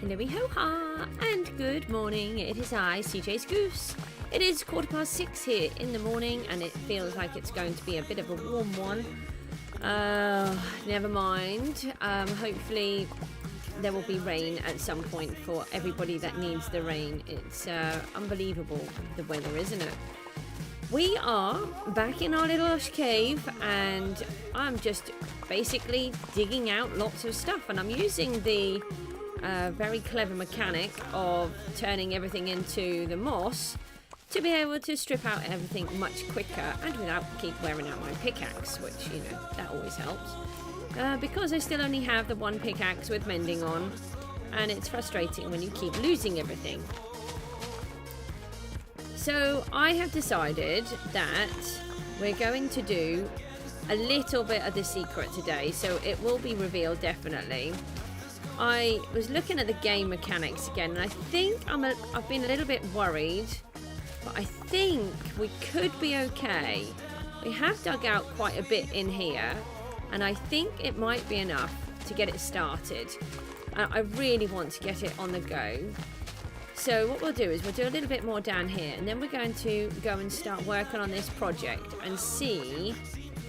Hello, ho-ha, and good morning. It is I, CJSGOOSE. It is 6:15 here in the morning, and it feels like it's going to be a bit of a warm one. Never mind. Hopefully there will be rain at some point for everybody that needs the rain. It's unbelievable, the weather, isn't it? We are back in our little Lush cave, and I'm just basically digging out lots of stuff, and I'm using the very clever mechanic of turning everything into the moss to be able to strip out everything much quicker and without keep wearing out my pickaxe, which, you know, that always helps. Because I still only have the one pickaxe with mending on, and it's frustrating when you keep losing everything. So I have decided that we're going to do a little bit of the secret today, so it will be revealed definitely. I was looking at the game mechanics again, and I think I've been a little bit worried, but I think we could be okay. We have dug out quite a bit in here, and I think it might be enough to get it started. I really want to get it on the go. So what we'll do is we'll do a little bit more down here, and then we're going to go and start working on this project and see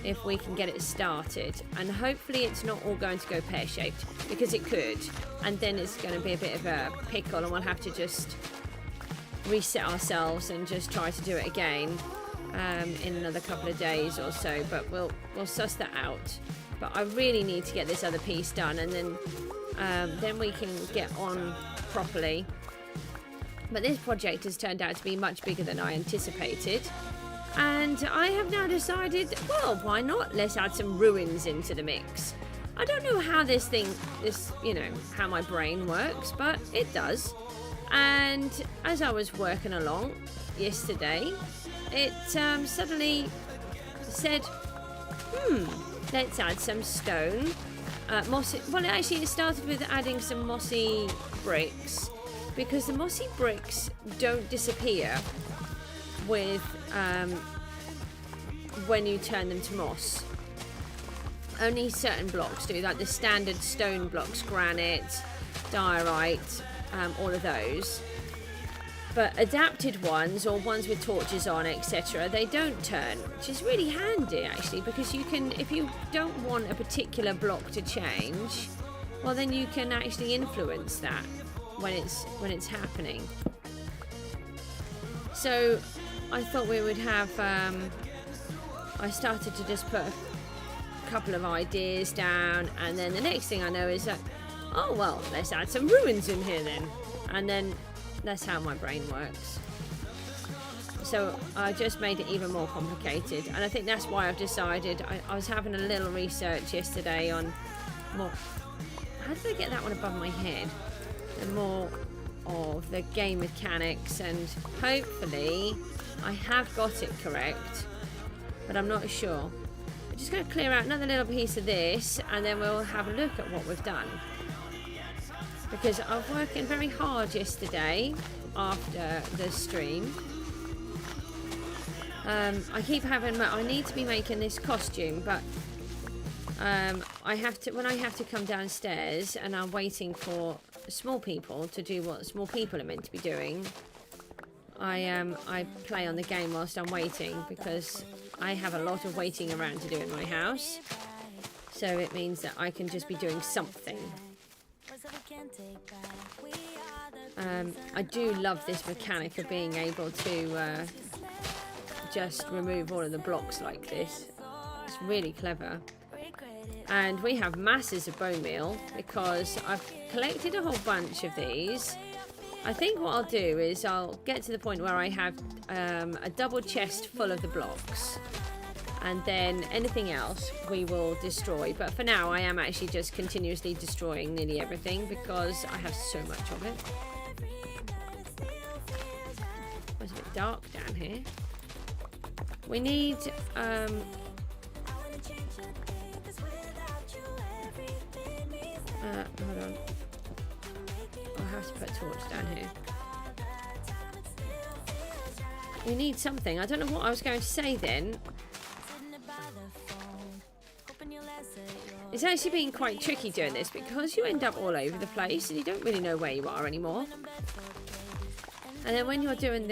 if we can get it started. And hopefully it's not all going to go pear-shaped, because it could, and then it's going to be a bit of a pickle, and we'll have to just reset ourselves and just try to do it again in another couple of days or so. But we'll suss that out. But I really need to get this other piece done, and then we can get on properly. But this project has turned out to be much bigger than I anticipated. And I have now decided, well, why not? Let's add some ruins into the mix. I don't know how how my brain works, but it does. And as I was working along yesterday, it suddenly said, let's add some stone. Mossy. Well, actually, it started with adding some mossy bricks, because the mossy bricks don't disappear with when you turn them to moss. Only certain blocks do, like the standard stone blocks, granite, diorite, all of those. But adapted ones, or ones with torches on, etc., they don't turn, which is really handy actually, because you can, if you don't want a particular block to change, well, then you can actually influence that when it's happening. So I thought we would have, I started to just put a couple of ideas down, and then the next thing I know is that, oh well, let's add some ruins in here then. And then that's how my brain works. So I just made it even more complicated, and I think that's why I've decided, I was having a little research yesterday on more, how did I get that one above my head? And more of the game mechanics, and hopefully I have got it correct, but I'm not sure. I'm just going to clear out another little piece of this, and then we'll have a look at what we've done, because I was working very hard yesterday after the stream. I need to be making this costume, but when I have to come downstairs and I'm waiting for small people to do what small people are meant to be doing, I play on the game whilst I'm waiting, because I have a lot of waiting around to do in my house. So it means that I can just be doing something. I do love this mechanic of being able to just remove all of the blocks like this. It's really clever. And we have masses of bone meal, because I've collected a whole bunch of these. I think what I'll do is I'll get to the point where I have a double chest full of the blocks, and then anything else we will destroy. But for now I am actually just continuously destroying nearly everything, because I have so much of it. It's a bit dark down here. We need hold on. I'll have to put a torch down here. We need something. I don't know what I was going to say then. It's actually been quite tricky doing this because you end up all over the place and you don't really know where you are anymore. And then when you're doing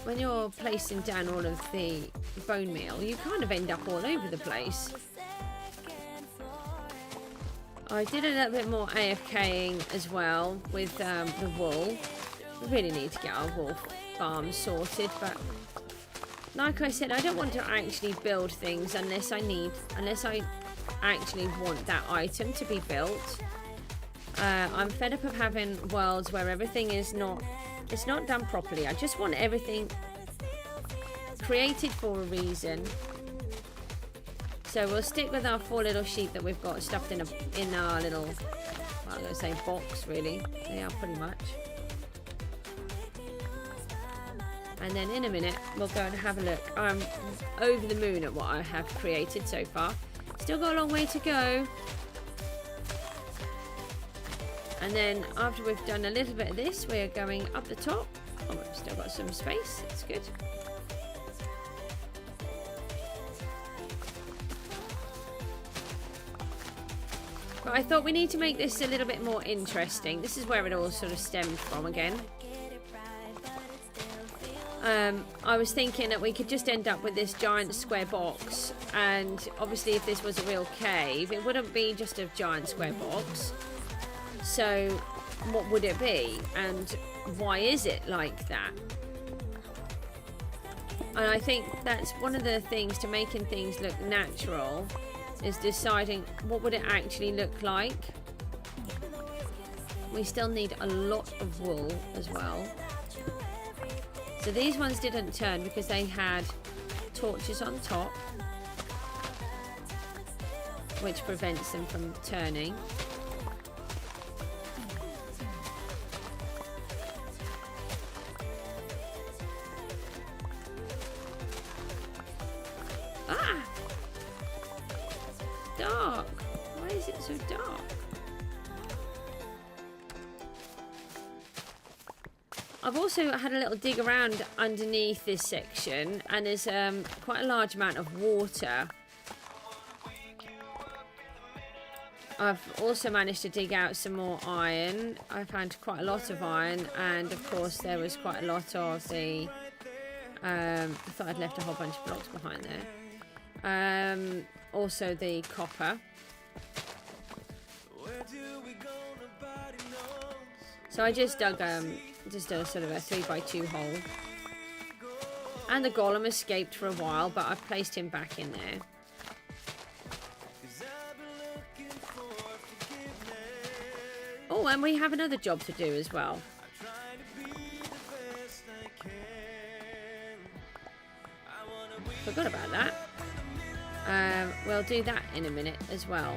when you're placing down all of the bone meal, you kind of end up all over the place. I did a little bit more AFKing as well with the wool. We really need to get our wool farm sorted, but like I said, I don't want to actually build things unless I actually want that item to be built. I'm fed up of having worlds where everything is not done properly. I just want everything created for a reason. So we'll stick with our 4 little sheep that we've got stuffed in our little, well, I'm going to say box, really. They are pretty much. And then in a minute, we'll go and have a look. I'm over the moon at what I have created so far. Still got a long way to go. And then after we've done a little bit of this, we're going up the top. Oh, we've still got some space. That's good. But I thought we need to make this a little bit more interesting. This is where it all sort of stemmed from again. I was thinking that we could just end up with this giant square box, and obviously if this was a real cave, it wouldn't be just a giant square box. So what would it be, and why is it like that? And I think that's one of the things to making things look natural, is deciding what would it actually look like. We still need a lot of wool as well. So these ones didn't turn because they had torches on top, which prevents them from turning. Ah! Dark! Why is it so dark? I've also had a little dig around underneath this section, and there's quite a large amount of water. I've also managed to dig out some more iron. I found quite a lot of iron, and of course there was quite a lot of the I thought I'd left a whole bunch of blocks behind there. Also the copper. So I just dug just a sort of a 3x2 hole, and the golem escaped for a while, but I've placed him back in there. Oh, and we have another job to do as well. Forgot about that. We'll do that in a minute as well.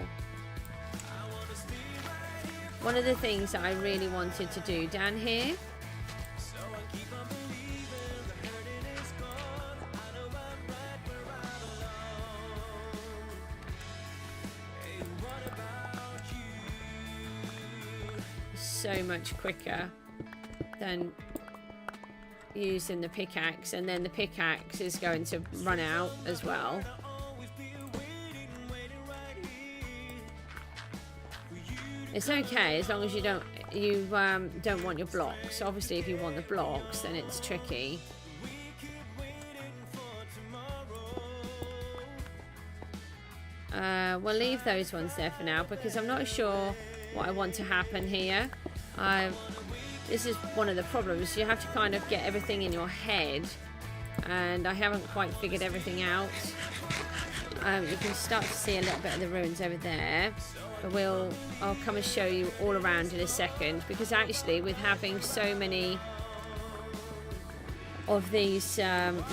One of the things that I really wanted to do down here so much quicker than using the pickaxe, and then the pickaxe is going to run out as well. It's okay as long as you don't want your blocks. Obviously if you want the blocks, then it's tricky. We'll leave those ones there for now because I'm not sure what I want to happen here. This is one of the problems. You have to kind of get everything in your head, and I haven't quite figured everything out. You can start to see a little bit of the ruins over there, but I'll come and show you all around in a second, because actually with having so many of these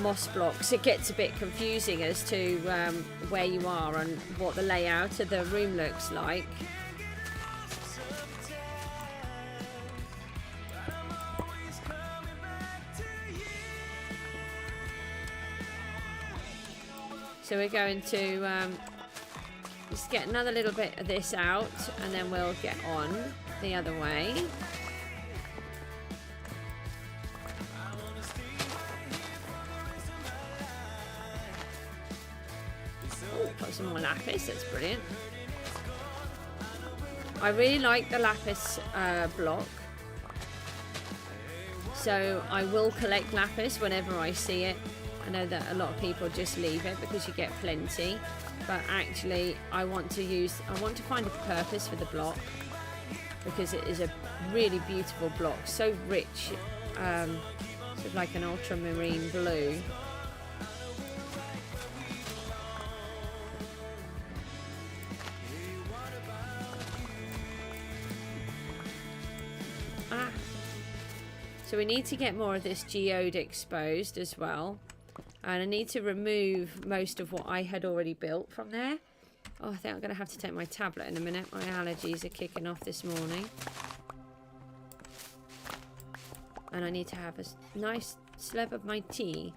moss blocks, it gets a bit confusing as to where you are and what the layout of the room looks like. So we're going to just get another little bit of this out, and then we'll get on the other way. Oh, got some more lapis. That's brilliant. I really like the lapis block. So I will collect lapis whenever I see it. I know that a lot of people just leave it because you get plenty. But actually, I want to find a purpose for the block. Because it is a really beautiful block. So rich. Sort of like an ultramarine blue. So we need to get more of this geode exposed as well. And I need to remove most of what I had already built from there. Oh, I think I'm going to have to take my tablet in a minute. My allergies are kicking off this morning. And I need to have a nice slab of my tea.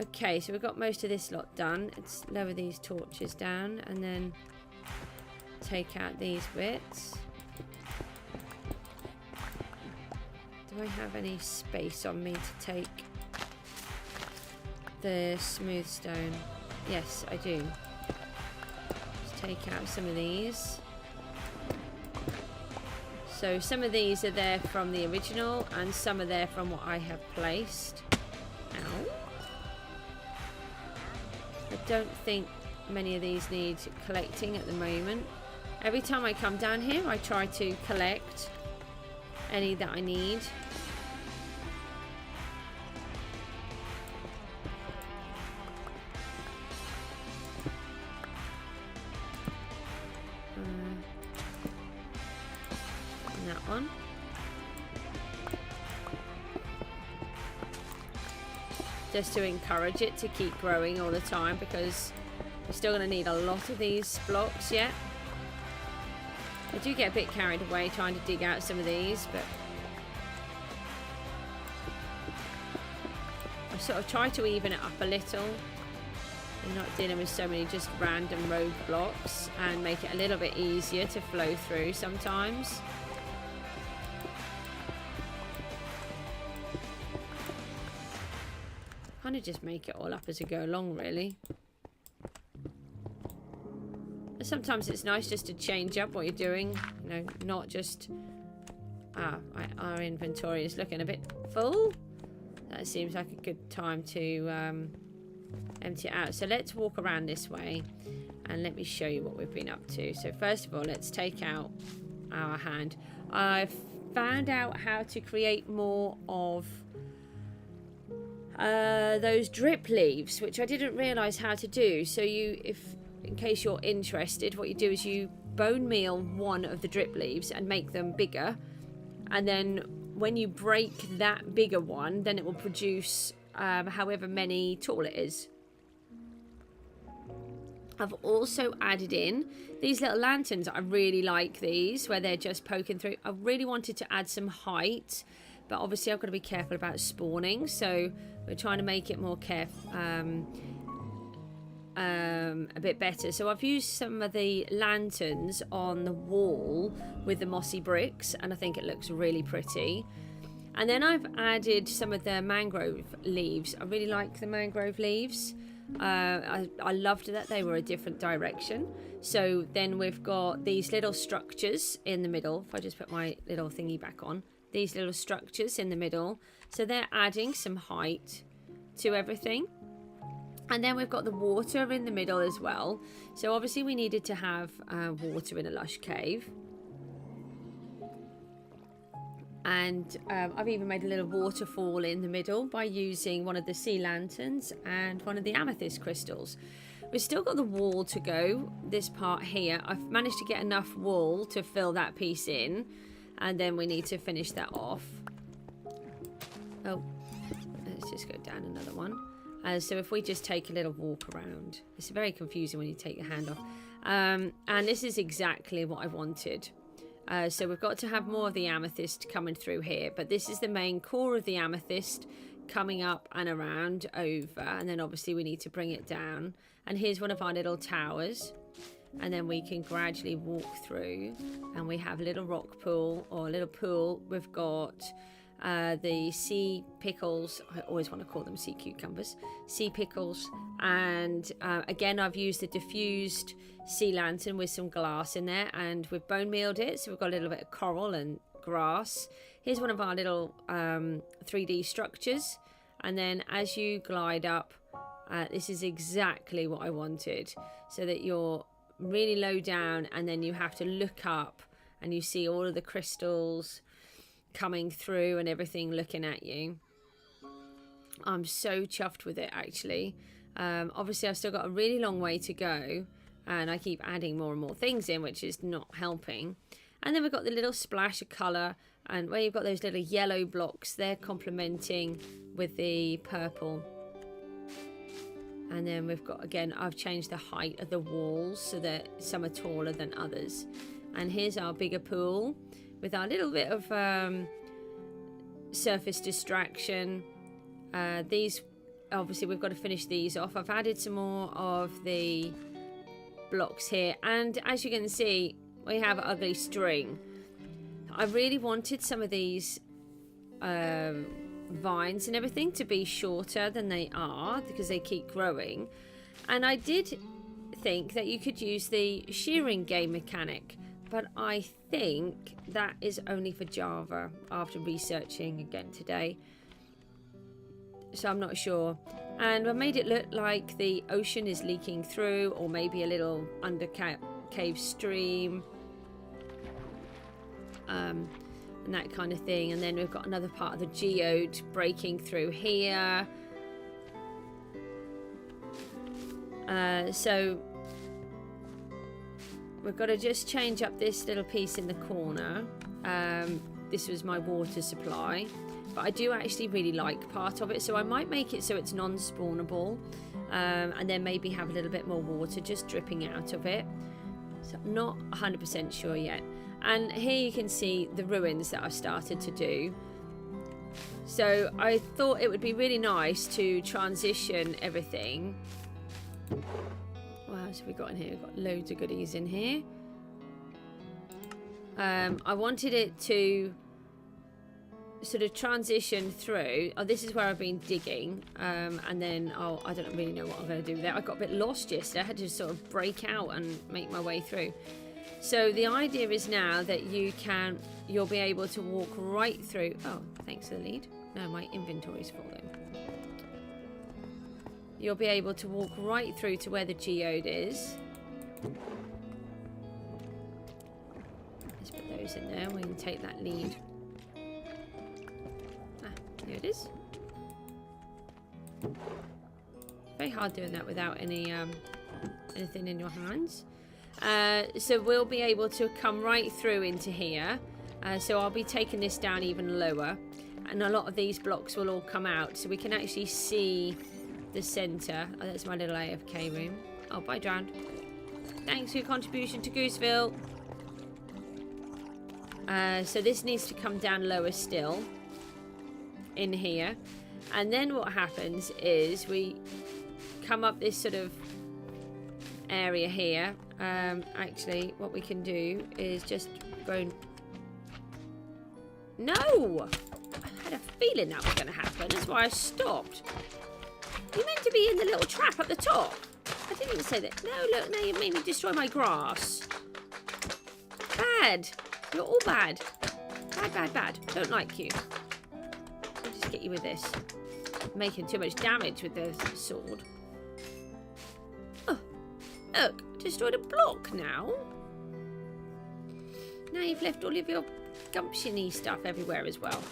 Okay, so we've got most of this lot done. Let's lower these torches down and then take out these bits. Do I have any space on me to take the smooth stone? Yes, I do. Let's take out some of these. So some of these are there from the original and some are there from what I have placed. Ow. I don't think many of these need collecting at the moment. Every time I come down here, I try to collect any that I need. And that one. Just to encourage it to keep growing all the time, because we're still going to need a lot of these blocks yet. I do get a bit carried away trying to dig out some of these, but I sort of try to even it up a little. I'm not dealing with so many just random road blocks, and make it a little bit easier to flow through sometimes. Kind of just make it all up as I go along, really. Sometimes it's nice just to change up what you're doing, you know, not just our inventory is looking a bit full. That seems like a good time to empty it out. So let's walk around this way and let me show you what we've been up to. So first of all, let's take out our hand. I've found out how to create more of those drip leaves, which I didn't realize how to do. So in case you're interested, what you do is you bone meal one of the drip leaves and make them bigger, and then when you break that bigger one, then it will produce however many tall it is. I've also added in these little lanterns. I really like these where they're just poking through. I really wanted to add some height, but obviously I've got to be careful about spawning, so we're trying to make it more careful, a bit better. So I've used some of the lanterns on the wall with the mossy bricks, and I think it looks really pretty. And then I've added some of the mangrove leaves. I really like the mangrove leaves. I loved that they were a different direction. So then we've got these little structures in the middle. If I just put my little thingy back on, these little structures in the middle, so they're adding some height to everything. And then we've got the water in the middle as well. So obviously we needed to have water in a lush cave. And I've even made a little waterfall in the middle by using one of the sea lanterns and one of the amethyst crystals. We've still got the wall to go, this part here. I've managed to get enough wool to fill that piece in, and then we need to finish that off. Oh, let's just go down another one. So if we just take a little walk around, it's very confusing when you take your hand off. And this is exactly what I wanted. So we've got to have more of the amethyst coming through here, but this is the main core of the amethyst coming up and around over, and then obviously we need to bring it down. And here's one of our little towers, and then we can gradually walk through, and we have a little rock pool, or a little pool. We've got the sea pickles. I always want to call them sea cucumbers, sea pickles. And again, I've used the diffused sea lantern with some glass in there, and we've bone mealed it, so we've got a little bit of coral and grass. Here's one of our little 3D structures, and then as you glide up, this is exactly what I wanted, so that you're really low down and then you have to look up and you see all of the crystals coming through and everything looking at you. I'm so chuffed with it, actually. Obviously I've still got a really long way to go, and I keep adding more and more things in, which is not helping. And then we've got the little splash of colour, and where you've got those little yellow blocks, they're complementing with the purple. And then we've got, again, I've changed the height of the walls so that some are taller than others. And here's our bigger pool with our little bit of surface distraction. These, obviously we've got to finish these off. I've added some more of the blocks here, and as you can see, we have ugly string. I really wanted some of these vines and everything to be shorter than they are, because they keep growing. And I did think that you could use the shearing game mechanic, but I think that is only for Java, after researching again today, so I'm not sure. And I made it look like the ocean is leaking through, or maybe a little under cave stream, and that kind of thing. And then we've got another part of the geode breaking through here. So we've got to just change up this little piece in the corner. This was my water supply, but I do actually really like part of it, so I might make it so it's non-spawnable, and then maybe have a little bit more water just dripping out of it. So I'm not 100% sure yet. And here you can see the ruins that I've started to do. So I thought it would be really nice to transition everything. What else have we got in here? We've got loads of goodies in here. I wanted it to sort of transition through. Oh, this is where I've been digging, and then I don't really know what I'm going to do with that. I got a bit lost yesterday. I had to sort of break out and make my way through. So the idea is now that you'll be able to walk right through. Oh, thanks for the lead. No, my inventory's falling. You'll be able to walk right through to where the geode is. Let's put those in there. We can take that lead. Here it is. Very hard doing that without any anything in your hands. So we'll be able to come right through into here. So I'll be taking this down even lower, and a lot of these blocks will all come out, so we can actually see the center. Oh, that's my little AFK room. Oh, bye, drowned. Thanks for your contribution to Gooseville. So this needs to come down lower still in here, and then what happens is we come up this sort of area here. Actually, what we can do is just go. No, I had a feeling that was going to happen. That's why I stopped. You meant to be in the little trap at the top. I didn't say that. No, look, now you made me destroy my grass. Bad. You're all bad. Bad, bad, bad. Don't like you. I'll just get you with this. Making too much damage with the sword. Oh, look, destroyed a block now. Now you've left all of your gumptiony stuff everywhere as well.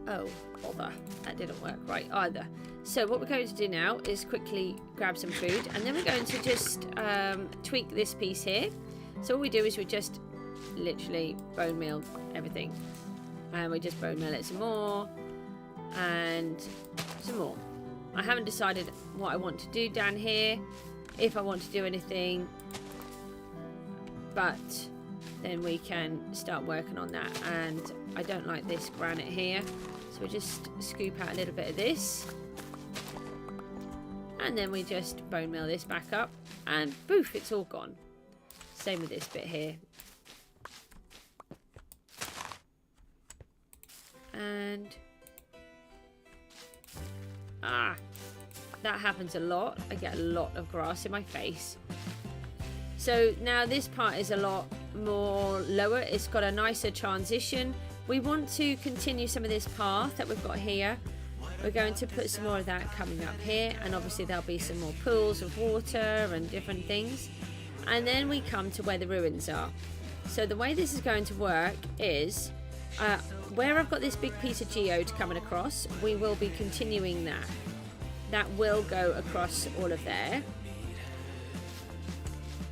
Oh, bother. That didn't work right either. So what we're going to do now is quickly grab some food, and then we're going to just tweak this piece here. So all we do is we just literally bone meal everything. And we just bone meal it some more and some more. I haven't decided what I want to do down here, if I want to do anything, but then we can start working on that. And I don't like this granite here, so we just scoop out a little bit of this, and then we just bone meal this back up, and boof, it's all gone. Same with this bit here. And that happens a lot. I get a lot of grass in my face. So now this part is a lot more lower. It's got a nicer transition. We want to continue some of this path that we've got here. We're going to put some more of that coming up here, and obviously there'll be some more pools of water and different things. And then we come to where the ruins are. So the way this is going to work is where I've got this big piece of geode coming across, we will be continuing that. That will go across all of there.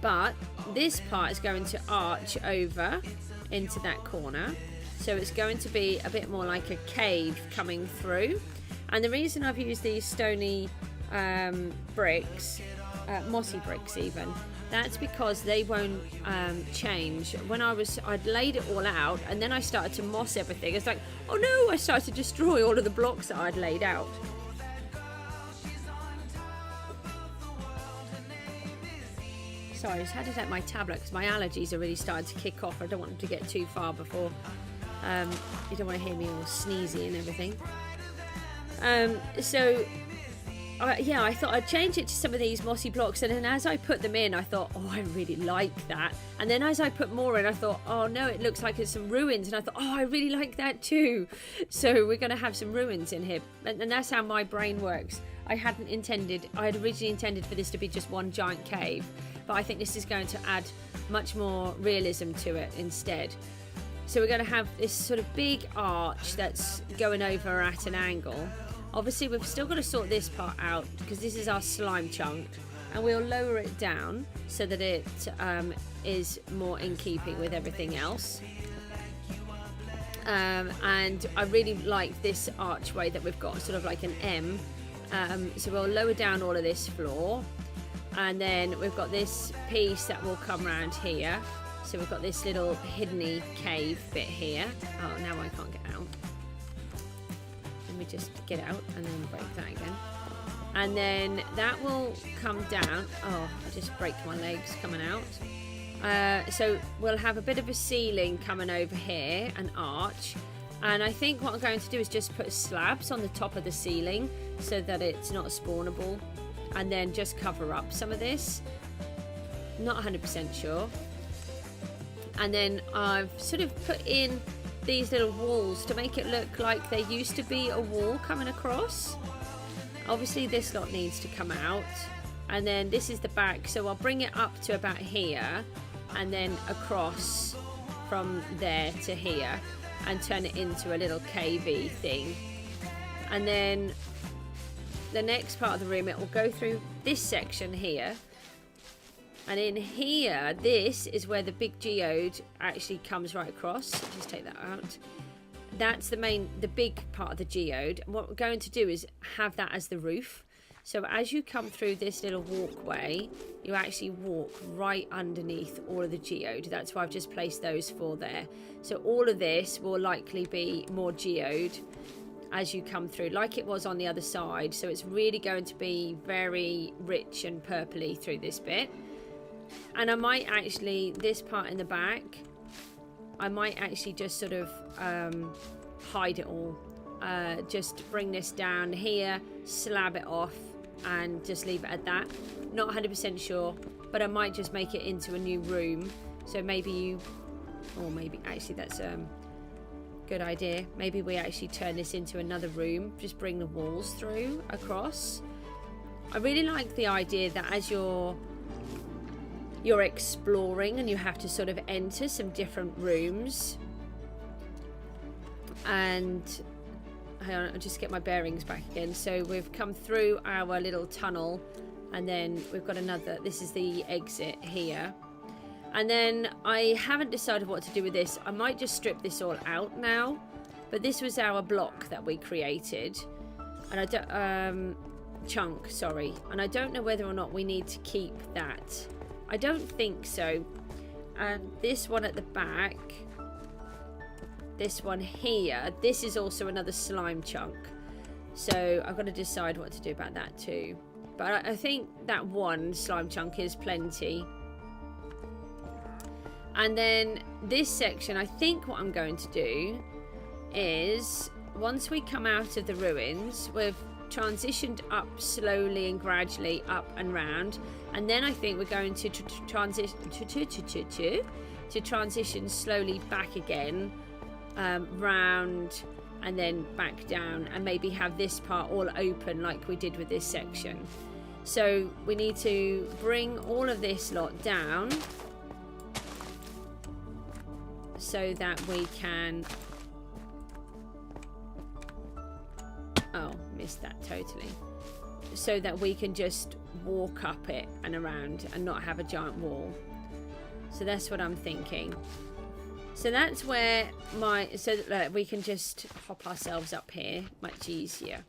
But this part is going to arch over into that corner. So it's going to be a bit more like a cave coming through. And the reason I've used these stony bricks, mossy bricks even, that's because they won't change. When I'd laid it all out and then I started to moss everything. It's like, oh no, I started to destroy all of the blocks that I'd laid out. Sorry, I just had to take my tablet because my allergies are really starting to kick off. I don't want them to get too far before you don't want to hear me all sneezy and everything. Yeah, I thought I'd change it to some of these mossy blocks, and then as I put them in I thought, oh, I really like that. And then as I put more in I thought, oh no, it looks like it's some ruins, and I thought, oh, I really like that too. So we're going to have some ruins in here, and that's how my brain works. I had originally intended for this to be just one giant cave, but I think this is going to add much more realism to it instead. So we're going to have this sort of big arch that's going over at an angle. Obviously we've still got to sort this part out because this is our slime chunk, and we'll lower it down so that it is more in keeping with everything else. And I really like this archway that we've got, sort of like an M. So we'll lower down all of this floor, and then we've got this piece that will come around here. So we've got this little hidden cave bit here. Oh, now I can't get out. Let me just get out and then break that again. And then that will come down. Oh, I just break my legs coming out. So we'll have a bit of a ceiling coming over here, an arch. And I think what I'm going to do is just put slabs on the top of the ceiling so that it's not spawnable. And then just cover up some of this. Not 100% sure. And then I've sort of put in these little walls to make it look like there used to be a wall coming across. Obviously this lot needs to come out, and then this is the back, so I'll bring it up to about here and then across from there to here and turn it into a little cavey thing. And then the next part of the room, it will go through this section here. And in here, this is where the big geode actually comes right across. Just take that out. That's the big part of the geode. And what we're going to do is have that as the roof. So as you come through this little walkway, you actually walk right underneath all of the geode. That's why I've just placed those four there. So all of this will likely be more geode as you come through, like it was on the other side. So it's really going to be very rich and purpley through this bit. And I might actually, this part in the back, I might actually just sort of hide it all. Just bring this down here, slab it off, and just leave it at that. Not 100% sure, but I might just make it into a new room. So maybe actually that's a good idea. Maybe we actually turn this into another room, just bring the walls through across. I really like the idea that as you're exploring and you have to sort of enter some different rooms. And hang on, I'll just get my bearings back again. So we've come through our little tunnel, and then we've got another, this is the exit here. And then I haven't decided what to do with this. I might just strip this all out now, but this was our block that we created, and I don't chunk, sorry, and I don't know whether or not we need to keep that. I don't think so. And this one at the back, this one here, this is also another slime chunk. So I've got to decide what to do about that too. But I think that one slime chunk is plenty. And then this section, I think what I'm going to do is once we come out of the ruins, we've transitioned up slowly and gradually up and round, and then I think we're going to transition slowly back again, round and then back down, and maybe have this part all open like we did with this section. So we need to bring all of this lot down so that we can... Oh, missed that totally. So that we can just walk up it and around and not have a giant wall. So that's what I'm thinking. So that's where so that we can just hop ourselves up here much easier.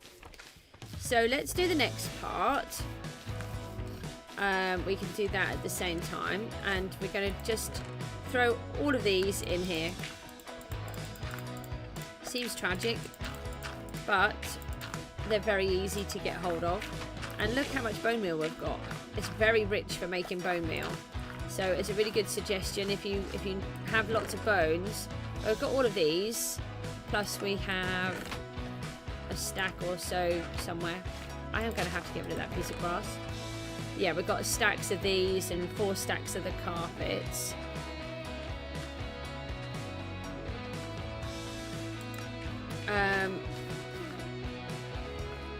So let's do the next part. We can do that at the same time, and we're going to just throw all of these in here. Seems tragic, but they're very easy to get hold of. And look how much bone meal we've got. It's very rich for making bone meal. So it's a really good suggestion if you have lots of bones. We've got all of these, plus we have a stack or so somewhere. I am going to have to get rid of that piece of grass. Yeah, we've got stacks of these and 4 stacks of the carpets.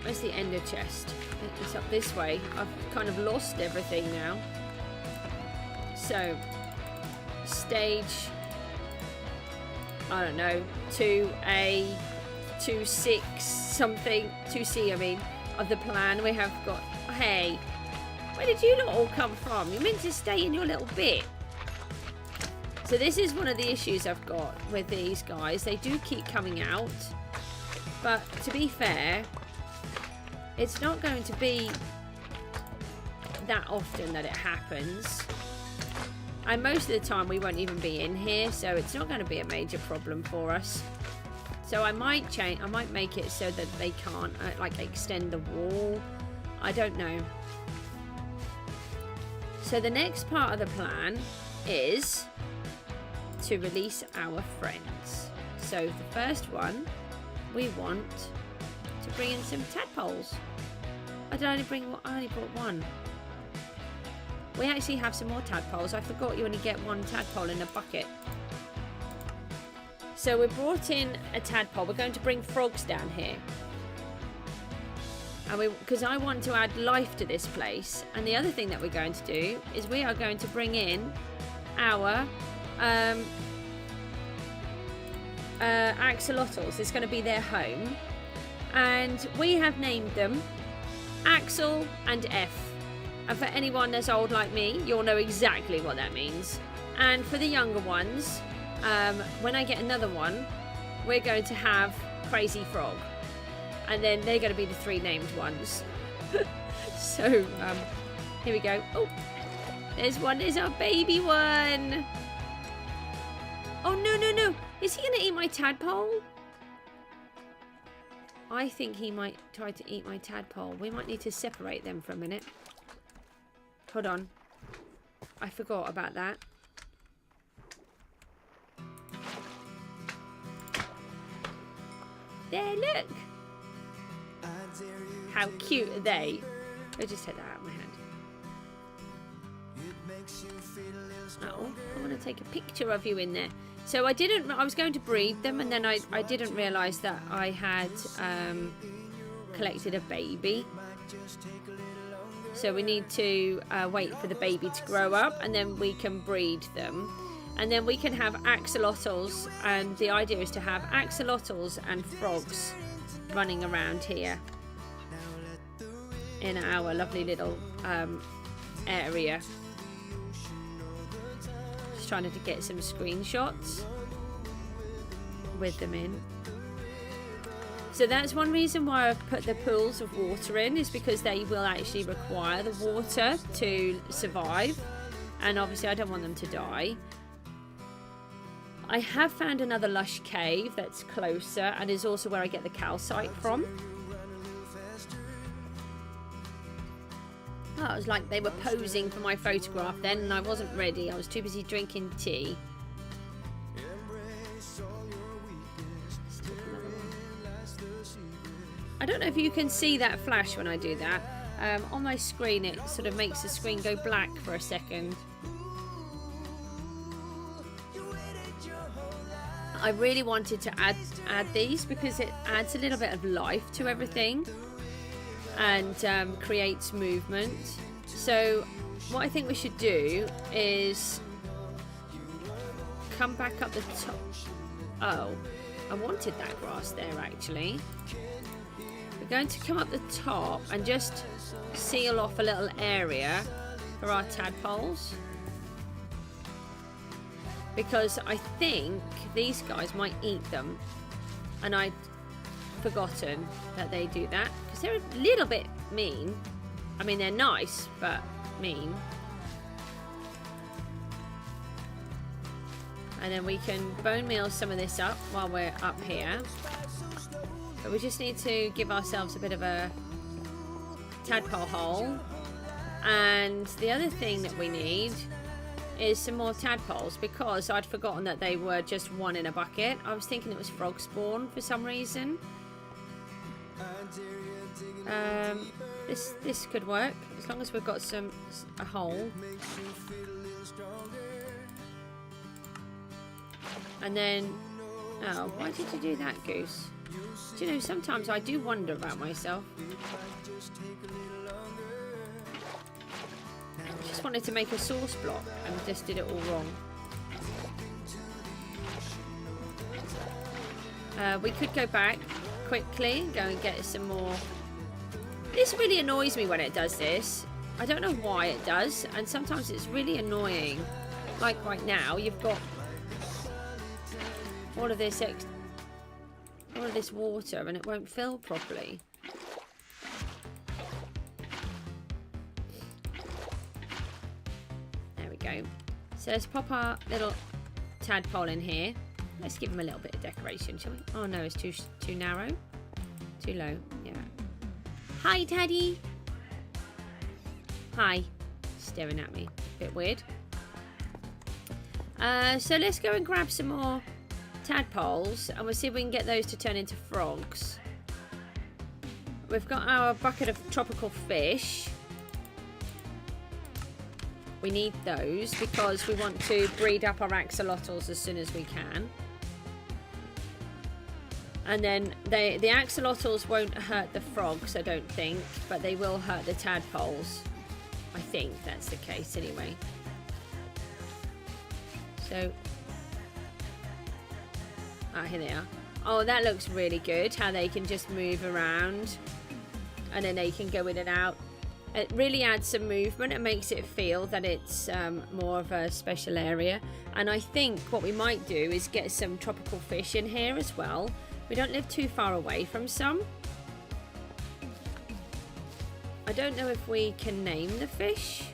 Where's the ender chest? It's up this way. I've kind of lost everything now. So, stage, I don't know, 2A, 2.6 something, 2C I mean, of the plan. We have got, hey, where did you lot all come from? You're meant to stay in your little bit. So this is one of the issues I've got with these guys. They do keep coming out, but to be fair, it's not going to be that often that it happens. And most of the time we won't even be in here, so it's not going to be a major problem for us. So I might change, I might make it so that they can't like extend the wall. I don't know. So the next part of the plan is to release our friends. So the first one, we want to bring in some tadpoles. I only brought one. We actually have some more tadpoles. I forgot you only get one tadpole in a bucket. So we brought in a tadpole. We're going to bring frogs down here. And because I want to add life to this place. And the other thing that we're going to do is we are going to bring in our axolotls. It's going to be their home. And we have named them Axel and F. And for anyone that's old like me, you'll know exactly what that means. And for the younger ones, when I get another one, we're going to have Crazy Frog. And then they're going to be the 3 named ones. So, here we go. Oh, there's one. There's our baby one. Oh, no, no, no. Is he going to eat my tadpole? I think he might try to eat my tadpole. We might need to separate them for a minute. Hold on. I forgot about that. There, look. How cute are they? I'll just take that out of my hand. Oh, I want to take a picture of you in there. So I was going to breed them, and then I didn't realise that I had collected a baby. So we need to wait for the baby to grow up, and then we can breed them. And then we can have axolotls, and the idea is to have axolotls and frogs running around here in our lovely little area. Just trying to get some screenshots with them in. So that's one reason why I've put the pools of water in, is because they will actually require the water to survive, and obviously I don't want them to die. I have found another Lush cave that's closer, and is also where I get the calcite from. Oh, it was like they were posing for my photograph then, and I wasn't ready. I was too busy drinking tea. Still if you can see that flash when I do that. On my screen, it sort of makes the screen go black for a second. I really wanted to add these because it adds a little bit of life to everything and creates movement. So what I think we should do is come back up the top. Oh, I wanted that grass there actually. We're going to come up the top and just seal off a little area for our tadpoles, because I think these guys might eat them, and I'd forgotten that they do that because they're a little bit mean. I mean, they're nice but mean. And then we can bone meal some of this up while we're up here. But we just need to give ourselves a bit of a tadpole hole. And the other thing that we need is some more tadpoles, because I'd forgotten that they were just one in a bucket. I was thinking it was frog spawn for some reason. This could work as long as we've got a hole. And then, oh, why did you do that, Goose? Do you know, sometimes I do wonder about myself. I just wanted to make a sauce block and just did it all wrong. We could go back quickly and go and get some more. This really annoys me when it does this. I don't know why it does, and sometimes it's really annoying. Like right now, you've got all of this water and it won't fill properly. There we go. So let's pop our little tadpole in here. Let's give him a little bit of decoration, shall we? Oh no, it's too narrow. Too low. Yeah. Hi, Daddy. Hi. Staring at me. Bit weird. So let's go and grab some more tadpoles and we'll see if we can get those to turn into frogs. We've got our bucket of tropical fish. We need those because we want to breed up our axolotls as soon as we can. And then the axolotls won't hurt the frogs, I don't think, but they will hurt the tadpoles. I think that's the case anyway. So here they are. Oh, that looks really good, how they can just move around and then they can go in and out. It really adds some movement and makes it feel that it's more of a special area. And I think what we might do is get some tropical fish in here as well. We don't live too far away from some. I don't know if we can name the fish.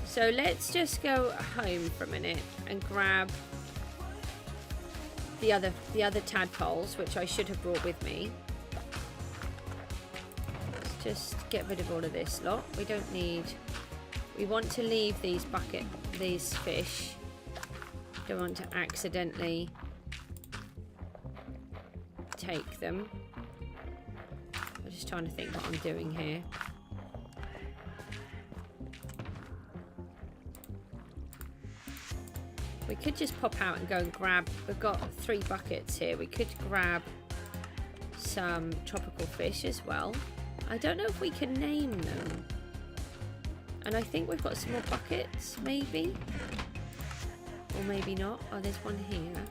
So let's just go home for a minute and grab the other tadpoles, which I should have brought with me. Let's just get rid of all of this lot. We don't need. We want to leave these fish. Don't want to accidentally take them. I'm just trying to think what I'm doing here. We could just pop out and go and grab. We've got 3 buckets here. We could grab some tropical fish as well. I don't know if we can name them. And I think we've got some more buckets, maybe. Or maybe not. Oh, there's one here.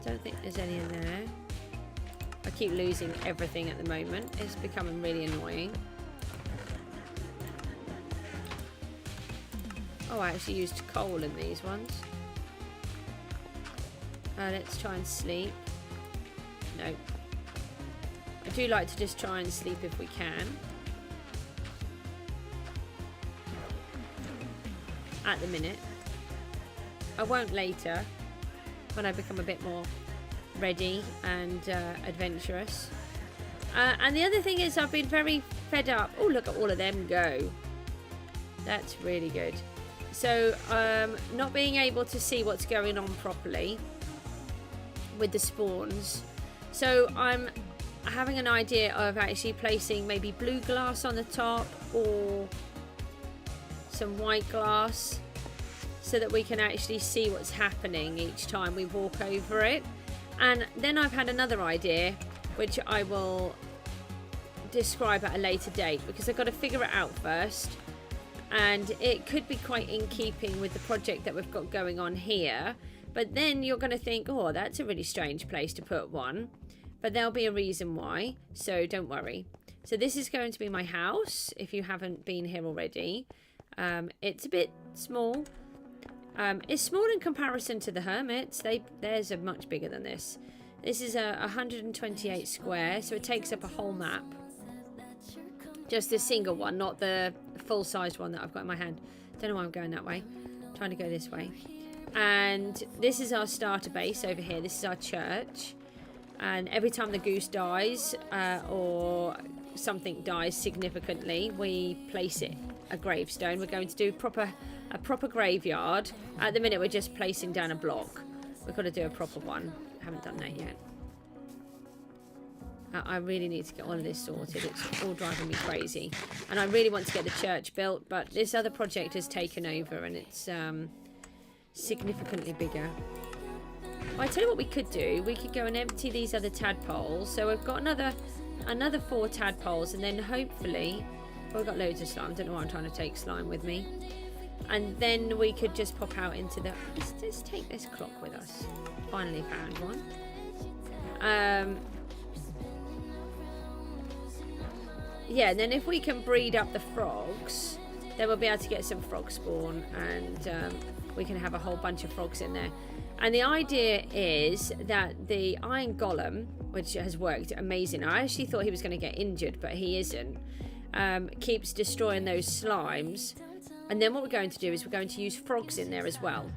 Don't think there's any in there. I keep losing everything at the moment. It's becoming really annoying. Oh, I actually used coal in these ones. Let's try and sleep. No. I do like to just try and sleep if we can. At the minute. I won't later, when I become a bit more ready and adventurous. And the other thing is I've been very fed up. Oh, look at all of them go. That's really good. So not being able to see what's going on properly with the spawns. So I'm having an idea of actually placing maybe blue glass on the top or some white glass, so that we can actually see what's happening each time we walk over it. And then I've had another idea, which I will describe at a later date, because I've got to figure it out first, and it could be quite in keeping with the project that we've got going on here. But then you're going to think, oh, that's a really strange place to put one, but there'll be a reason why, so don't worry. So this is going to be my house, if you haven't been here already. It's a bit small. It's small in comparison to the hermits. Theirs are much bigger than this. This is a 128 square, so it takes up a whole map. Just a single one, not the full-sized one that I've got in my hand. Don't know why I'm going that way. I'm trying to go this way. And this is our starter base over here. This is our church. And every time the goose dies, or something dies significantly, we place it a gravestone. We're going to do a proper graveyard. At the minute we're just placing down a block. We've got to do a proper one. Haven't done that yet. I really need to get all of this sorted. It's all driving me crazy, and I really want to get the church built, but this other project has taken over, and it's significantly bigger. Well, I tell you what we could do. We could go and empty these other tadpoles. So we've got another 4 tadpoles, and then hopefully, well, we've got loads of slime. I don't know why I'm trying to take slime with me. And then we could just pop out into the... Let's take this clock with us. Finally found one. Yeah, and then if we can breed up the frogs, then we'll be able to get some frog spawn, and we can have a whole bunch of frogs in there. And the idea is that the iron golem, which has worked amazing. I actually thought he was going to get injured, but he isn't. Keeps destroying those slimes. And then what we're going to do is we're going to use frogs in there as well.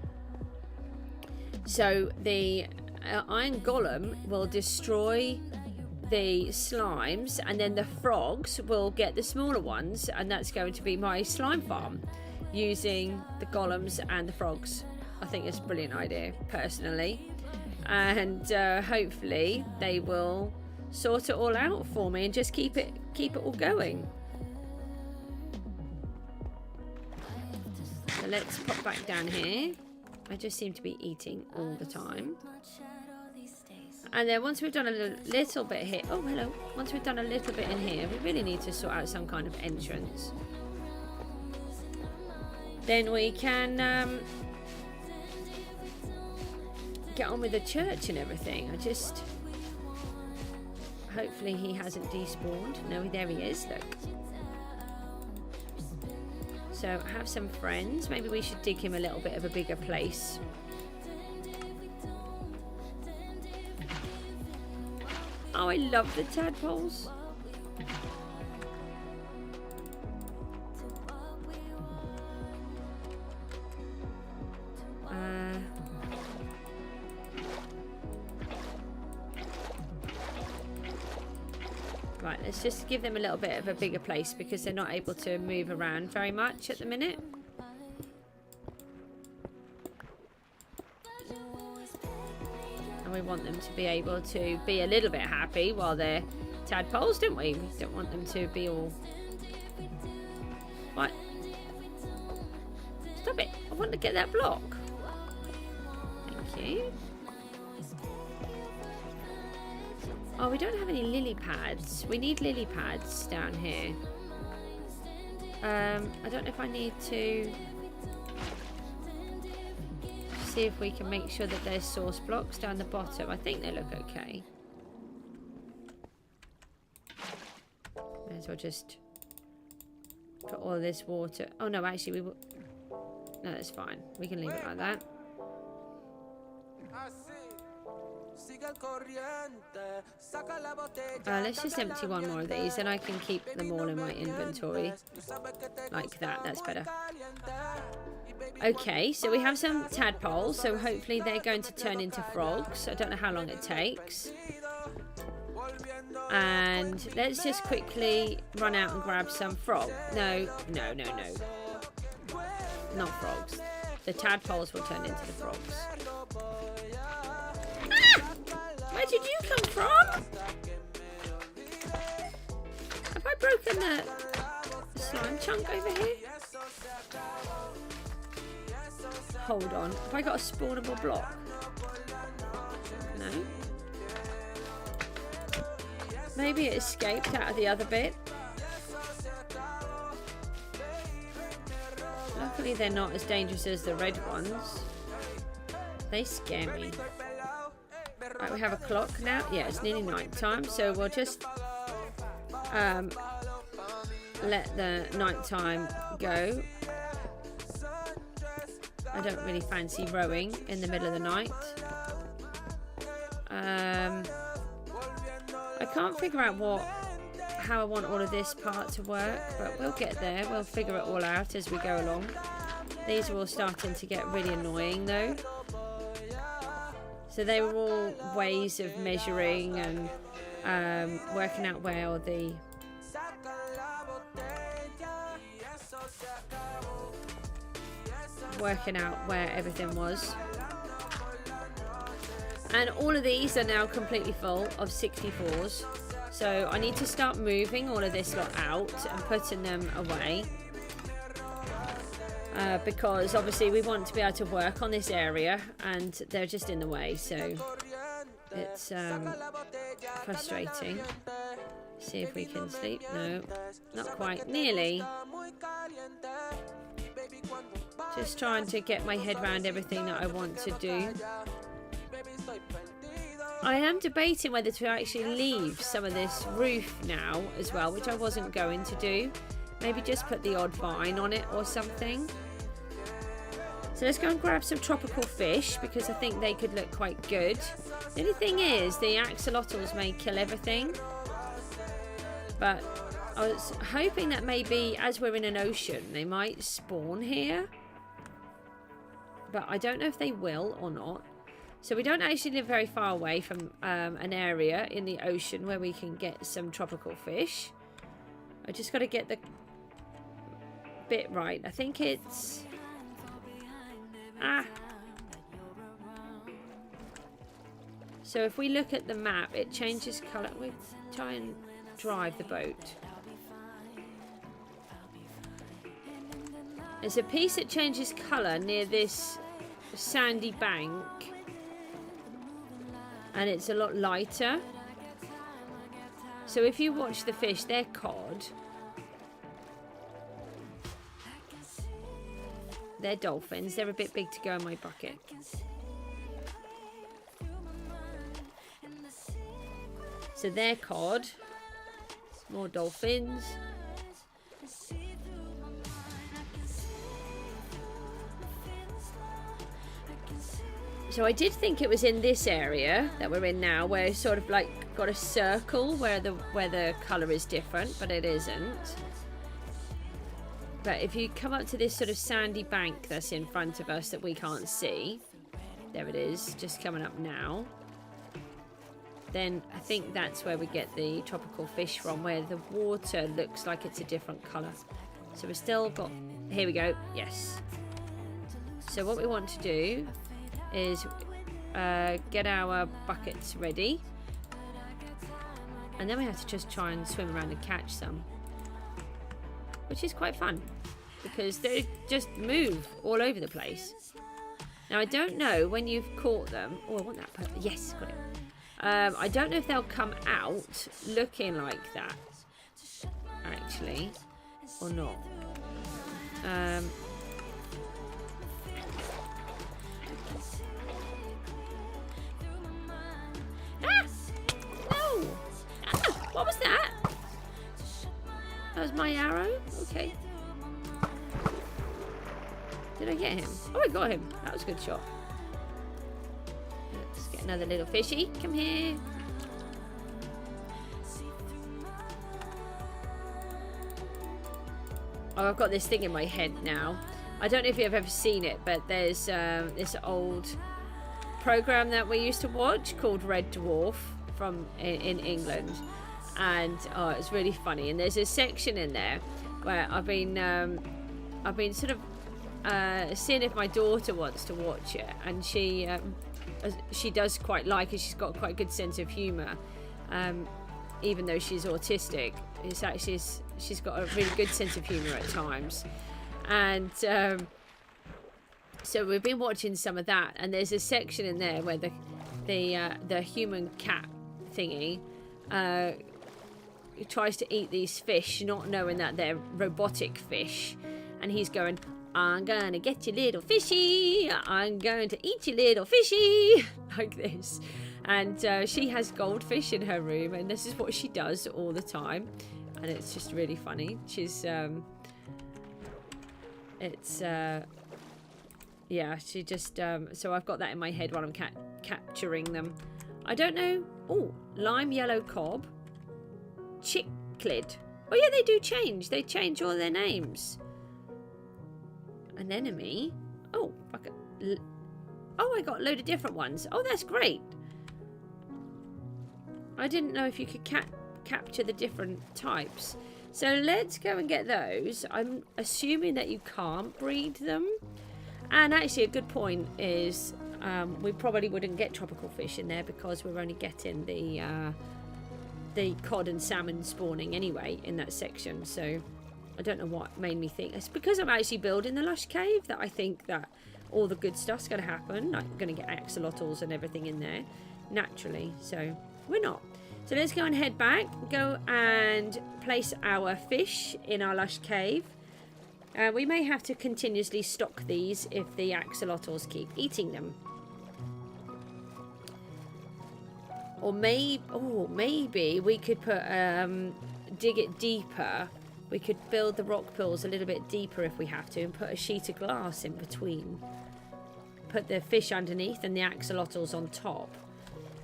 So the iron golem will destroy the slimes, and then the frogs will get the smaller ones, and that's going to be my slime farm using the golems and the frogs. I think it's a brilliant idea, personally, and hopefully they will sort it all out for me and just keep it all going. So let's pop back down here. I just seem to be eating all the time. And then once we've done a little bit here, oh hello, once we've done a little bit in here, we really need to sort out some kind of entrance. Then we can get on with the church and everything. Hopefully he hasn't despawned. No, there he is, look. So have some friends. Maybe we should dig him a little bit of a bigger place. Oh, I love the tadpoles. Right, let's just give them a little bit of a bigger place because they're not able to move around very much at the minute. And we want them to be able to be a little bit happy while they're tadpoles, don't we? We don't want them to be all... What? Stop it. I want to get that block. Thank you. Oh, we don't have any lily pads. We need lily pads down here. I don't know if I need to... see if we can make sure that there's source blocks down the bottom. I think they look okay. May as well just put all this water. Oh no, actually we will. No, that's fine. We can leave it like that. Let's just empty one more of these, and I can keep them all in my inventory. Like that. That's better. Okay, so we have some tadpoles, so hopefully they're going to turn into frogs. I don't know how long it takes. And let's just quickly run out and grab some frog. No. Not frogs. The tadpoles will turn into the frogs. Ah! did you come from? Have I broken the slime chunk over here? Hold on. Have I got a spawnable block? No. Maybe it escaped out of the other bit. Luckily they're not as dangerous as the red ones. They scare me. Right, we have a clock now. Yeah, it's nearly night time, so we'll just let the night time go. I don't really fancy rowing in the middle of the night. I can't figure out how I want all of this part to work, but we'll get there. We'll figure it all out as we go along. These are all starting to get really annoying though. So they were all ways of measuring and working out where all the everything was. And all of these are now completely full of 64s. So I need to start moving all of this lot out and putting them away. Because obviously we want to be able to work on this area and they're just in the way. So it's frustrating. See if we can sleep. No, not quite. Nearly. Just trying to get my head around everything that I want to do. I am debating whether to actually leave some of this roof now as well, which I wasn't going to do. Maybe just put the odd vine on it or something. So let's go and grab some tropical fish because I think they could look quite good. The only thing is the axolotls may kill everything. But I was hoping that maybe as we're in an ocean they might spawn here. But I don't know if they will or not. So we don't actually live very far away from an area in the ocean where we can get some tropical fish. I just got to get the bit right. I think it's... So if we look at the map, it changes colour. We try and drive the boat. There's a piece that changes colour near this sandy bank. And it's a lot lighter. So if you watch the fish, they're cod. They're dolphins. They're a bit big to go in my bucket. So they're cod. More dolphins. So I did think it was in this area that we're in now, where it's sort of like got a circle where the colour is different, but it isn't. But if you come up to this sort of sandy bank that's in front of us that we can't see, there it is, just coming up now. Then I think that's where we get the tropical fish from, where the water looks like it's a different colour. So we've still got, here we go, yes. So what we want to do is get our buckets ready, and then we have to just try and swim around and catch some, which is quite fun because they just move all over the place. Now I don't know when you've caught them. Oh, I want that purple. Yes, got it. I don't know if they'll come out looking like that actually or not. What was that? That was my arrow? Okay. Did I get him? Oh, I got him. That was a good shot. Let's get another little fishy. Come here. Oh, I've got this thing in my head now. I don't know if you've ever seen it, but there's this old program that we used to watch called Red Dwarf from in England. And oh, it's really funny. And there's a section in there where I've been sort of seeing if my daughter wants to watch it, and she she does quite like it. She's got quite a good sense of humour, even though she's autistic. It's actually she's got a really good sense of humour at times, and so we've been watching some of that. And there's a section in there where the human cat thingy tries to eat these fish, not knowing that they're robotic fish, and he's going, I'm gonna get you, little fishy, I'm going to eat you, little fishy, like this. And she has goldfish in her room, and this is what she does all the time, and it's just really funny. She's yeah, she just so I've got that in my head while I'm capturing them. I don't know. Oh, lime yellow cob, chicklid. Oh yeah, they do change. They change all their names. Anemone. Oh, fuck it. Oh, I got a load of different ones. Oh, that's great. I didn't know if you could capture the different types. So let's go and get those. I'm assuming that you can't breed them. And actually a good point is we probably wouldn't get tropical fish in there because we're only getting the cod and salmon spawning anyway in that section. So I don't know what made me think. It's because I'm actually building the Lush cave that I think that all the good stuff's going to happen. I'm going to get axolotls and everything in there naturally. So we're not. So let's go and head back. Go and place our fish in our Lush cave. We may have to continuously stock these if the axolotls keep eating them. Or maybe we could put dig it deeper. We could build the rock pools a little bit deeper if we have to, and put a sheet of glass in between. Put the fish underneath and the axolotls on top,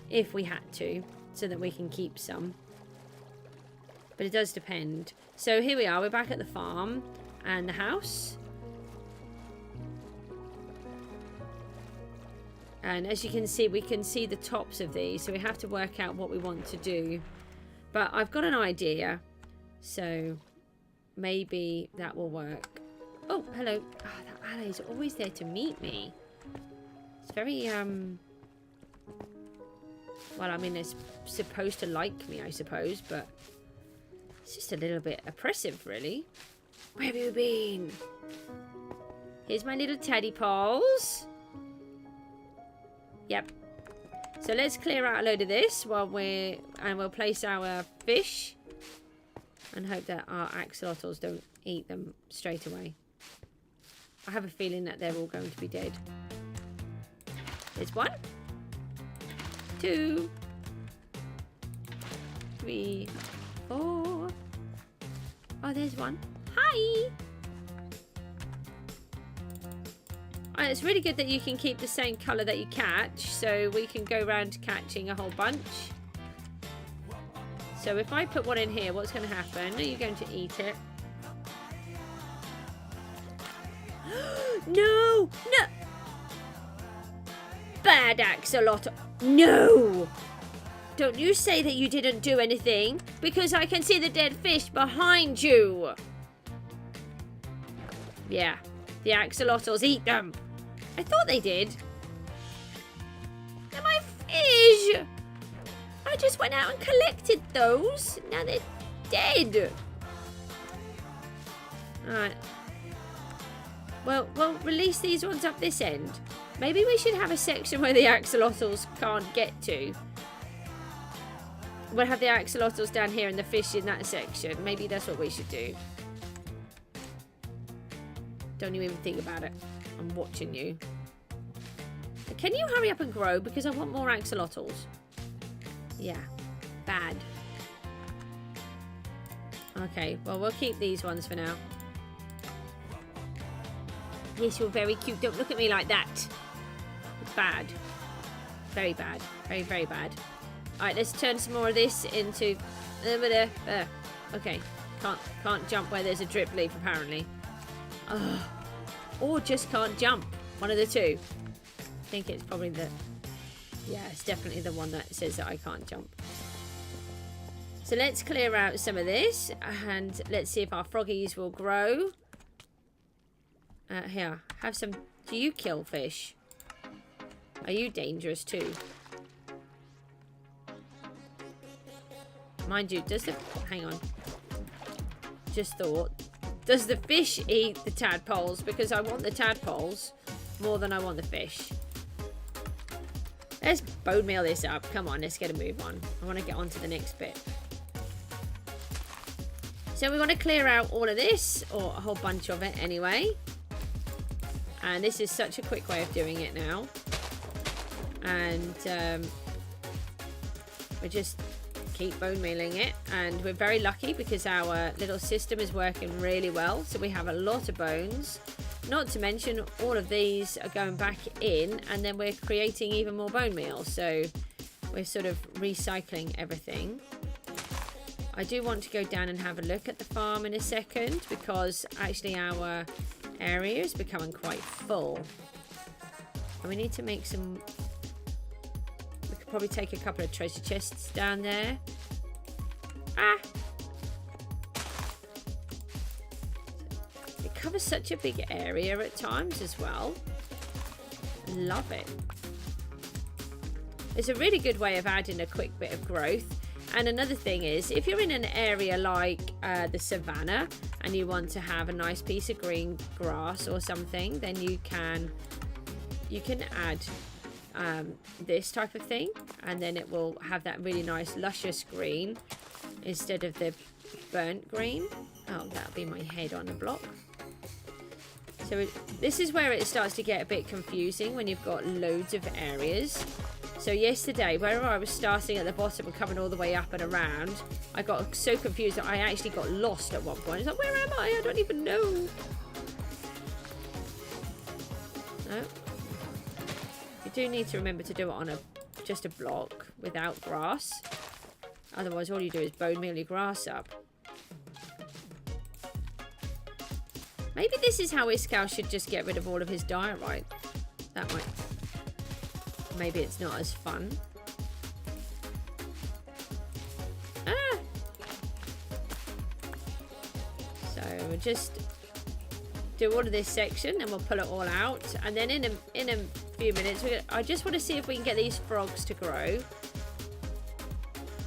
if we had to, so that we can keep some. But it does depend. So here we are. We're back at the farm and the house. And as you can see, we can see the tops of these, so we have to work out what we want to do. But I've got an idea, so maybe that will work. Oh, hello. Oh, that ally's always there to meet me. It's very, well, I mean, it's supposed to like me, I suppose, but it's just a little bit oppressive, really. Where have you been? Here's my little teddy paws. Yep. So let's clear out a load of this while we'll place our fish and hope that our axolotls don't eat them straight away. I have a feeling that they're all going to be dead. There's 1, 2, 3, 4. Oh, there's 1. Hi! And it's really good that you can keep the same colour that you catch, so we can go around catching a whole bunch. So if I put one in here, what's going to happen? Are you going to eat it? No! No! Bad axolotl. No! Don't you say that you didn't do anything, because I can see the dead fish behind you. Yeah, the axolotls eat them. I thought they did. They're my fish. I just went out and collected those. Now they're dead. Alright. Well, we'll release these ones up this end. Maybe we should have a section where the axolotls can't get to. We'll have the axolotls down here and the fish in that section. Maybe that's what we should do. Don't you even think about it. I'm watching you. Can you hurry up and grow? Because I want more axolotls. Yeah. Bad. Okay. Well, we'll keep these ones for now. Yes, you're very cute. Don't look at me like that. Bad. Very bad. Very, very bad. Alright, let's turn some more of this into... Okay. Can't jump where there's a drip leaf, apparently. Ugh. Or just can't jump. One of the two. I think it's probably the... Yeah, it's definitely the one that says that I can't jump. So let's clear out some of this. And let's see if our froggies will grow. Here, have some... Do you kill fish? Are you dangerous too? Mind you, does the... Hang on. Just thought. Does the fish eat the tadpoles? Because I want the tadpoles more than I want the fish. Let's bone meal this up. Come on, let's get a move on. I want to get on to the next bit. So we want to clear out all of this, or a whole bunch of it anyway. And this is such a quick way of doing it now. And we just keep bone mealing it. And we're very lucky because our little system is working really well. So we have a lot of bones. Not to mention all of these are going back in, and then we're creating even more bone meal. So we're sort of recycling everything. I do want to go down and have a look at the farm in a second, because actually our area is becoming quite full. And we need to make some... We could probably take a couple of treasure chests down there. Ah! It covers such a big area at times as well. Love it. It's a really good way of adding a quick bit of growth. And another thing is, if you're in an area like the savannah and you want to have a nice piece of green grass or something, then you can add this type of thing, and then it will have that really nice luscious green instead of the burnt green. Oh, that'll be my head on the block. So this is where it starts to get a bit confusing when you've got loads of areas. So yesterday, where I was starting at the bottom and coming all the way up and around, I got so confused that I actually got lost at one point. It's like, where am I? I don't even know. No. You do need to remember to do it on just a block without grass. Otherwise, all you do is bone meal your grass up. Maybe this is how Iskall should just get rid of all of his diorite. That might... Maybe it's not as fun. Ah! So we'll just do all of this section and we'll pull it all out. And then in a few minutes, I just want to see if we can get these frogs to grow.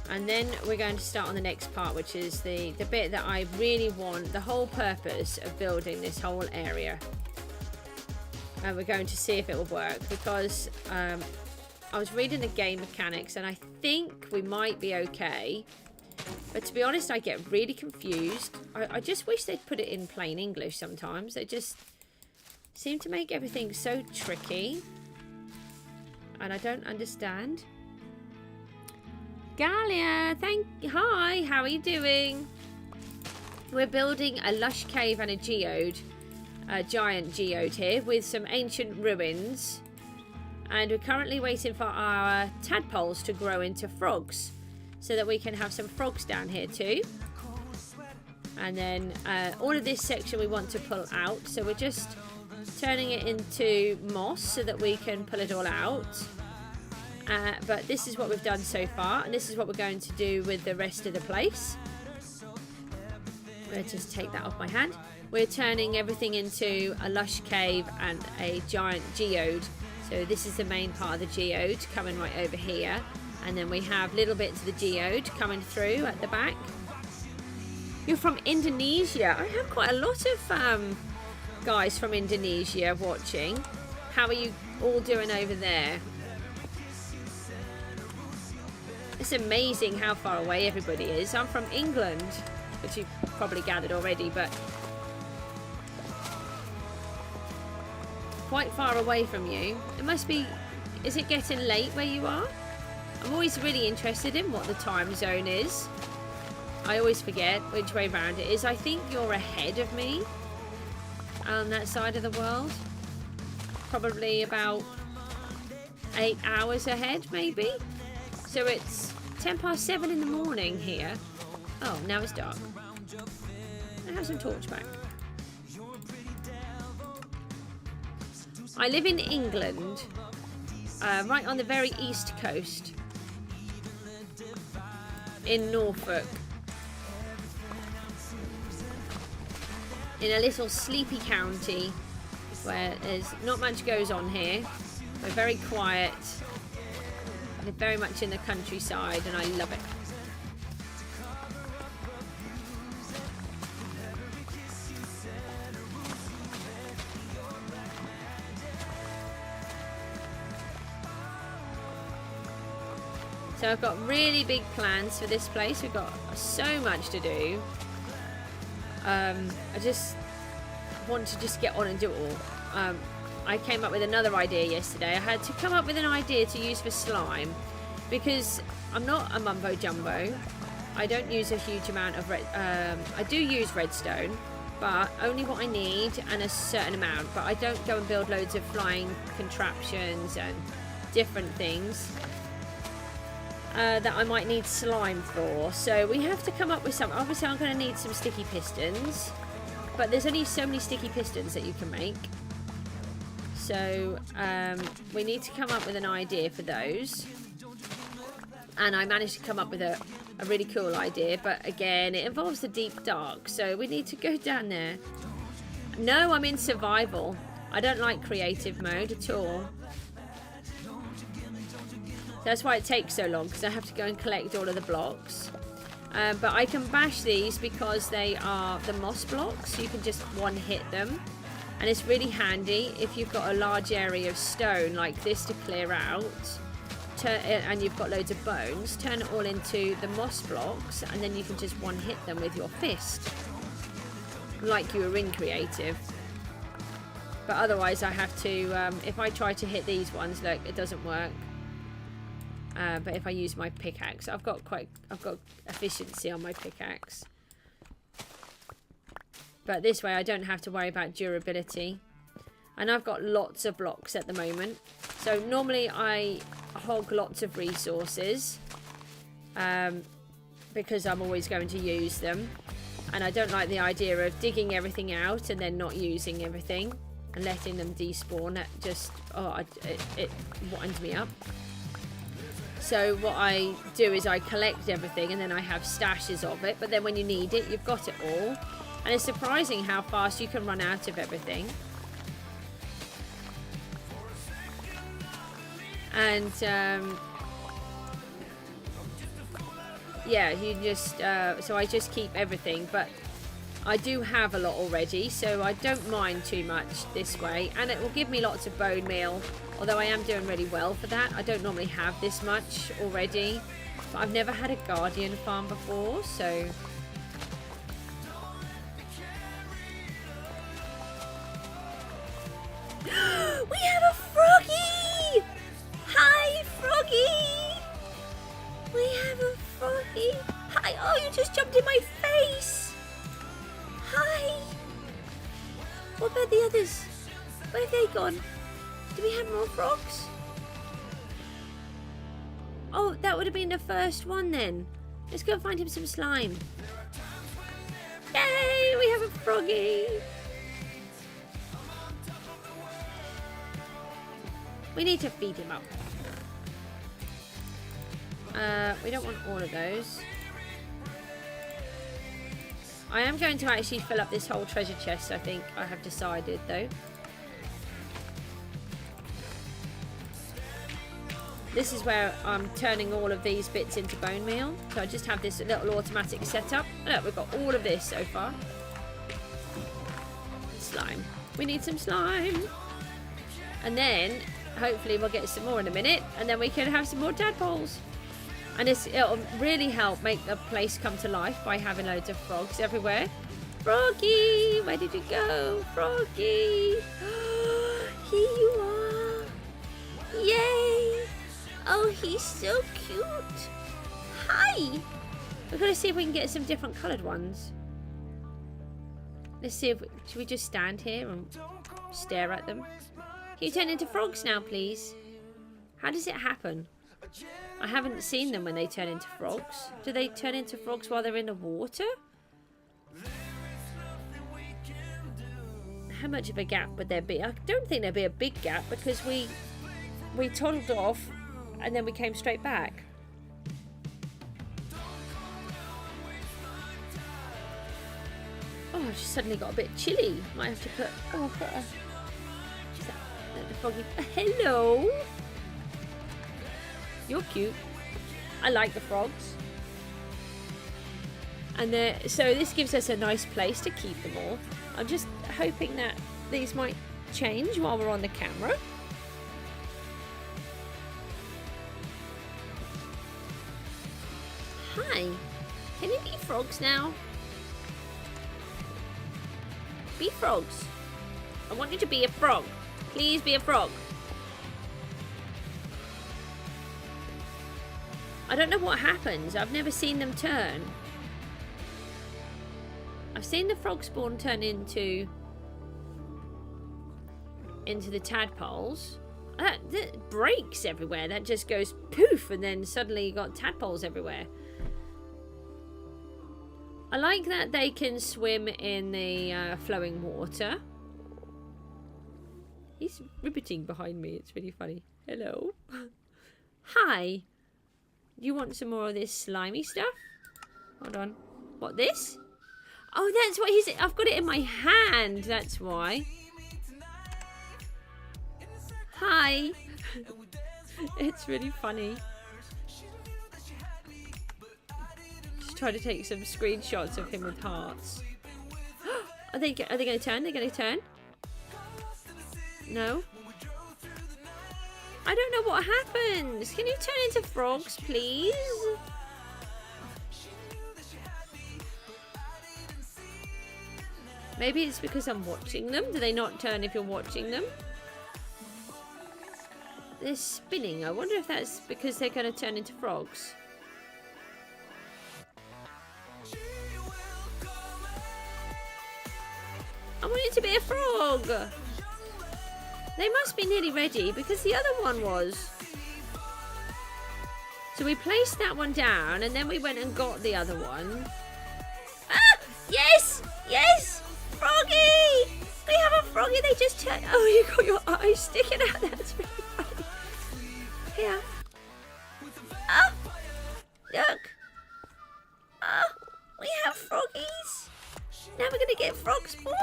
And then we're going to start on the next part, which is the bit that I really want, the whole purpose of building this whole area. And we're going to see if it will work, because I was reading the game mechanics and I think we might be okay. But to be honest, I get really confused. I just wish they'd put it in plain English sometimes. They just seem to make everything so tricky. And I don't understand. Galia, hi, how are you doing? We're building a lush cave and a geode. A giant geode here with some ancient ruins, and we're currently waiting for our tadpoles to grow into frogs so that we can have some frogs down here too. And then all of this section we want to pull out, so we're just turning it into moss so that we can pull it all out. But this is what we've done so far, and this is what we're going to do with the rest of the place. We'll just take that off my hand. We're turning everything into a lush cave and a giant geode. So this is the main part of the geode coming right over here. And then we have little bits of the geode coming through at the back. You're from Indonesia. I have quite a lot of guys from Indonesia watching. How are you all doing over there? It's amazing how far away everybody is. I'm from England, which you've probably gathered already, but quite far away from you. It must be... Is it getting late where you are? I'm always really interested in what the time zone is. I always forget which way round it is. I think you're ahead of me on that side of the world. Probably about 8 hours ahead, maybe. So it's 7:10 in the morning here. Oh, now it's dark. I have some torch back. I live in England, right on the very east coast, in Norfolk, in a little sleepy county where there's not much goes on here. We're very quiet. We're very much in the countryside, and I love it. So I've got really big plans for this place. We've got so much to do. I just want to just get on and do it all. I came up with another idea yesterday. I had to come up with an idea to use for slime because I'm not a mumbo jumbo. I don't use a huge amount of I do use redstone, but only what I need and a certain amount. But I don't go and build loads of flying contraptions and different things that I might need slime for. So we have to come up with something. Obviously I'm going to need some sticky pistons, but there's only so many sticky pistons that you can make. So we need to come up with an idea for those. And I managed to come up with a really cool idea, but again it involves the deep dark, so we need to go down there. No, I'm in survival. I don't like creative mode at all. That's why it takes so long, because I have to go and collect all of the blocks. But I can bash these because they are the moss blocks, so you can just one hit them. And it's really handy if you've got a large area of stone like this to clear out, and you've got loads of bones, turn it all into the moss blocks, and then you can just one hit them with your fist, like you were in creative. But otherwise I have to, if I try to hit these ones, look, it doesn't work. But if I use my pickaxe, I've got efficiency on my pickaxe. But this way I don't have to worry about durability. And I've got lots of blocks at the moment. So normally I hog lots of resources because I'm always going to use them. And I don't like the idea of digging everything out and then not using everything and letting them despawn. That just, it winds me up. So what I do is I collect everything and then I have stashes of it. But then when you need it, you've got it all. And it's surprising how fast you can run out of everything. And yeah, you just so I just keep everything, but I do have a lot already, so I don't mind too much this way, and it will give me lots of bone meal, although I am doing really well for that. I don't normally have this much already, but I've never had a guardian farm before, so we have a froggy! Hi, froggy! We have a froggy. Hi! Oh, you just jumped in my face! Hi! What about the others? Where have they gone? Do we have more frogs? Oh, that would have been the first one then. Let's go and find him some slime. Yay! We have a froggy! We need to feed him up. We don't want all of those. I am going to actually fill up this whole treasure chest, I think I have decided though. This is where I'm turning all of these bits into bone meal. So I just have this little automatic setup. Look, we've got all of this so far. Slime. We need some slime. And then hopefully we'll get some more in a minute, and then we can have some more tadpoles. And it'll really help make the place come to life by having loads of frogs everywhere. Froggy, where did you go? Froggy. Here you are. Yay. Oh, he's so cute. Hi. We're going to see if we can get some different coloured ones. Let's see if should we just stand here and stare at them? Can you turn into frogs now, please? How does it happen? I haven't seen them when they turn into frogs. Do they turn into frogs while they're in the water? How much of a gap would there be? I don't think there'd be a big gap because we toddled off and then we came straight back. Oh, I just suddenly got a bit chilly. Might have to put... Oh, I've got the froggy. Hello. You're cute. I like the frogs. And so this gives us a nice place to keep them all. I'm just hoping that these might change while we're on the camera. Hi. Can you be frogs now? Be frogs. I want you to be a frog. Please be a frog. I don't know what happens. I've never seen them turn. I've seen the frog spawn turn into the tadpoles. That breaks everywhere. That just goes poof, and then suddenly you got tadpoles everywhere. I like that they can swim in the flowing water. He's ribbiting behind me. It's really funny. Hello. Hi. You want some more of this slimy stuff? Hold on. What, this? Oh, that's what he's... I've got it in my hand. That's why. Hi. It's really funny. Just try to take some screenshots of him with hearts. Are they going to turn? They're going to turn? No? I don't know what happens. Can you turn into frogs, please? Maybe it's because I'm watching them. Do they not turn if you're watching them? They're spinning. I wonder if that's because they're going to turn into frogs. I want it to be a frog. They must be nearly ready because the other one was. So we placed that one down and then we went and got the other one. Ah! Yes! Yes! Froggy! We have a froggy. They just turned. Oh, you got your eyes sticking out. That's really funny. Here. Oh! Look! Oh! We have froggies. Now we're going to get frog spawn.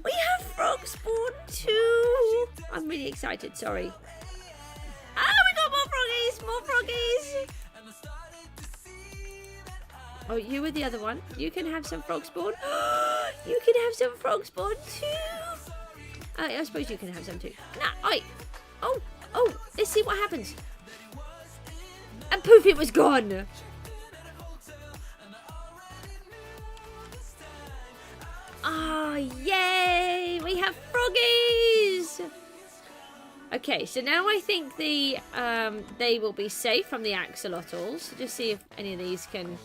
We have frog spawn too. I'm really excited, sorry. Oh, we got more froggies, Oh, you were the other one. You can have some frog spawn. You can have some frog spawn too. I suppose you can have some too. Nah, oi. Oh, let's see what happens. And poof, it was gone. Ah, yay! We have froggies! Okay, so now I think they will be safe from the axolotls. Just see if any of these can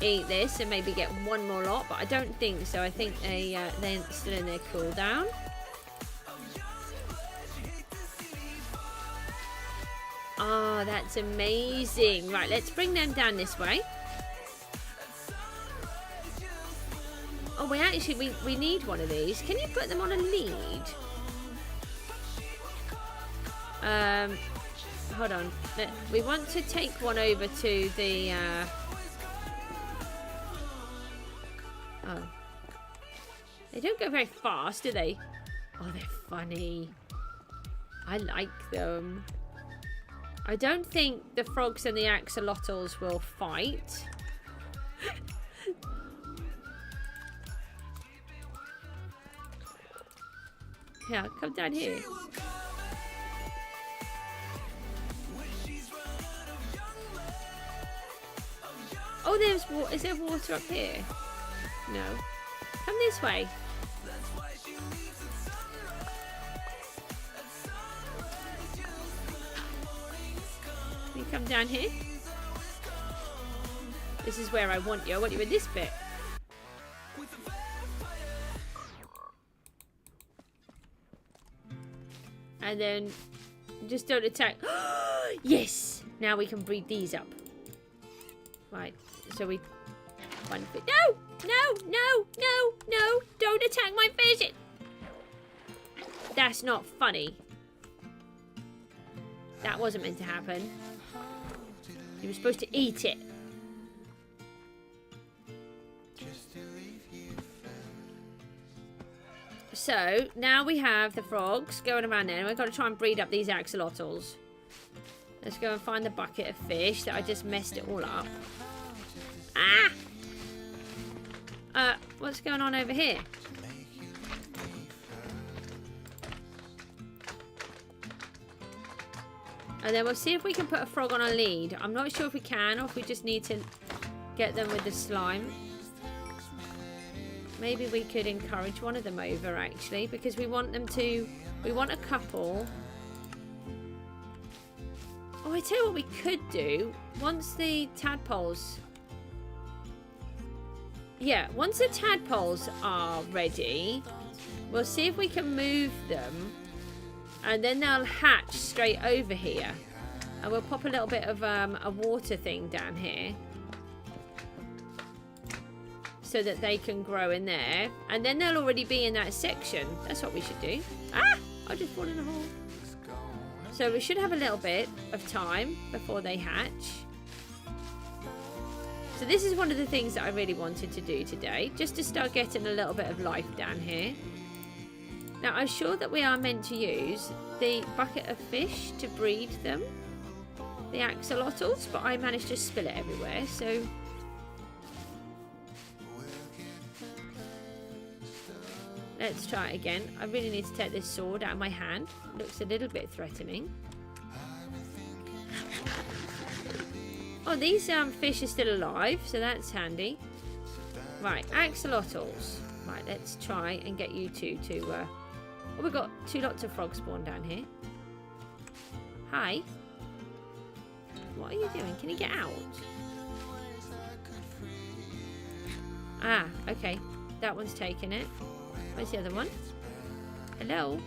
eat this and maybe get one more lot, but I don't think so. I think they're still in their cooldown. Ah, that's amazing. Right, let's bring them down this way. Oh, we need one of these. Can you put them on a lead? Hold on. We want to take one over to the... Oh. They don't go very fast, do they? Oh, they're funny. I like them. I don't think the frogs and the axolotls will fight. Yeah, come down here. Oh, there's water. Is there water up here? No. Come this way. Can you come down here? This is where I want you. I want you in this bit. And then just don't attack. Yes! Now we can breed these up. Right. So we... One fish. No! No! No! No! No! Don't attack my fish! That's not funny. That wasn't meant to happen. You were supposed to eat it. So now we have the frogs going around there, and we've got to try and breed up these axolotls. Let's go and find the bucket of fish that I just messed it all up. Ah! What's going on over here? And then we'll see if we can put a frog on a lead. I'm not sure if we can, or if we just need to get them with the slime. Maybe we could encourage one of them over, actually, because we want them to... We want a couple. Oh, I tell you what we could do. Once the tadpoles... Yeah, once the tadpoles are ready, we'll see if we can move them, and then they'll hatch straight over here. And we'll pop a little bit of a water thing down here, so that they can grow in there. And then they'll already be in that section. That's what we should do. Ah! I just fall in a hole. So we should have a little bit of time before they hatch. So this is one of the things that I really wanted to do today, just to start getting a little bit of life down here. Now, I'm sure that we are meant to use the bucket of fish to breed them, the axolotls, but I managed to spill it everywhere, so... Let's try it again. I really need to take this sword out of my hand. It looks a little bit threatening. Oh, these fish are still alive, so that's handy. Right, axolotls. Right, let's try and get you two to... Oh, we've got lots of frogs spawn down here. Hi. What are you doing? Can you get out? Ah, okay. That one's taken it. Where's the other one? Hello?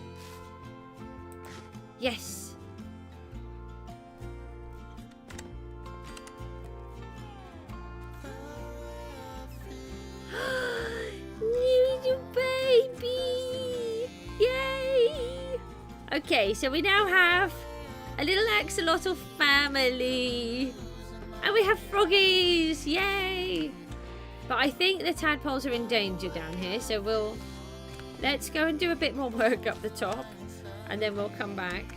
Yes. New baby! Yay! Okay, so we now have a little axolotl family. And we have froggies! Yay! But I think the tadpoles are in danger down here, so let's go and do a bit more work up the top, and then we'll come back.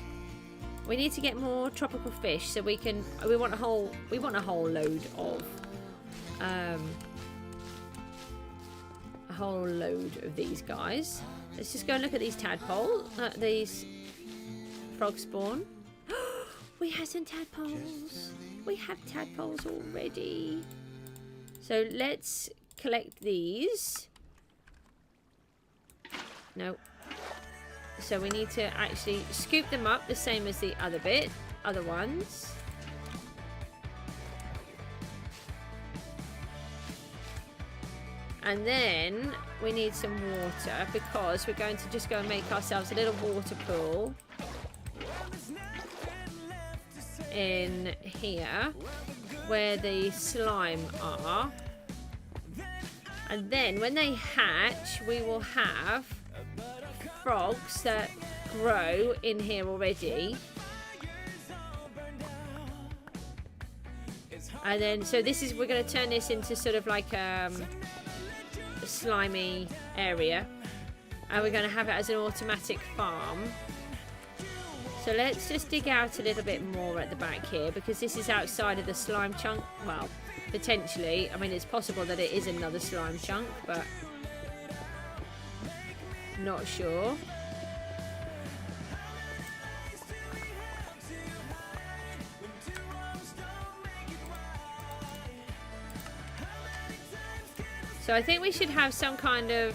We need to get more tropical fish, so we want a whole load of these guys. Let's just go and look at these tadpoles, these frog spawn. We have some tadpoles. We have tadpoles already. So let's collect these. No. So we need to actually scoop them up the same as the other ones. And then we need some water, because we're going to just go and make ourselves a little water pool in here where the slime are. And then when they hatch, we will have frogs that grow in here already. And then, so we're going to turn this into sort of like a slimy area. And we're going to have it as an automatic farm. So let's just dig out a little bit more at the back here, because this is outside of the slime chunk. Well, potentially. I mean, it's possible that it is another slime chunk, but not sure. So I think we should have some kind of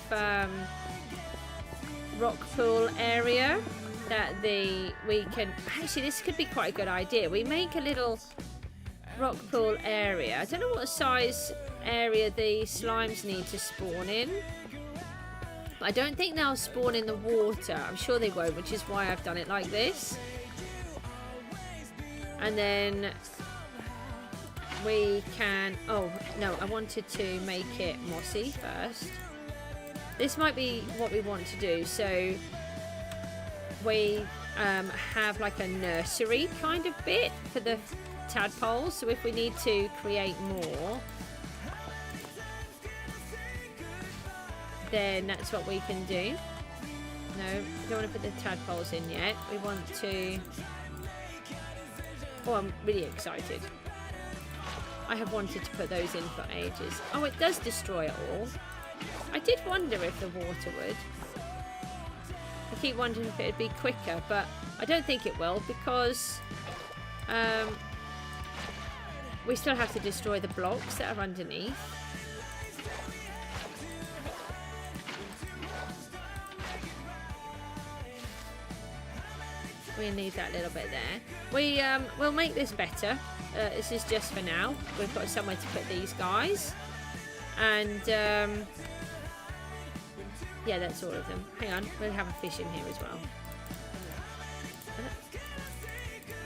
rock pool area that we can... Actually, this could be quite a good idea. We make a little rock pool area. I don't know what size area the slimes need to spawn in. But I don't think they'll spawn in the water. I'm sure they won't, which is why I've done it like this. And then we can... Oh, no, I wanted to make it mossy first. This might be what we want to do. So we have like a nursery kind of bit for the tadpoles. So if we need to create more, then that's what we can do. No, we don't want to put the tadpoles in yet. We want to... Oh, I'm really excited. I have wanted to put those in for ages. Oh, it does destroy it all. I did wonder if the water would. I keep wondering if it would be quicker, but I don't think it will because we still have to destroy the blocks that are underneath. We need that little bit there. We'll make this better. This is just for now. We've got somewhere to put these guys. And yeah, that's all of them. Hang on, we'll have a fish in here as well.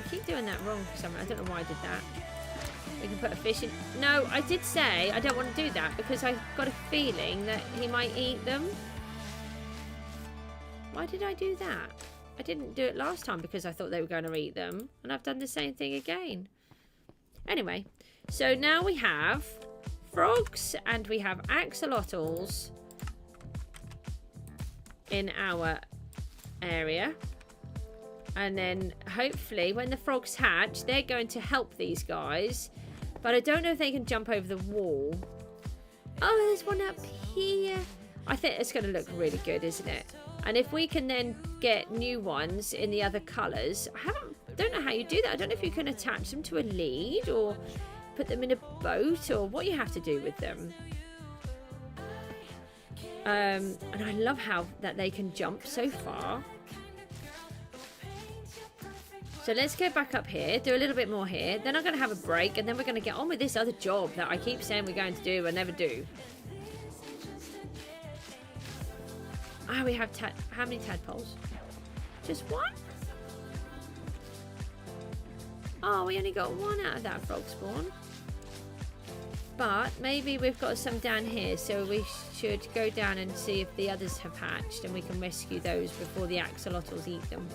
I keep doing that wrong for some reason. I don't know why I did that. We can put a fish in. No, I did say I don't want to do that because I've got a feeling that he might eat them. Why did I do that? I didn't do it last time because I thought they were going to eat them. And I've done the same thing again. Anyway, so now we have frogs and we have axolotls in our area. And then hopefully when the frogs hatch, they're going to help these guys. But I don't know if they can jump over the wall. Oh, there's one up here. I think it's going to look really good, isn't it? And if we can then get new ones in the other colours. Don't know how you do that. I don't know if you can attach them to a lead or put them in a boat or what you have to do with them. And I love how that they can jump so far. So let's go back up here, do a little bit more here. Then I'm going to have a break and then we're going to get on with this other job that I keep saying we're going to do and never do. Ah, we have how many tadpoles? Just one? Oh, we only got one out of that frog spawn. But maybe we've got some down here, so we should go down and see if the others have hatched and we can rescue those before the axolotls eat them.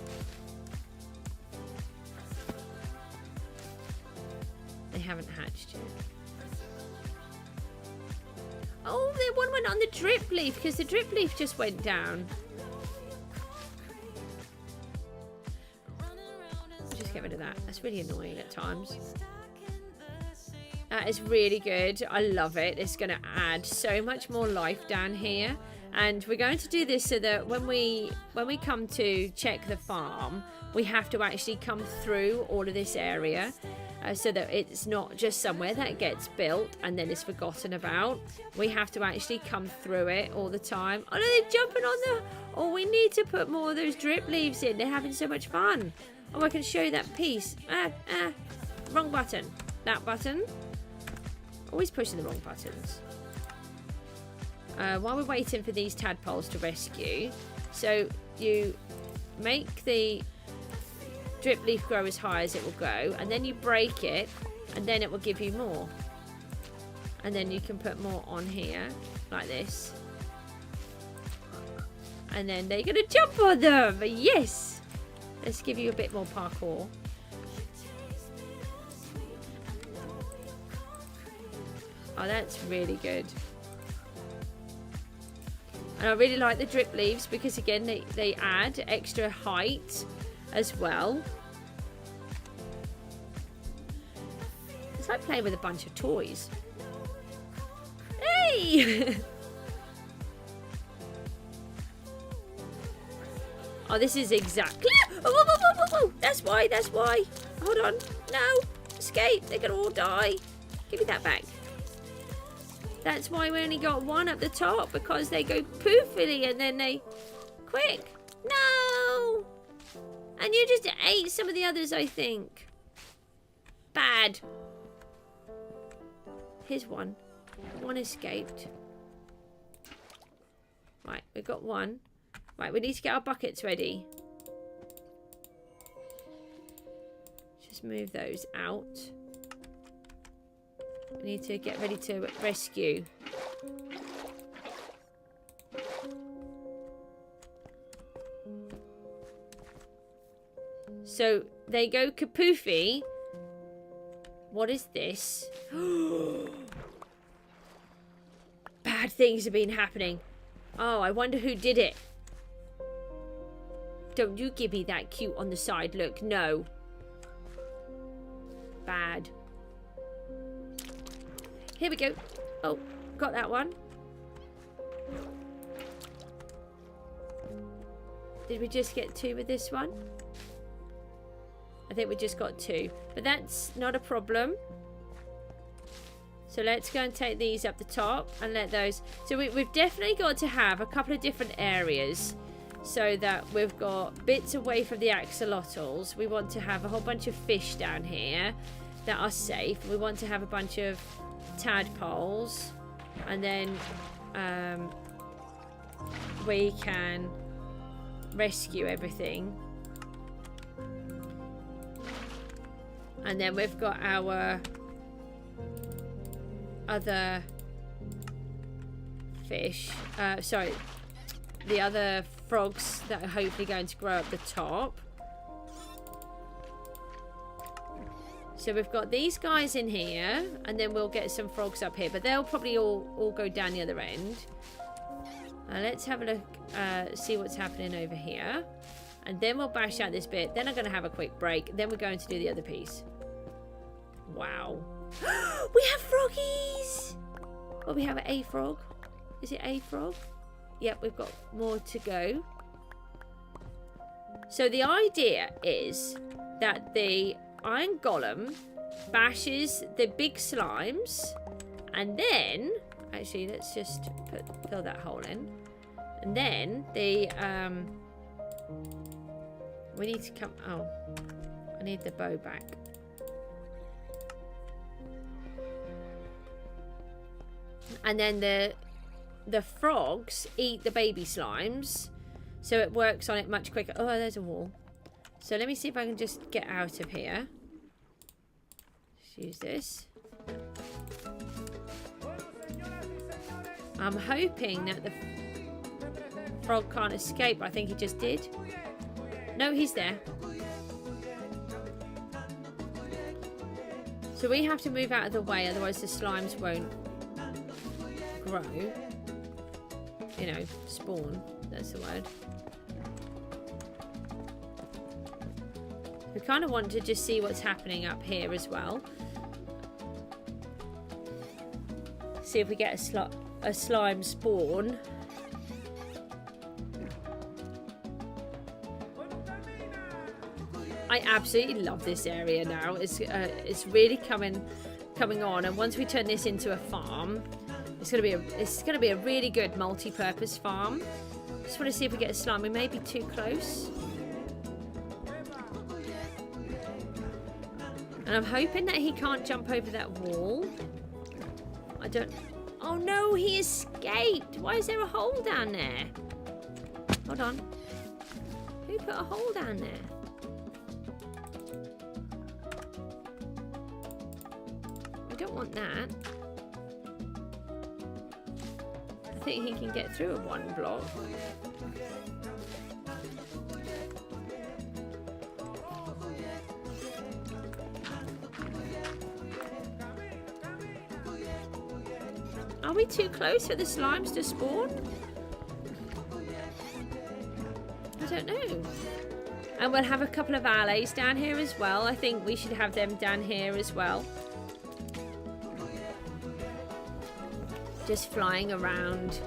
They haven't hatched yet. Oh, the one went on the drip leaf because the drip leaf just went down. Just get rid of that. That's really annoying at times. That is really good. I love it. It's going to add so much more life down here. And we're going to do this so that when we come to check the farm, we have to actually come through all of this area. So that it's not just somewhere that gets built and then is forgotten about. We have to actually come through it all the time. Oh no, they're jumping on the... Oh, we need to put more of those drip leaves in. They're having so much fun. Oh, I can show you that piece. Wrong button. That button. Always pushing the wrong buttons. While we're waiting for these tadpoles to rescue. So you make the... drip leaf grow as high as it will go, and then you break it and then it will give you more, and then you can put more on here like this, and then they're gonna jump on them. Yes, let's give you a bit more parkour. Oh, that's really good. And I really like the drip leaves because again they add extra height as well. It's like playing with a bunch of toys. Hey! Oh, this is exactly... Oh, that's why. Hold on. No. Escape. They're going to all die. Give me that back. That's why we only got one at the top, because they go poofily and then they... Quick. No! And you just ate some of the others, I think. Bad. Here's one. One escaped. Right, we've got one. Right, we need to get our buckets ready. Just move those out. We need to get ready to rescue. So they go kapoofy. What is this? Bad things have been happening. Oh, I wonder who did it. Don't you give me that cute on the side look. No. Bad. Here we go. Oh, got that one. Did we just get 2 with this one? I think we just got 2. But that's not a problem. So let's go and take these up the top and let those... So we've definitely got to have a couple of different areas so that we've got bits away from the axolotls. We want to have a whole bunch of fish down here that are safe. We want to have a bunch of tadpoles. And then we can rescue everything. And then we've got our... other fish, sorry, the other frogs that are hopefully going to grow up the top. So we've got these guys in here, and then we'll get some frogs up here, but they'll probably all go down the other end. Let's have a look, see what's happening over here, and then we'll bash out this bit. Then I'm going to have a quick break. Then we're going to do the other piece. Wow. We have froggies! Oh, we have a frog. Is it a frog? Yep, we've got more to go. So the idea is that the iron golem bashes the big slimes, and then... Actually, let's just fill that hole in. And then the... we need to come... Oh, I need the bow back. And then the frogs eat the baby slimes, so it works on it much quicker. Oh, there's a wall. So let me see if I can just get out of here. Let's use this. I'm hoping that the frog can't escape. I think he just did. No, he's there. So we have to move out of the way, otherwise the slimes won't grow, you know, spawn, that's the word. We kind of want to just see what's happening up here as well. See if we get a slime spawn. I absolutely love this area now. It's really coming on, and once we turn this into a farm, it's gonna be a really good multi-purpose farm. Just want to see if we get a slime. We may be too close. And I'm hoping that he can't jump over that wall. I don't... Oh no, he escaped. Why is there a hole down there? Hold on. Who put a hole down there? We don't want that. I think he can get through a one block. Are we too close for the slimes to spawn? I don't know. And we'll have a couple of allays down here as well. I think we should have them down here as well. Just flying around.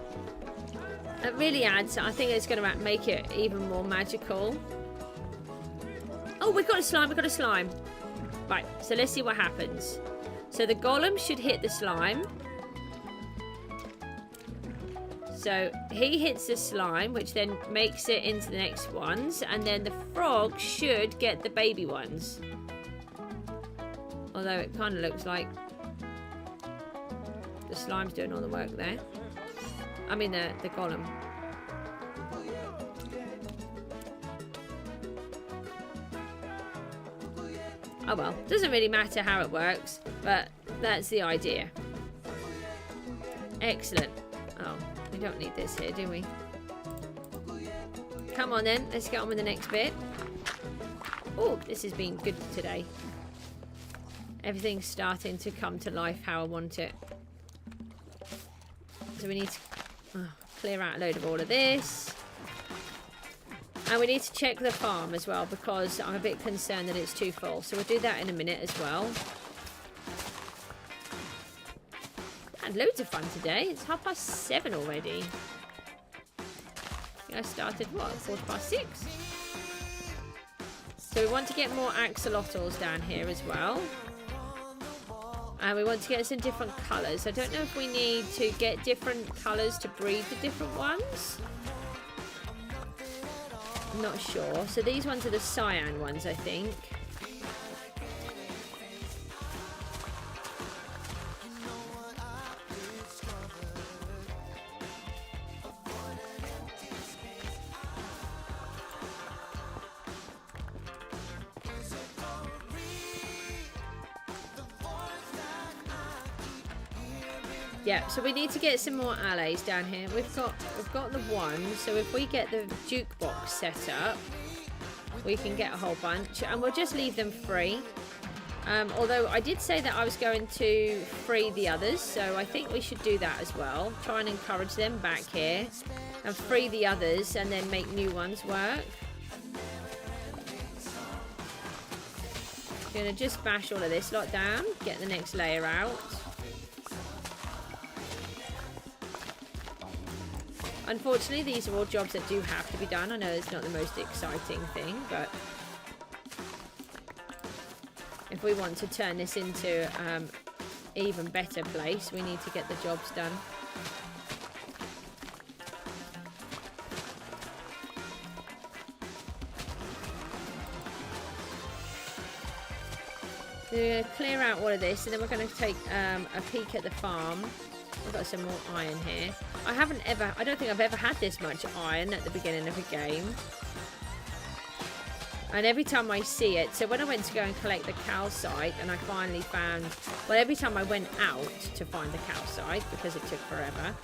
It really adds, I think it's going to make it even more magical. Oh, we've got a slime, we've got a slime. Right, so let's see what happens. So the golem should hit the slime. So he hits the slime, which then makes it into the next ones. And then the frog should get the baby ones. Although it kind of looks like the slime's doing all the work there. I mean the golem. Oh well, doesn't really matter how it works, but that's the idea. Excellent. Oh, we don't need this here, do we? Come on then, let's get on with the next bit. Oh, this has been good today. Everything's starting to come to life how I want it. So we need to clear out a load of all of this. And we need to check the farm as well, because I'm a bit concerned that it's too full. So we'll do that in a minute as well. Had loads of fun today. It's 7:30 already. I started, what, 6:15? So we want to get more axolotls down here as well. And we want to get some different colours. I don't know if we need to get different colours to breed the different ones. I'm not sure. So these ones are the cyan ones, I think. Yeah, so we need to get some more allays down here. We've got the one, so if we get the jukebox set up, we can get a whole bunch, and we'll just leave them free. Although I did say that I was going to free the others, so I think we should do that as well. Try and encourage them back here and free the others, and then make new ones work. I'm gonna just bash all of this lot down, get the next layer out. Unfortunately, these are all jobs that do have to be done. I know it's not the most exciting thing, but if we want to turn this into an even better place, we need to get the jobs done. So we're going to clear out all of this, and then we're going to take a peek at the farm. I've got some more iron here. I don't think I've ever had this much iron at the beginning of a game. And every time I see it, so when I went to go and collect the calcite, and I finally found, well, every time I went out to find the calcite, because it took forever,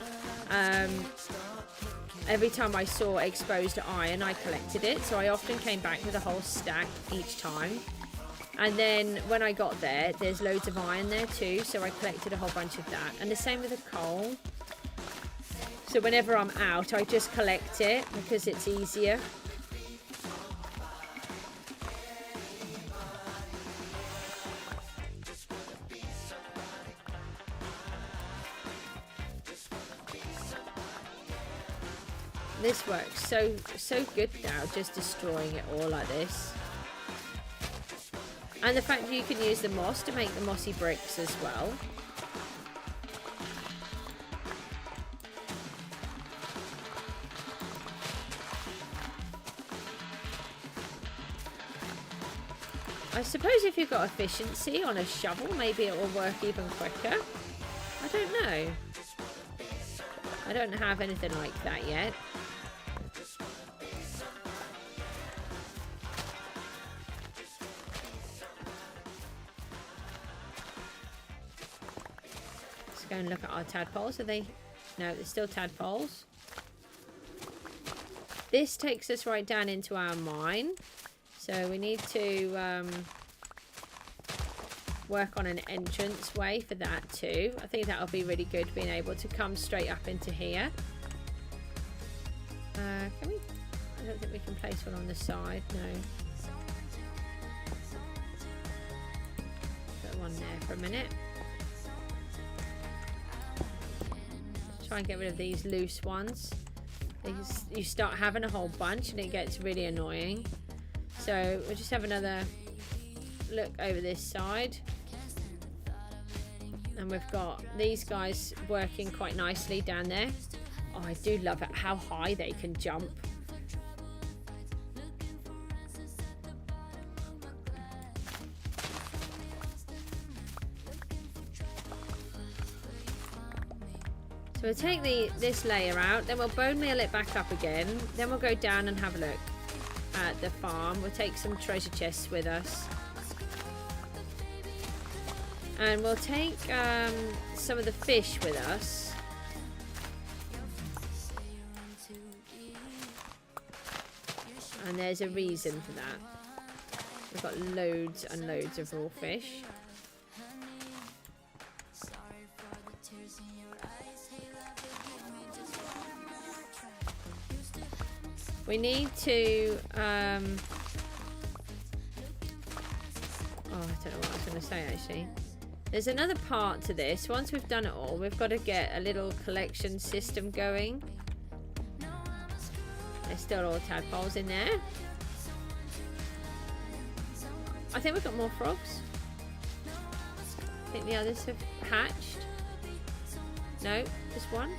every time I saw exposed iron, I collected it. So I often came back with a whole stack each time. And then when I got there, there's loads of iron there too, so I collected a whole bunch of that. And the same with the coal. So whenever I'm out, I just collect it because it's easier. This works so good now, just destroying it all like this. And the fact that you can use the moss to make the mossy bricks as well. I suppose if you've got efficiency on a shovel, maybe it will work even quicker. I don't know. I don't have anything like that yet. Go and look at our tadpoles. Are they? No, they're still tadpoles. This takes us right down into our mine. So we need to work on an entrance way for that too. I think that'll be really good, being able to come straight up into here. Can we? I don't think we can place one on the side. No. Put one there for a minute. Try and get rid of these loose ones. You start having a whole bunch and it gets really annoying. So we'll just have another look over this side. And we've got these guys working quite nicely down there. Oh, I do love it, how high they can jump. So we'll take this layer out, then we'll bone meal it back up again, then we'll go down and have a look at the farm. We'll take some treasure chests with us. And we'll take some of the fish with us. And there's a reason for that. We've got loads and loads of raw fish. We need to, oh, I don't know what I was going to say actually. There's another part to this. Once we've done it all, we've got to get a little collection system going. There's still all tadpoles in there. I think we've got more frogs. I think the others have hatched. No, just one.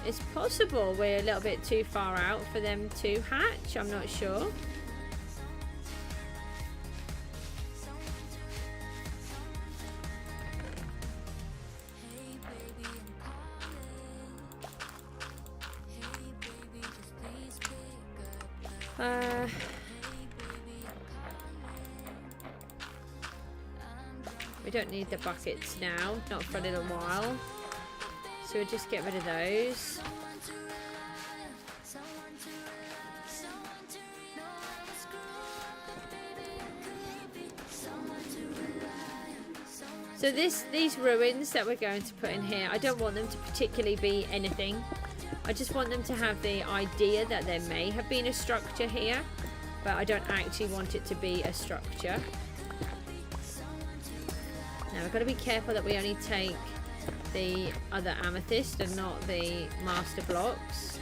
It's possible we're a little bit too far out for them to hatch. I'm not sure. We don't need the buckets now, not for a little while. So we'll just get rid of those. So these ruins that we're going to put in here, I don't want them to particularly be anything. I just want them to have the idea that there may have been a structure here, but I don't actually want it to be a structure. Now we've got to be careful that we only take the other amethyst and not the master blocks.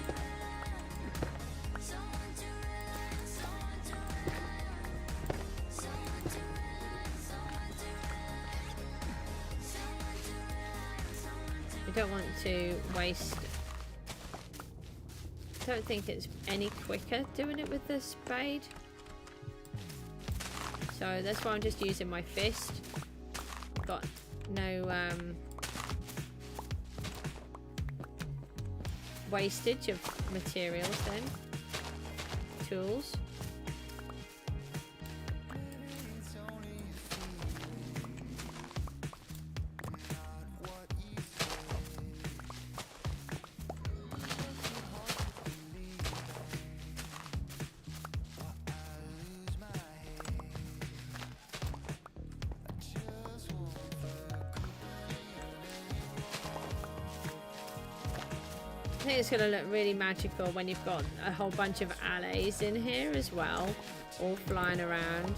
We don't want to waste. I don't think it's any quicker doing it with the spade. So that's why I'm just using my fist. Got no wastage of materials then. Tools. I think it's going to look really magical when you've got a whole bunch of alleys in here as well, all flying around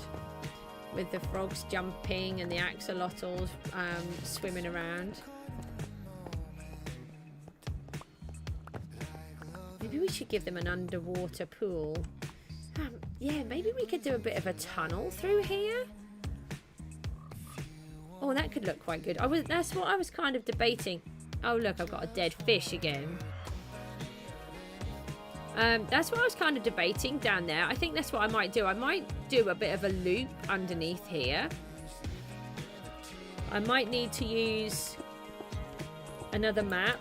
with the frogs jumping and the axolotls swimming around. Maybe we should give them an underwater pool. Yeah, maybe we could do a bit of a tunnel through here. Oh, that could look quite good. That's what I was kind of debating. Oh, look, I've got a dead fish again. That's what I was kind of debating down there. I think that's what I might do. I might do a bit of a loop underneath here. I might need to use another map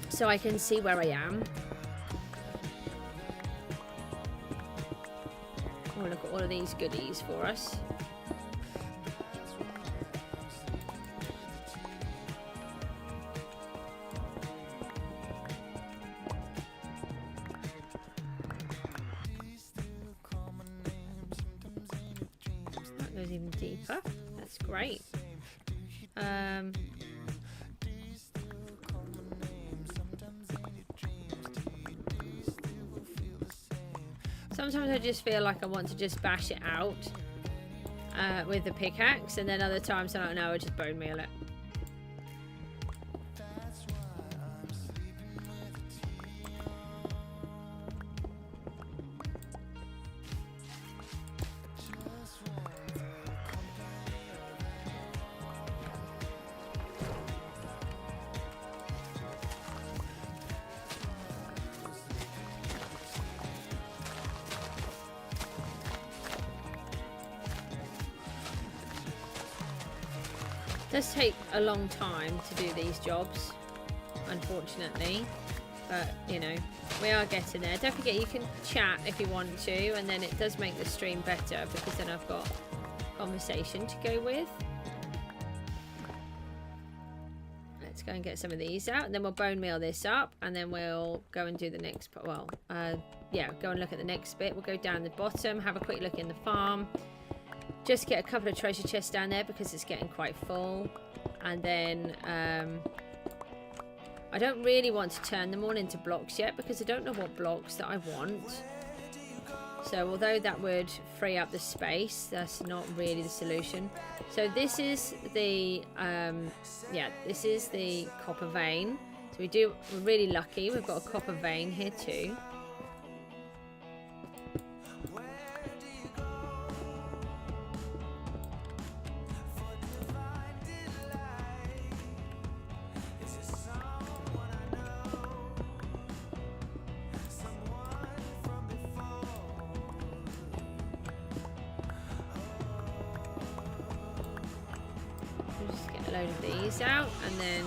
so I can see where I am. Oh, look at all of these goodies for us. Even deeper. That's great. Sometimes I just feel like I want to just bash it out with the pickaxe, and then other times I don't know, I just bone meal it. It does take a long time to do these jobs, unfortunately, but you know, we are getting there. Don't forget you can chat if you want to, and then it does make the stream better because then I've got conversation to go with. Let's go and get some of these out, and then we'll bone meal this up, and then we'll go and do the next part. Well, yeah, go and look at the next bit. We'll go down the bottom, have a quick look in the farm, just get a couple of treasure chests down there because it's getting quite full. And then I don't really want to turn them all into blocks yet because I don't know what blocks that I want. So although that would free up the space, that's not really the solution. So this is the this is the copper vein. So we're really lucky. We've got a copper vein here too. Out and then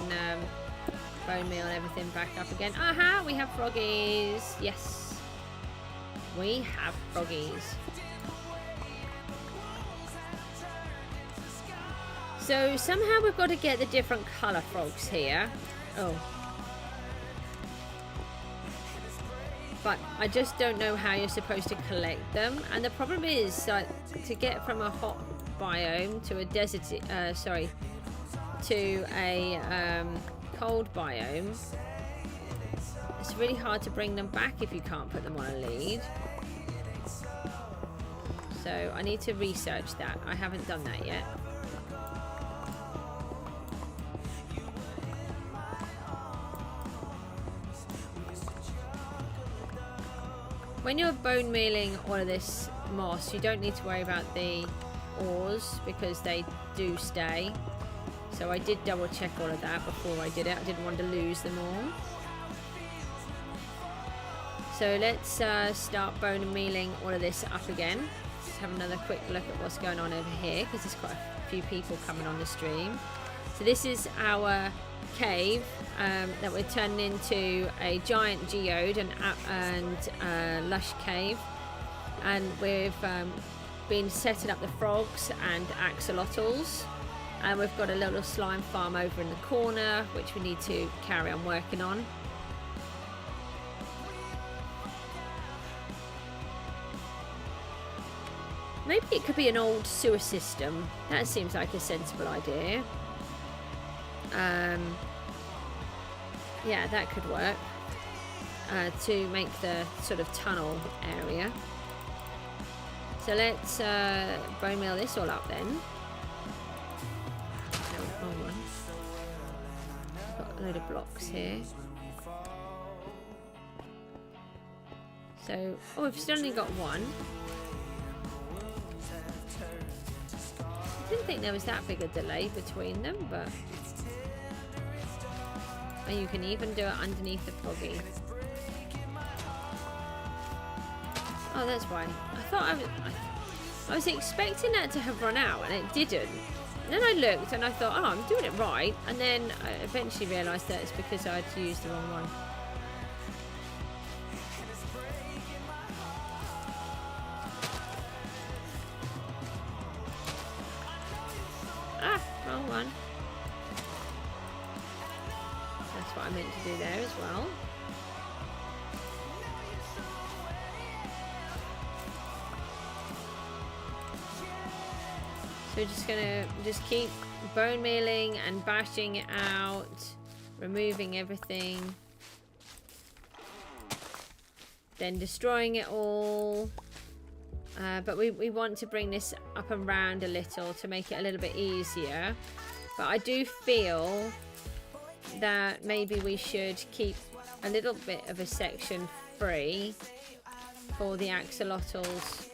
bone meal and everything back up again. Aha, we have froggies. Yes, we have froggies. So somehow we've got to get the different colour frogs here. Oh, but I just don't know how you're supposed to collect them. And the problem is to get from a hot biome to a desert to a cold biome, it's really hard to bring them back if you can't put them on a lead. So I need to research that. I haven't done that yet. When you're bone mealing all of this moss, you don't need to worry about the ores because they do stay. So I did double check all of that before I did it. I didn't want to lose them all. So let's start bone mealing all of this up again. Let's have another quick look at what's going on over here because there's quite a few people coming on the stream. So this is our cave that we're turning into a giant geode and lush cave. And we've been setting up the frogs and axolotls. And we've got a little slime farm over in the corner, which we need to carry on working on. Maybe it could be an old sewer system. That seems like a sensible idea. Yeah, that could work. To make the sort of tunnel area. So let's bone meal this all up then. Got a load of blocks here. So, oh, we've still only got one. I didn't think there was that big a delay between them, but oh, you can even do it underneath the froggy. Oh, that's why. I thought I was expecting that to have run out, and it didn't. And then I looked and I thought, oh, I'm doing it right. And then I eventually realised that it's because I'd used the wrong one. Ah, wrong one. That's what I meant to do there as well. So we're just gonna keep bone mealing and bashing it out, removing everything, then destroying it all. But we want to bring this up and round a little to make it a little bit easier. But I do feel that maybe we should keep a little bit of a section free for the axolotls,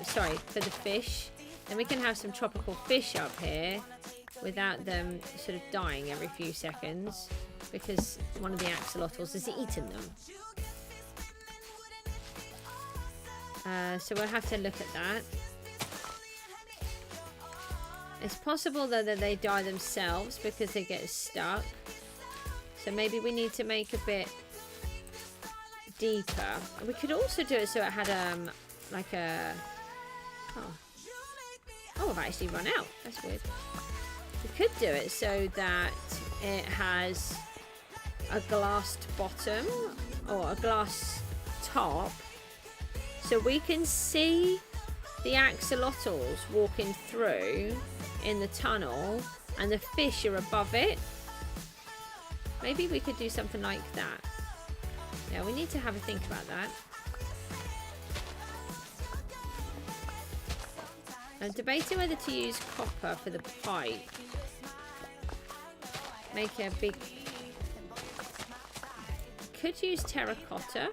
sorry, for the fish. Then we can have some tropical fish up here without them sort of dying every few seconds because one of the axolotls has eaten them. So we'll have to look at that. It's possible though that they die themselves because they get stuck. So maybe we need to make a bit deeper. We could also do it so it had like a... Oh, I've actually run out. That's weird. We could do it so that it has a glassed bottom or a glass top, so we can see the axolotls walking through in the tunnel and the fish are above it. Maybe we could do something like that. Yeah, we need to have a think about that. I'm debating whether to use copper for the pipe. Make a big... Could use terracotta.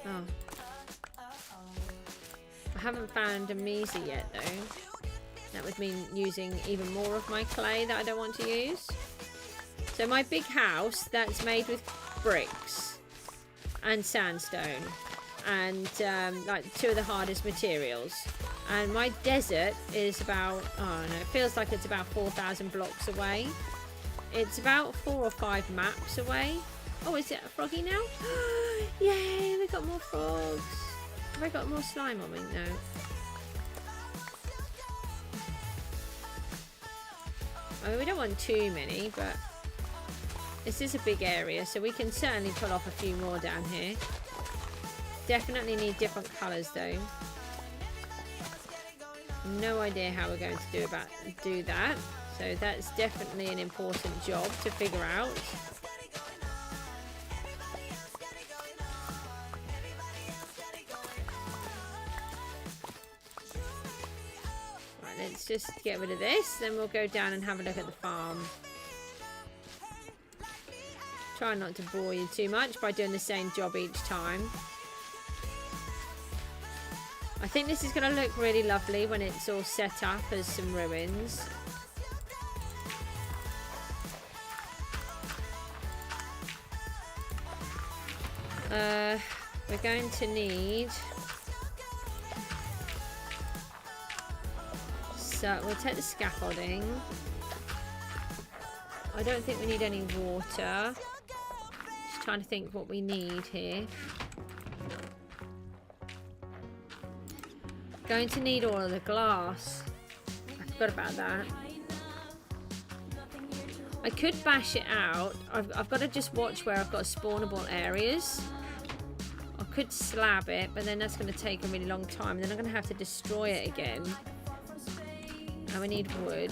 Oh. I haven't found a Mesa yet though. That would mean using even more of my clay that I don't want to use. So my big house, that's made with bricks and sandstone and like 2 of the hardest materials. And my desert is about, oh no, it feels like it's about 4,000 blocks away. It's about 4 or 5 maps away. Oh, is it a froggy now? Yay, we got more frogs. Have I got more slime on me? No. I mean, we don't want too many, but this is a big area, so we can certainly pull off a few more down here. Definitely need different colours though. No idea how we're going to do that. So that's definitely an important job to figure out. Right, let's just get rid of this, then we'll go down and have a look at the farm. Try not to bore you too much by doing the same job each time. I think this is going to look really lovely when it's all set up as some ruins. We're going to need... So we'll take the scaffolding. I don't think we need any water. Just trying to think what we need here. Going to need all of the glass. I forgot about that. I could bash it out. I've got to just watch where I've got spawnable areas. I could slab it, but then that's going to take a really long time. Then I'm going to have to destroy it again. And we need wood.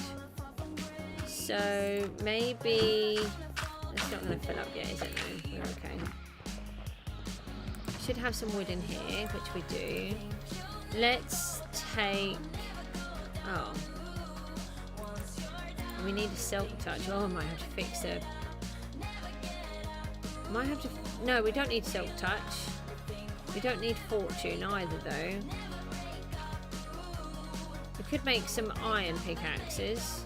So maybe... It's not going to fill up yet, is it? No, we're okay. Should have some wood in here, which we do. Let's take... Oh. We need a silk touch. Oh, I might have to fix it. Might have to... No, we don't need silk touch. We don't need fortune either, though. We could make some iron pickaxes.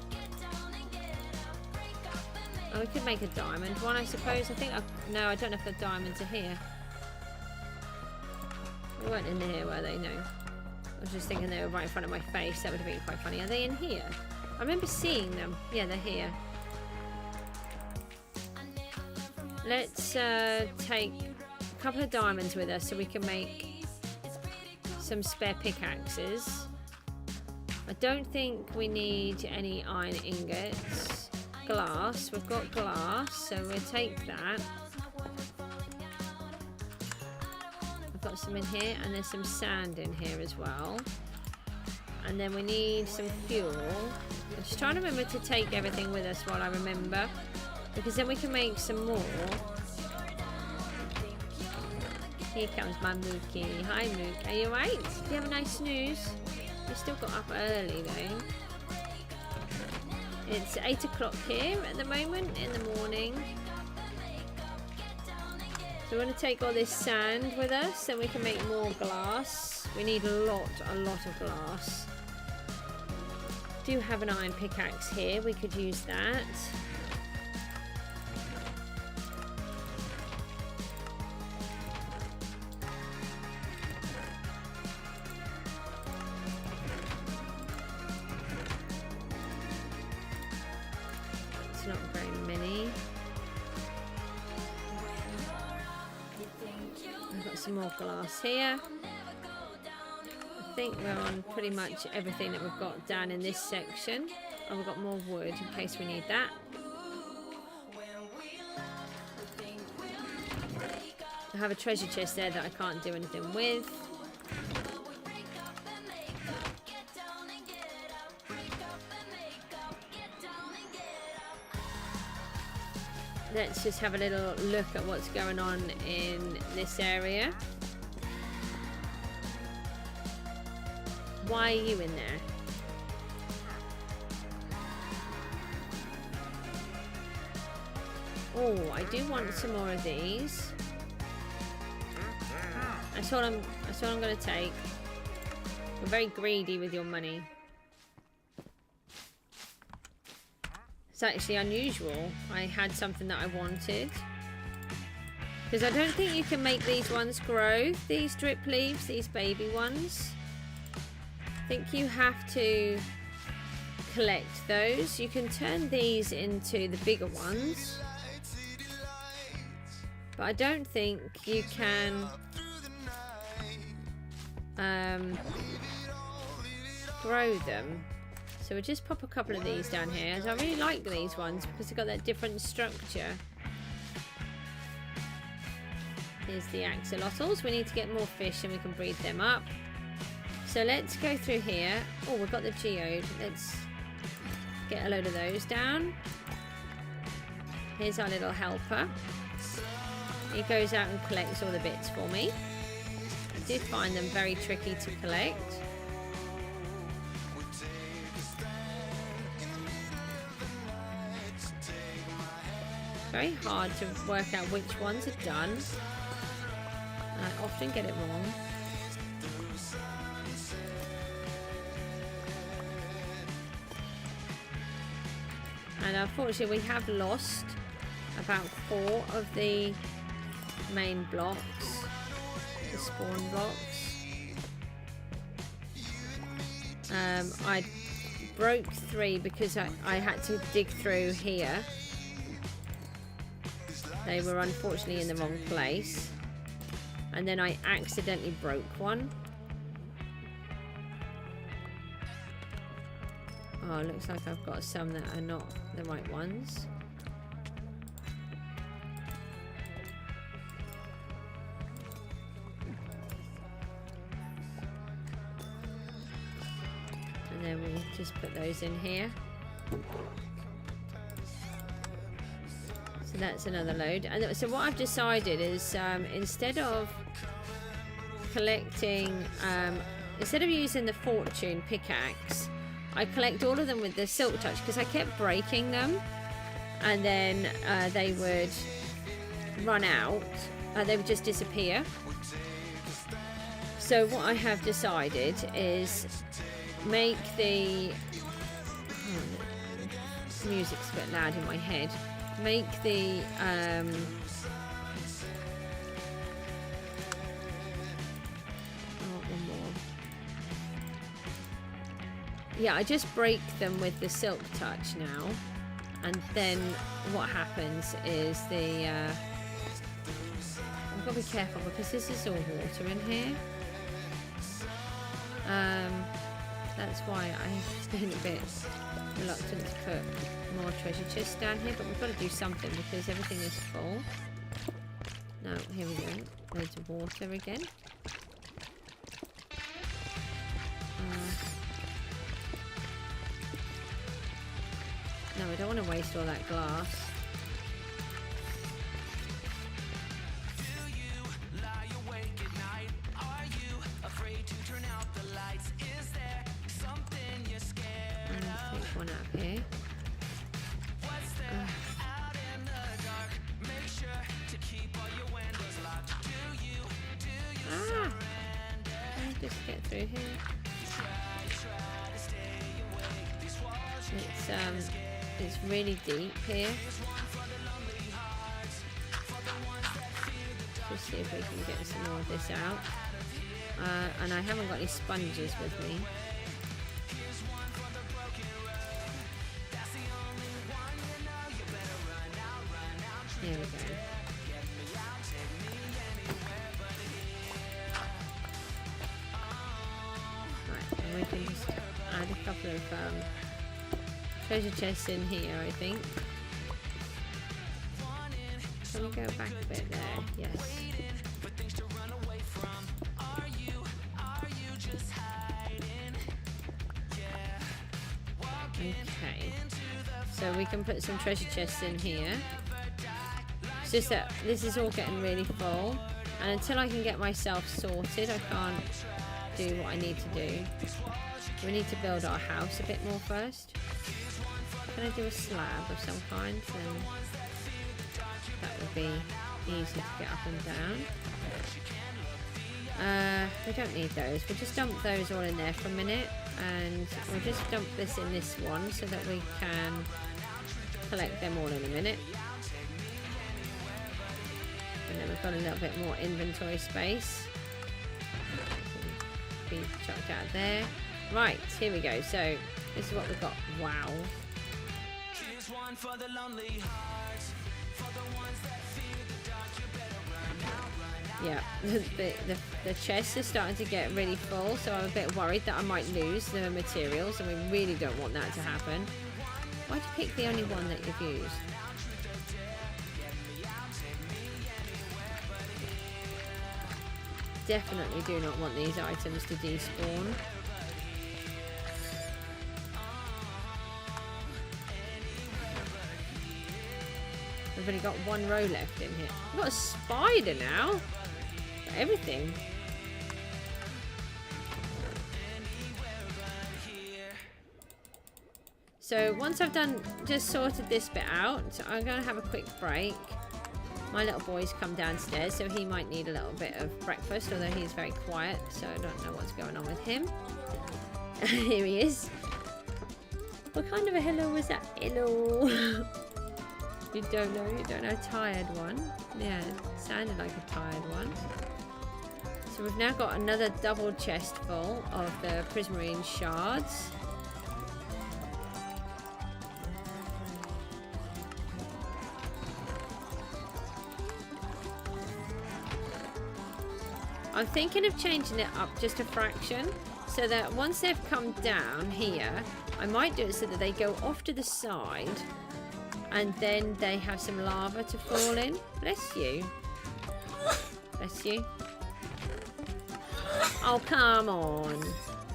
Oh, we could make a diamond one, I suppose. I think... No, I don't know if the diamonds are here. They weren't in here, were they? No. I was just thinking they were right in front of my face. That would have been quite funny. Are they in here? I remember seeing them. Yeah, they're here. Let's take a couple of diamonds with us so we can make some spare pickaxes. I don't think we need any iron ingots. Glass. We've got glass, so we'll take that. I've got some in here, and there's some sand in here as well. And then we need some fuel. I'm just trying to remember to take everything with us while I remember, because then we can make some more. Here comes my Mookie. Hi Mook, are you alright? Do you have a nice snooze? You still got up early though. It's 8 o'clock here at the moment in the morning. So we want to take all this sand with us so we can make more glass. We need a lot of glass. Do have an iron pickaxe here, we could use that. It's not very many. I've got some more glass here. I think we're on pretty much everything that we've got down in this section. Oh, we've got more wood in case we need that. I have a treasure chest there that I can't do anything with. Let's just have a little look at what's going on in this area. Why are you in there? Oh, I do want some more of these. That's all I'm gonna take. You're very greedy with your money. It's actually unusual. I had something that I wanted. Because I don't think you can make these ones grow. These drip leaves, these baby ones. I think you have to collect those. You can turn these into the bigger ones. But I don't think you can grow them. So we'll just pop a couple of these down here. As I really like these ones because they've got that different structure. Here's the axolotls. We need to get more fish and we can breed them up. So let's go through here. Oh, we've got the geode. Let's get a load of those down. Here's our little helper. He goes out and collects all the bits for me. I did find them very tricky to collect. Very hard to work out which ones are done. I often get it wrong. And unfortunately we have lost about 4 of the main blocks, the spawn blocks. I broke 3 because I had to dig through here. They were unfortunately in the wrong place. And then I accidentally broke one. Oh, it looks like I've got some that are not the right ones. And then we'll just put those in here. So that's another load. And so what I've decided is instead of collecting, instead of using the fortune pickaxe, I collect all of them with the silk touch because I kept breaking them and then they would run out, they would just disappear. So what I have decided is make the music's a bit loud in my head. Make the one more. Yeah, I just break them with the silk touch now, and then what happens is the I've got to be careful because this is all water in here. That's why I've been a bit reluctant to put more treasure chests down here, but we've got to do something because everything is full. No, here we go. Loads of water again. No, I don't want to waste all that glass. One up here. Let me just get through here. It's really deep here. Just see if we can get some more of this out. And I haven't got any sponges with me. Here we go. Right, and we can just add a couple of treasure chests in here, I think. Can we go back a bit there? Yes. Okay. So we can put some treasure chests in here. It's just that this is all getting really full. And until I can get myself sorted, I can't do what I need to do. We need to build our house a bit more first. Can I do a slab of some kind? Then that would be easy to get up and down. We don't need those. We'll just dump those all in there for a minute, and we'll just dump this in this one so that we can collect them all in a minute. And then we've got a little bit more inventory space. Be chucked out there. Right, here we go. So this is what we've got. Wow. Yeah, the chests are starting to get really full, so I'm a bit worried that I might lose the materials, and we really don't want that to happen. Why'd you pick the only one that you've used? Definitely do not want these items to despawn. We've only got one row left in here. I've got a spider now. Got everything. So once I've just sorted this bit out, I'm going to have a quick break. My little boy's come downstairs, so he might need a little bit of breakfast, although he's very quiet, so I don't know what's going on with him. Here he is. What kind of a hello was that? Hello. You don't know a tired one. Yeah, it sounded like a tired one. So we've now got another double chest full of the prismarine shards. I'm thinking of changing it up just a fraction, so that once they've come down here, I might do it so that they go off to the side, and then they have some lava to fall in. Bless you. Bless you. Oh, come on.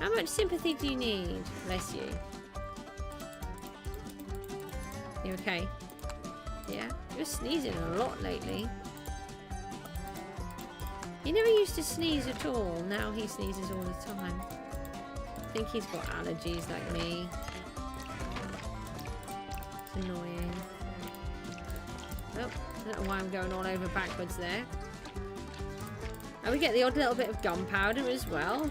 How much sympathy do you need? Bless you. You okay? Yeah? You're sneezing a lot lately. He never used to sneeze at all. Now he sneezes all the time. I think he's got allergies like me. It's annoying. Oh, I don't know why I'm going all over backwards there. And we get the odd little bit of gunpowder as well.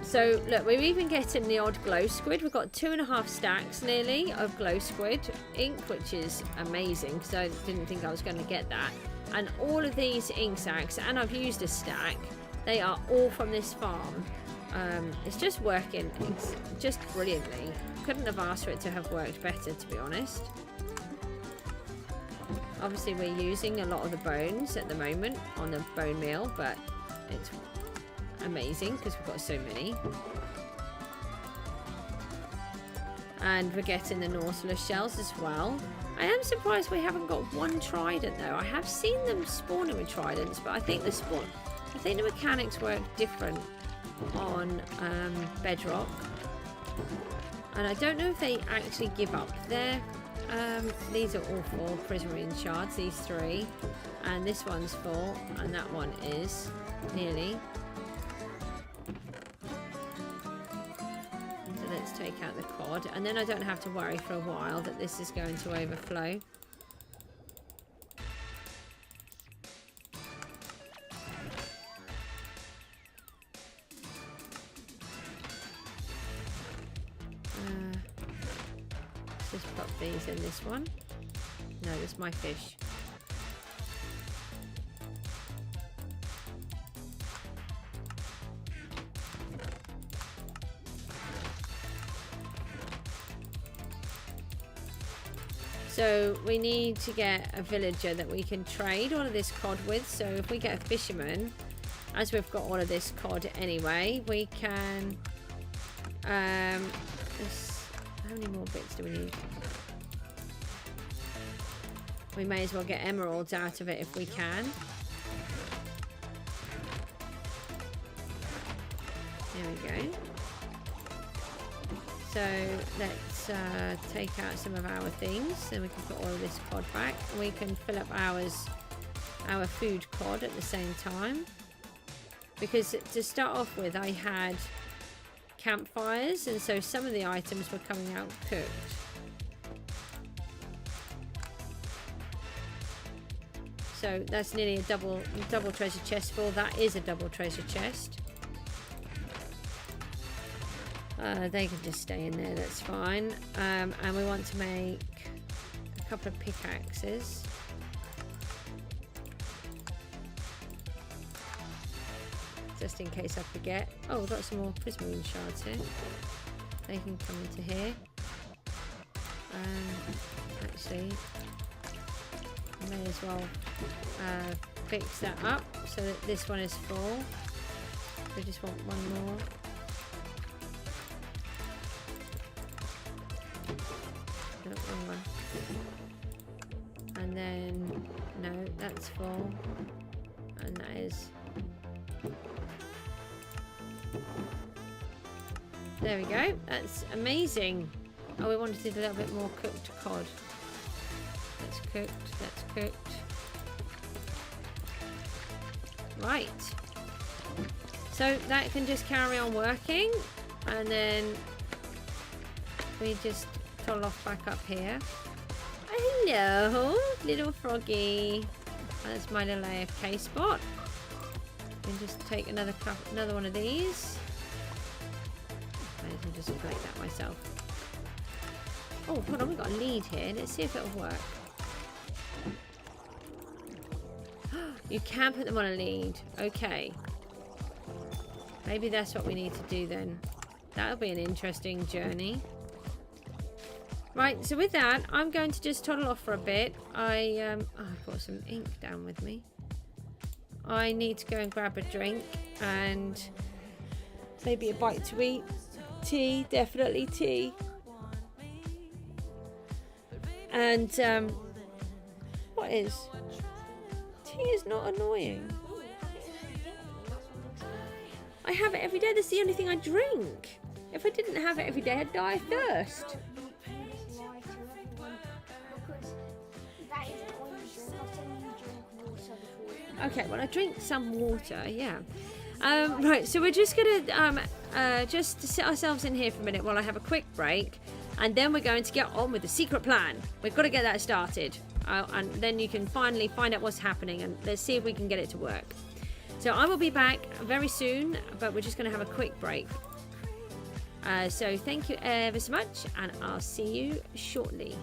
So look, we're even getting the odd glow squid. We've got 2.5 stacks nearly of glow squid ink, which is amazing because I didn't think I was going to get that. And all of these ink sacks, and I've used a stack, they are all from this farm. It's just working just brilliantly. Couldn't have asked for it to have worked better, to be honest. Obviously we're using a lot of the bones at the moment on the bone meal, but it's amazing because we've got so many. And we're getting the Nautilus shells as well. I am surprised we haven't got one trident though. I have seen them spawning with tridents, but I think the mechanics work different on Bedrock. And I don't know if they actually give up their these are all 4 prismarine shards, these 3, and this one's 4, and that one is nearly. Let's take out the cod, and then I don't have to worry for a while that this is going to overflow. Let's just pop these in this one. No, this is my fish. So we need to get a villager that we can trade all of this cod with. So if we get a fisherman, as we've got all of this cod anyway, we can... how many more bits do we need? We may as well get emeralds out of it if we can. There we go. So let's take out some of our things. Then we can put all of this cod back. We can fill up our food cod at the same time. Because to start off with, I had campfires, and so some of the items were coming out cooked. So that's nearly a double treasure chest full. That is a double treasure chest. They can just stay in there, that's fine. And we want to make a couple of pickaxes. Just in case I forget. Oh, we've got some more prismarine shards here. They can come into here. Actually, I may as well fix that up so that this one is full. We just want one more. No, wrong one. And then, no, that's full. And that is... There we go. That's amazing. Oh, we wanted a little bit more cooked cod. That's cooked. That's cooked. Right. So that can just carry on working, and then we just toddle off back up here. Hello, little froggy. That's my little AFK spot. And just take another one of these. I can just plate that myself. Oh, hold on, we've got a lead here. Let's see if it'll work. You can put them on a lead. Okay. Maybe that's what we need to do then. That'll be an interesting journey. Right, so with that, I'm going to just toddle off for a bit. I've got some ink down with me. I need to go and grab a drink and maybe a bite to eat. Tea, definitely tea. And what is? Tea is not annoying. I have it every day. That's the only thing I drink. If I didn't have it every day, I'd die of thirst. Okay, well I drink some water, yeah. Right, so we're just gonna just sit ourselves in here for a minute while I have a quick break, and then we're going to get on with the secret plan. We've got to get that started, and then you can finally find out what's happening, and let's see if we can get it to work. So I will be back very soon, but we're just going to have a quick break. So thank you ever so much, and I'll see you shortly.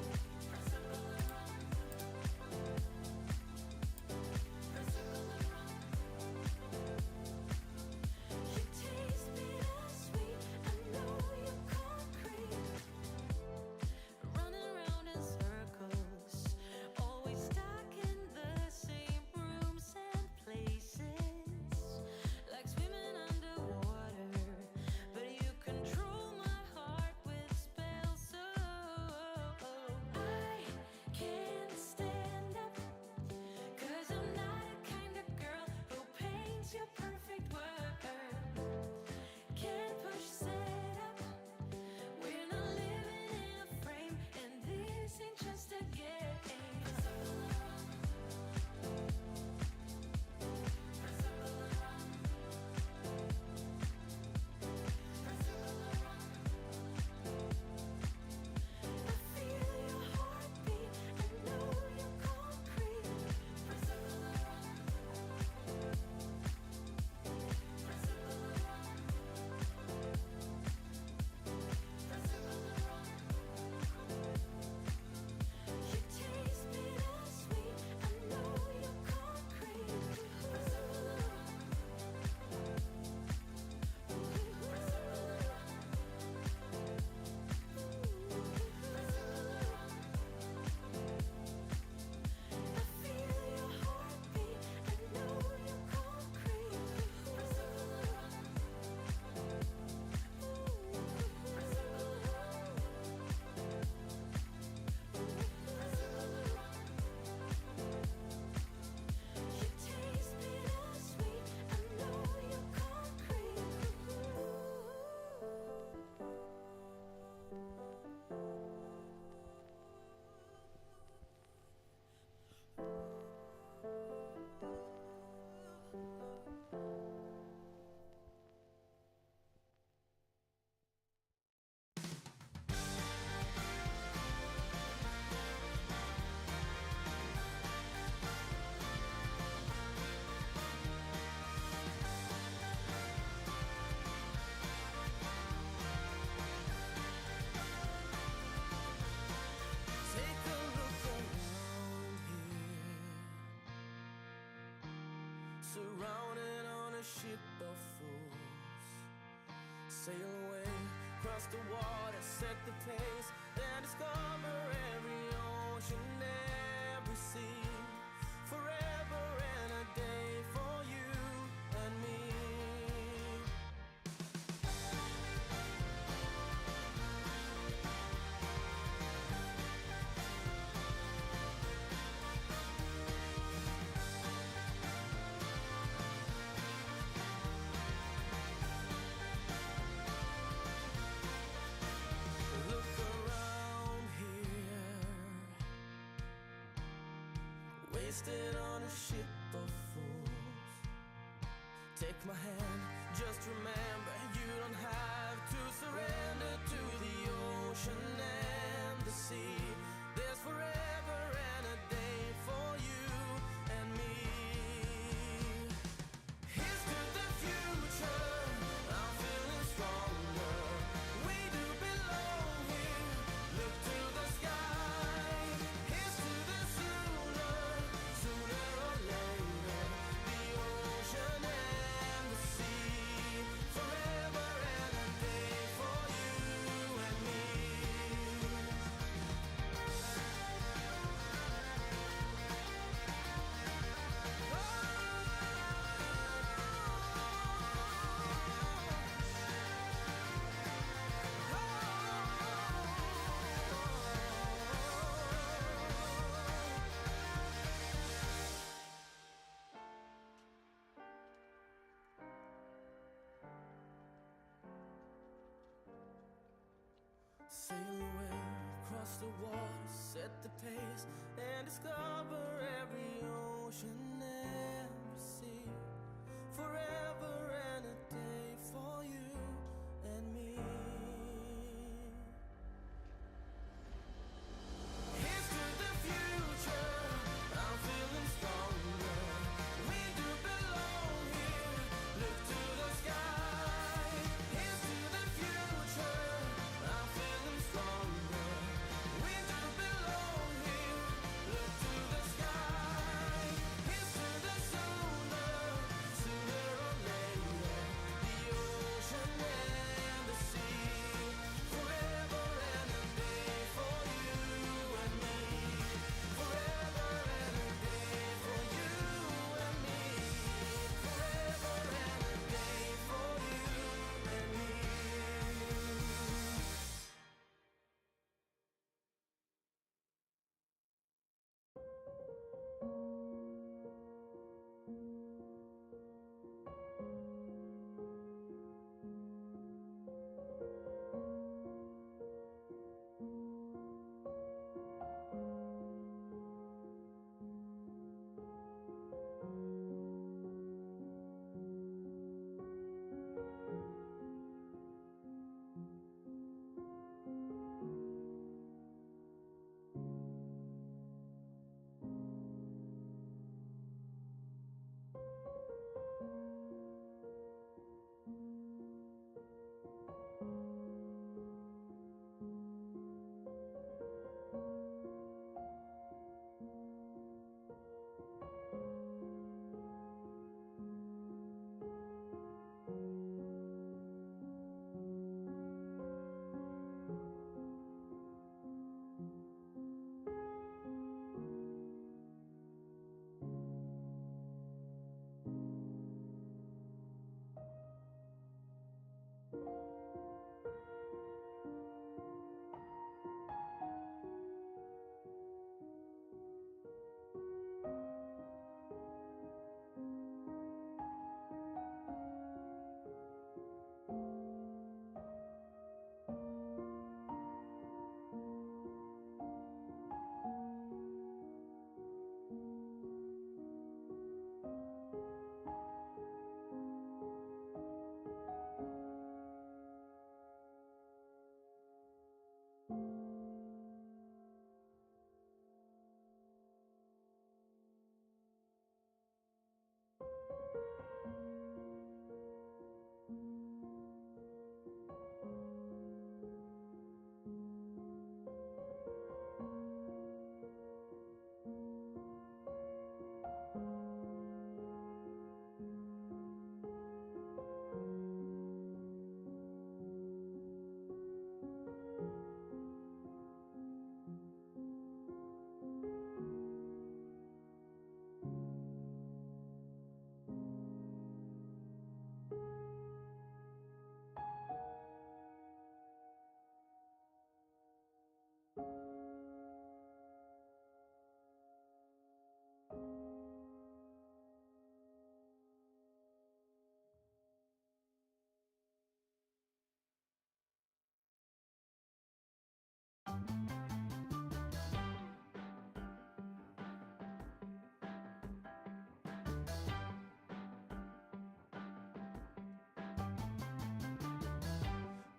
surrounded on a ship of fools. Sail away across the water, set the pace, and discover every ocean, every sea. Forever and a day for you and me. Wasted on a ship of fools. Take my hand, just remember, you don't have to surrender to the ocean and the sea. There's forever and a day for you and me. Here's to the future, I'm feeling stronger. We do belong here, look to the sky. Here's to the sooner or later, the ocean and the sea. Forever and a day for you and me. Sail away across the water, set the pace, and discover every ocean, every sea. Forever and a day for you and me. Here's to the future, I'm feeling stronger. We do belong here, look to the sky. Here's to the future, I'm feeling stronger. We do belong here, look to the sky. Here's to the sun.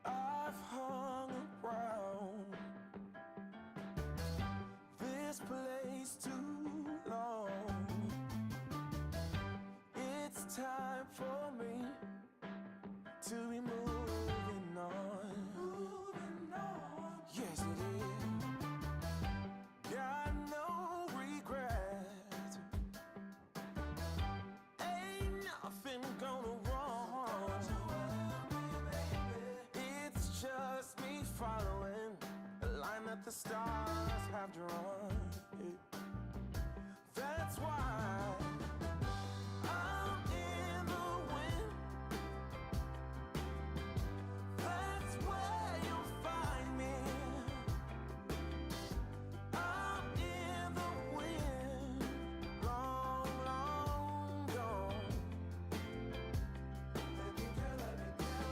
I've hung around this place too long. It's time for me to be moving on. Moving on. Yes, it is. Got no regret. Ain't nothing gonna wrong. It's just me following the line that the stars have drawn. That's why I'm in the wind. That's where you'll find me. I'm in the wind, long, long gone. Let me tell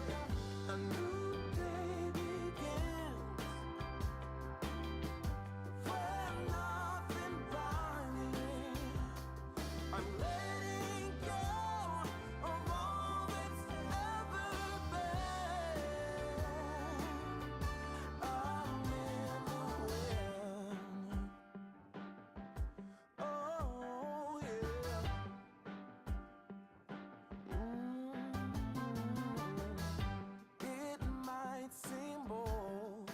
you, a new day begins where nothing binds me. I'm letting go of all that's ever been. I'm in the wind. Oh yeah. It might seem bold,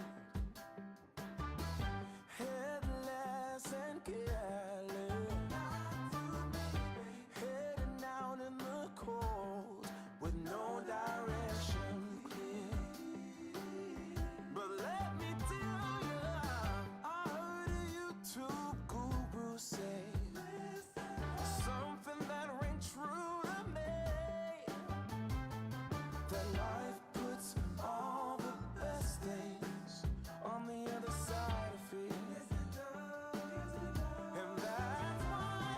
headless and careless, heading out in the cold with no direction clear. But let me tell you, I heard a YouTube guru say something that rang true to me, that life puts all the best things on the other side of fear. And that's why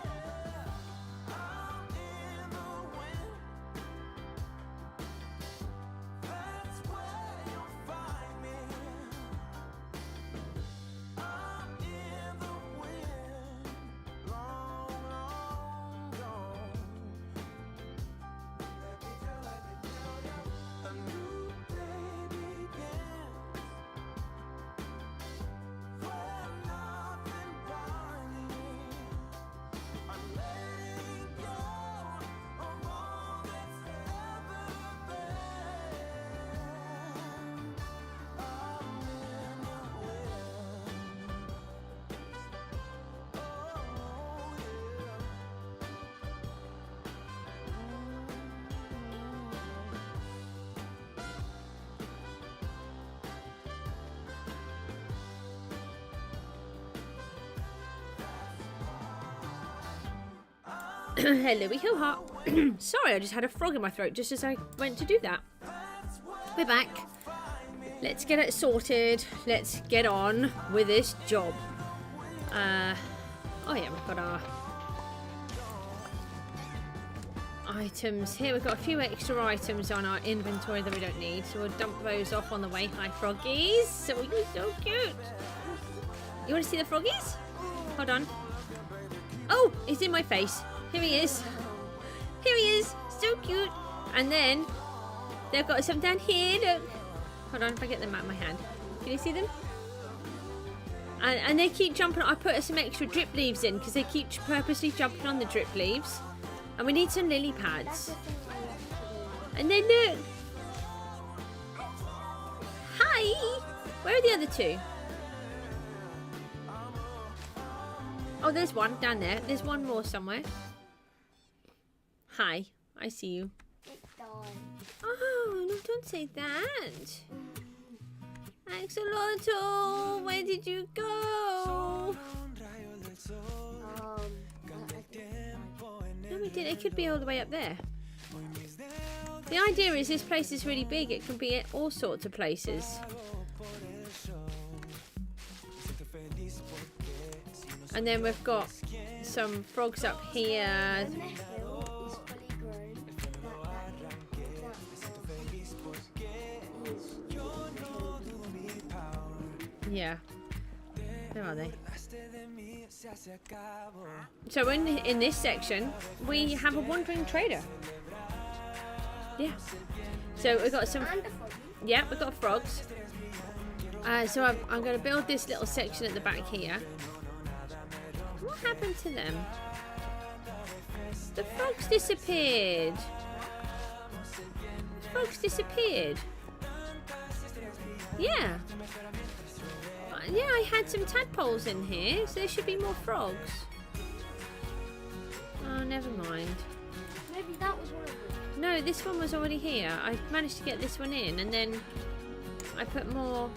I'm in the wind. That's where you'll find me. I'm in the wind, long, long gone. Let me tell you, a new day begins where nothing binds me. I'm letting go of all that's ever been. I'm in the wind. Oh yeah. Hello, ho ha. Sorry, I just had a frog in my throat just as I went to do that. We're back. Let's get it sorted. Let's get on with this job. Oh yeah, we've got our items here. We've got a few extra items on our inventory that we don't need, so we'll dump those off on the way. Hi, froggies. So you're so cute. You want to see the froggies? Hold on. Oh, he's in my face. Here he is. Here he is. So cute. And then they've got some down here. Look. Hold on, if I get them out of my hand. Can you see them? And they keep jumping. I put some extra drip leaves in because they keep purposely jumping on the drip leaves. And we need some lily pads. And then look. Hi. Where are the other two? Oh, there's one down there. There's one more somewhere. Hi. I see you. It's done. Oh, no, don't say that. Axolotl, where did you go? No, we didn't. It could be all the way up there. The idea is this place is really big. It can be at all sorts of places. And then we've got some frogs up here. When the hill is fully grown, Yeah. Where are they? So in this section, we have a wandering trader. Yeah. So we've got some. And a frog. Yeah, we've got frogs. So I'm going to build this little section at the back here. What happened to them? The frogs disappeared. The frogs disappeared. Yeah. Yeah, I had some tadpoles in here, so there should be more frogs. Oh, never mind. Maybe that was one of them. No, this one was already here. I managed to get this one in, and then I put more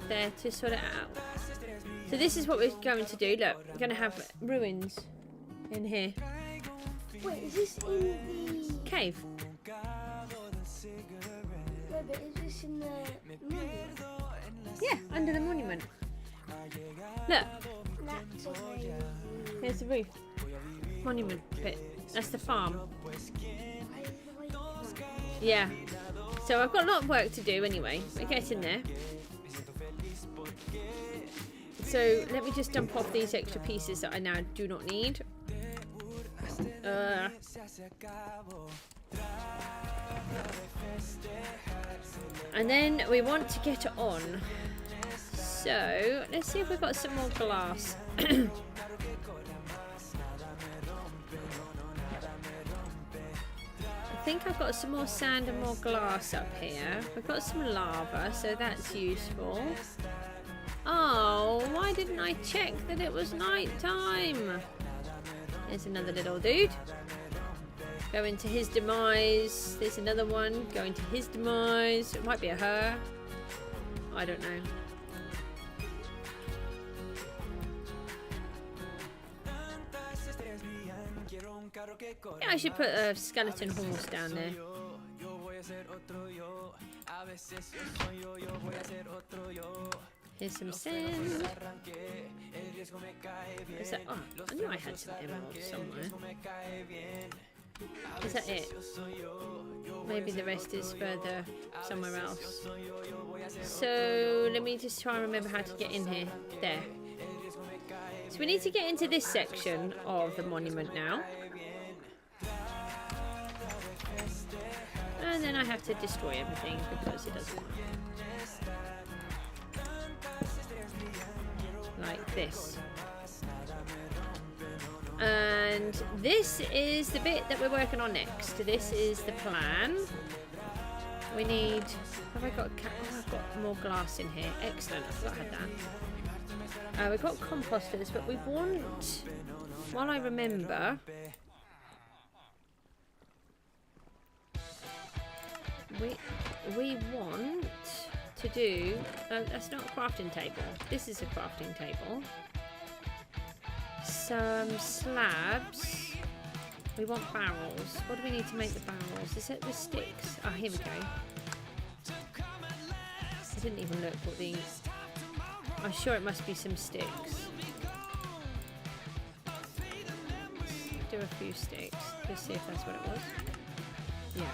there to sort it out. So this is what we're going to do. Look, we're going to have ruins in here. Wait, is this in the... Cave. No, but is this in the monument? Yeah, under the monument. Look, That's a way. here's the roof. Monument bit. That's the farm. Yeah. So I've got a lot of work to do anyway. We're getting there. So let me just dump off these extra pieces that I now do not need. And then we want to get it on. So let's see if we've got some more glass. I think I've got some more sand and more glass up here. We've got some lava, so that's useful. Oh, why didn't I check that it was night time? There's another little dude. Going to his demise. There's another one going to his demise. It might be a her. I don't know. Yeah, I should put a skeleton horse down there. Here's some sand. Is that? Oh, I knew I had some emeralds somewhere. Is that it? Maybe the rest is further somewhere else. So let me just try and remember how to get in here. There. So we need to get into this section of the monument now. And then I have to destroy everything because it doesn't work. Like this. And this is the bit that we're working on next. This is the plan. We need... Have I got... Oh, I've got more glass in here. Excellent. I forgot I had that. We've got composters, but we want... While I remember... We want to do... that's not a crafting table. This is a crafting table. Some slabs. We want barrels. What do we need to make the barrels? Is it the sticks? Ah, here we go. I didn't even look what the... I'm sure it must be some sticks. Let's do a few sticks. Let's see if that's what it was. Yeah.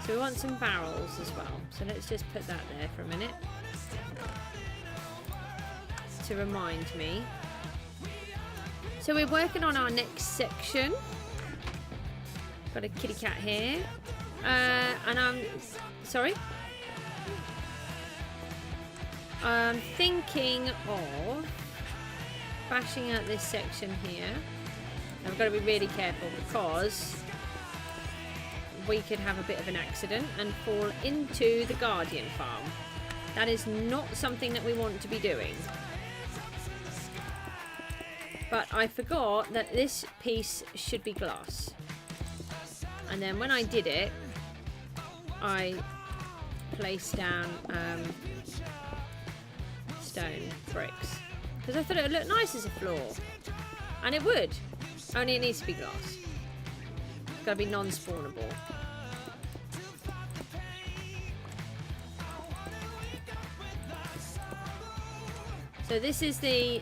So we want some barrels as well. So let's just put that there for a minute. To remind me. So we're working on our next section. Got a kitty cat here. And I'm... Sorry? I'm thinking of bashing out this section here. I've got to be really careful because we could have a bit of an accident and fall into the Guardian farm. That is not something that we want to be doing. But I forgot that this piece should be glass. And then when I did it, I placed down stone bricks. Because I thought it would look nice as a floor. And it would. Only it needs to be glass. It's got to be non-spawnable. So this is the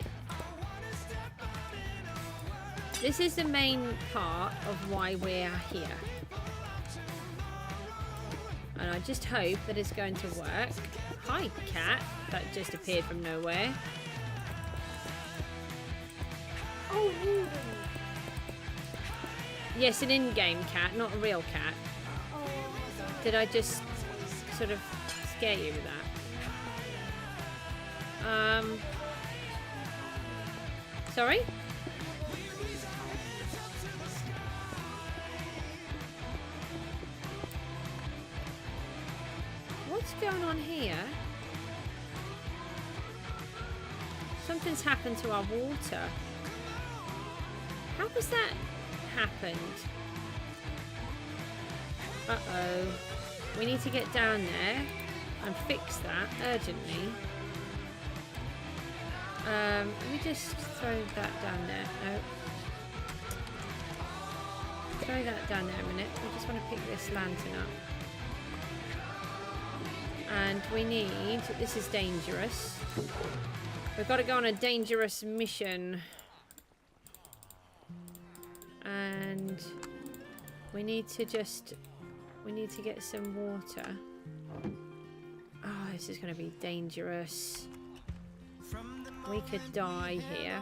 main part of why we're here. And I just hope that it's going to work. Hi, cat. That just appeared from nowhere. Oh, really? Yes, an in-game cat, not a real cat. Oh, Did I just sort of scare you with that? Sorry? What's going on here? Something's happened to our water. How has that happened? Uh-oh. We need to get down there and fix that urgently. Let me just throw that down there. No. Throw that down there a minute. I just want to pick this lantern up. And we need... This is dangerous. We've got to go on a dangerous mission. And we need to just... We need to get some water. Oh, this is going to be dangerous. We could die here.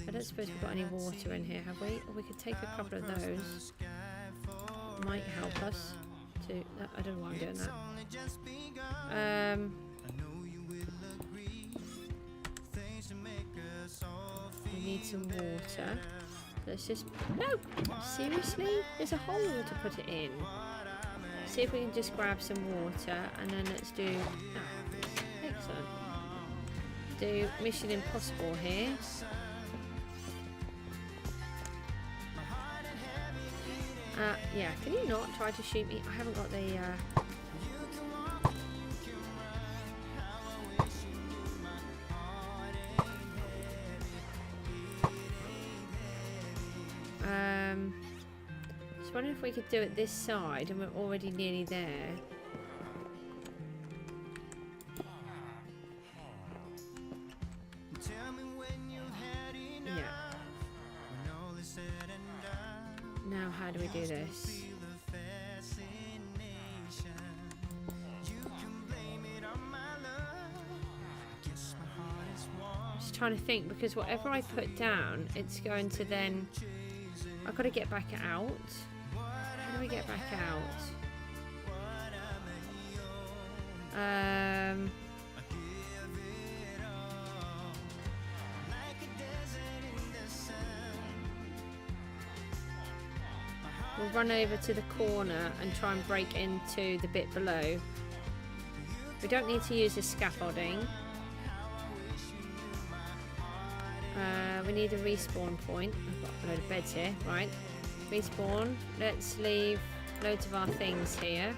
I don't suppose we've got any water in here, have we? Or we could take a couple of those. Might help us to... No, I don't know why I'm doing that. We need some water. Let's just... No! Seriously? There's a hole to put it in. See if we can just grab some water and then let's do... Oh, excellent. Do Mission Impossible here. Yeah, can you not try to shoot me? I haven't got the... Just wondering if we could do it this side and we're already nearly there. Yeah. Now how do we do this? Just trying to think, because whatever I put down, it's going to then... I've got to get back out. How do we get back out? We'll run over to the corner and try and break into the bit below. We don't need to use the scaffolding. We need a respawn point. I've got a load of beds here. Right. Respawn. Let's leave loads of our things here.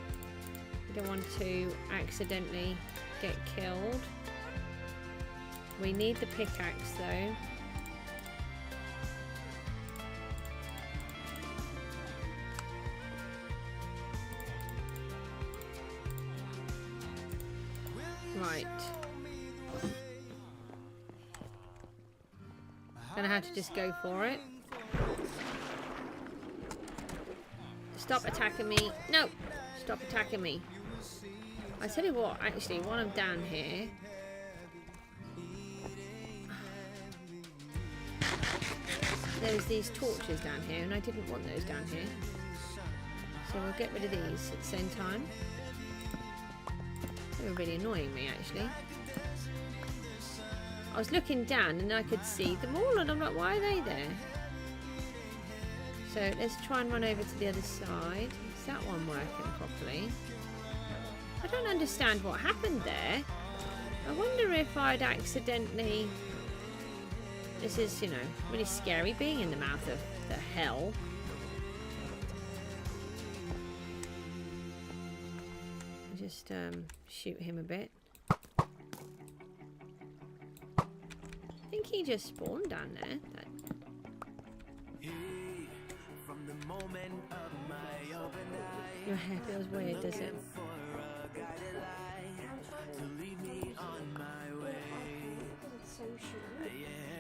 We don't want to accidentally get killed. We need the pickaxe though. Right. Gonna have to just go for it. Stop attacking me. No! Stop attacking me. I tell you what, actually, while I'm down here... There's these torches down here, and I didn't want those down here. So we'll get rid of these at the same time. They were really annoying me, actually. I was looking down and I could see them all, and I'm like, why are they there? So let's try and run over to the other side. Is that one working properly? I don't understand what happened there. I wonder if I'd accidentally... This is, you know, really scary, being in the mouth of the hell. Just shoot him a bit. I think he just spawned down there. Your hair feels weird, does it?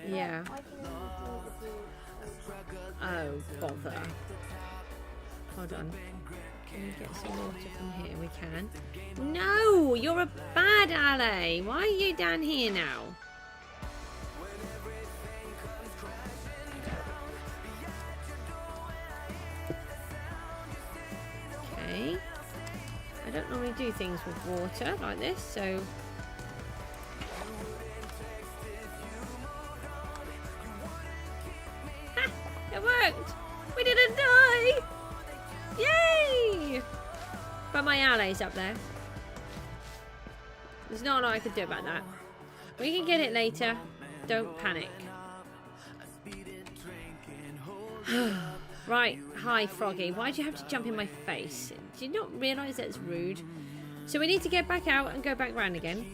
Yeah. Oh, bother. Hold on. Can we get some water from here? We can. No! You're a bad ally! Why are you down here now? Okay. I don't normally do things with water like this, so... Ha! It worked! We didn't die! Yay! But my ally's up there. There's not a lot I could do about that. We can get it later. Don't panic. Right. Hi, Froggy. Why'd you have to jump in my face? Did you not realise that's rude? So we need to get back out and go back round again.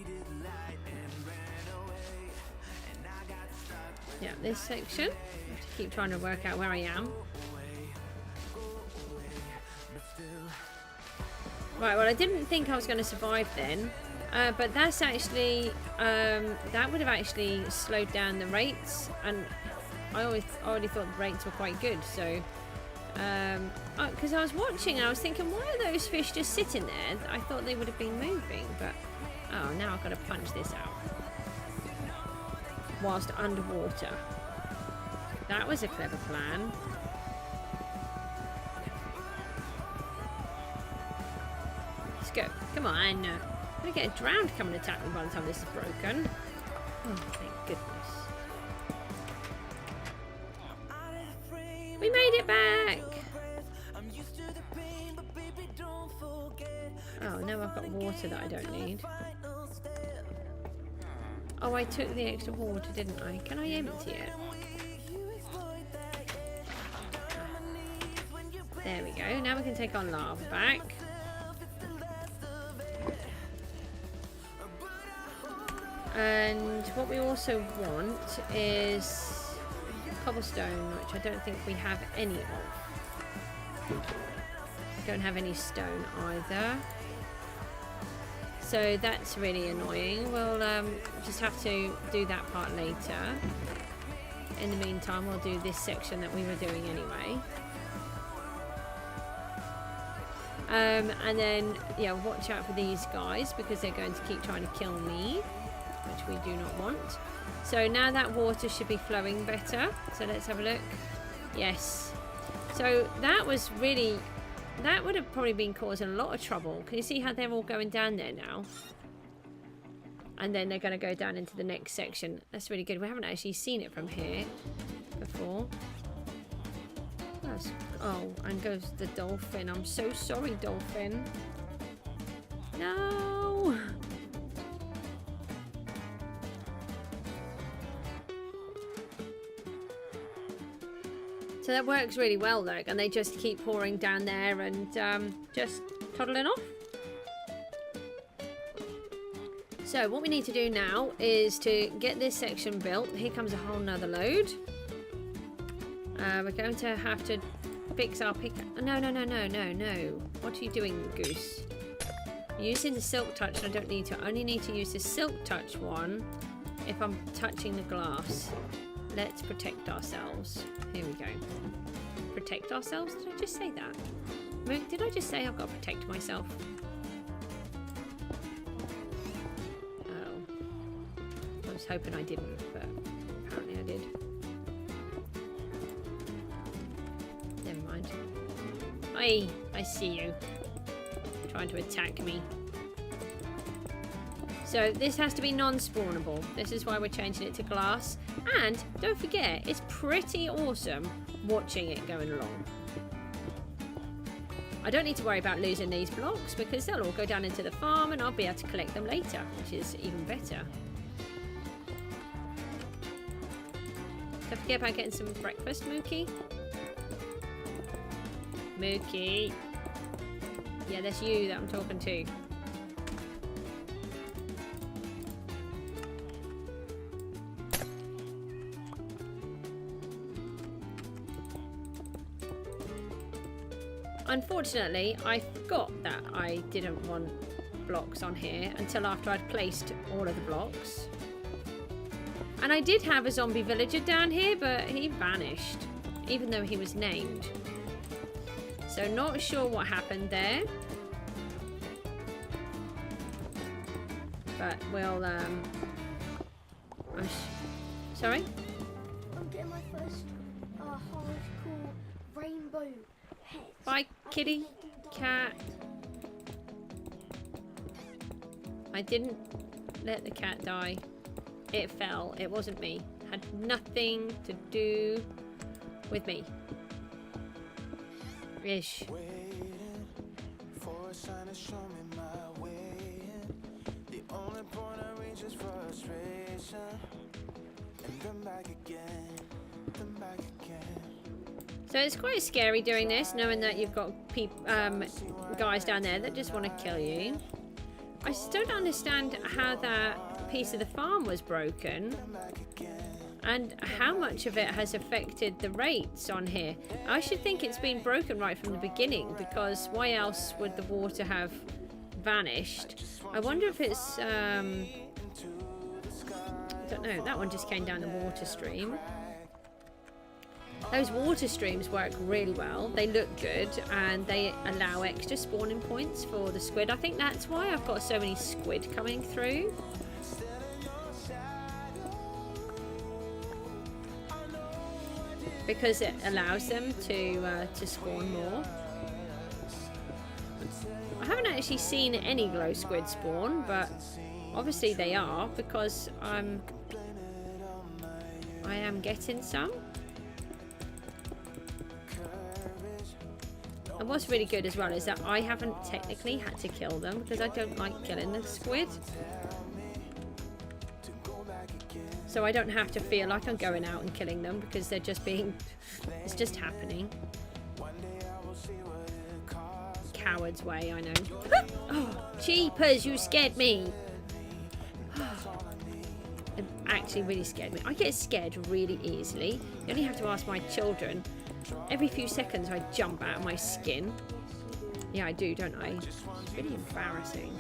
Yeah, this section. I have to keep trying to work out where I am. Right, well, I didn't think I was going to survive then. But that's actually... that would have actually slowed down the rates. And I already thought the rates were quite good, so... because I was watching and I was thinking, why are those fish just sitting there? I thought they would have been moving, but... Oh, now I've got to punch this out. Whilst underwater. That was a clever plan. Let's go. Come on. I'm going to get drowned come and attack me by the time this is broken. Oh, thank goodness. We made it back! Oh, now I've got water that I don't need. Oh, I took the extra water, didn't I? Can I empty it? There we go. Now we can take our lava back. And what we also want is cobblestone, which I don't think we have any of. I don't have any stone either. So that's really annoying. We'll just have to do that part later. In the meantime, we'll do this section that we were doing anyway. And then, yeah, watch out for these guys because they're going to keep trying to kill me, which we do not want. So now that water should be flowing better. So let's have a look. Yes. So that was really... That would have probably been causing a lot of trouble. Can you see how they're all going down there now? And then they're going to go down into the next section. That's really good. We haven't actually seen it from here before. Oh, and goes the dolphin. I'm so sorry, dolphin. No! So that works really well, though, and they just keep pouring down there and just toddling off. So what we need to do now is to get this section built. Here comes a whole nother load. We're going to have to fix our pick. No. What are you doing, Goose? Using the silk touch, I don't need to. I only need to use the silk touch one if I'm touching the glass. Let's protect ourselves. Here we go. Protect ourselves? Did I just say that? Did I just say I've got to protect myself? Oh. I was hoping I didn't, but apparently I did. Never mind. Hey, I see you. Trying to attack me. So this has to be non-spawnable. This is why we're changing it to glass. And don't forget, it's pretty awesome watching it going along. I don't need to worry about losing these blocks because they'll all go down into the farm and I'll be able to collect them later, which is even better. Don't forget about getting some breakfast, Mookie. Mookie. Yeah, that's you that I'm talking to. Unfortunately, I forgot that I didn't want blocks on here until after I'd placed all of the blocks. And I did have a zombie villager down here, but he vanished, even though he was named. So not sure what happened there. But we'll sorry? I'm getting my first hardcore rainbow pet. Bye, kitty cat. I didn't let the cat die. It fell. It wasn't me. Had nothing to do with me. Ish. Waiting for a sign to show me my way. The only point I reach is frustration. And then back again, then back again. So it's quite scary doing this, knowing that you've got guys down there that just want to kill you. I just don't understand how that piece of the farm was broken and how much of it has affected the rates on here. I should think it's been broken right from the beginning, because why else would the water have vanished? I wonder if it's I don't know, that one just came down the water stream. Those water streams work really well. They look good and they allow extra spawning points for the squid. I think that's why I've got so many squid coming through. Because it allows them to spawn more. I haven't actually seen any glow squid spawn, but obviously they are, because I am getting some. And what's really good as well is that I haven't technically had to kill them, because I don't like killing the squid. So I don't have to feel like I'm going out and killing them, because they're just being... it's just happening. Coward's way, I know. Oh, jeepers, you scared me. It actually really scared me. I get scared really easily. You only have to ask my children. Every few seconds I jump out of my skin. Yeah, I do, don't I? It's really embarrassing.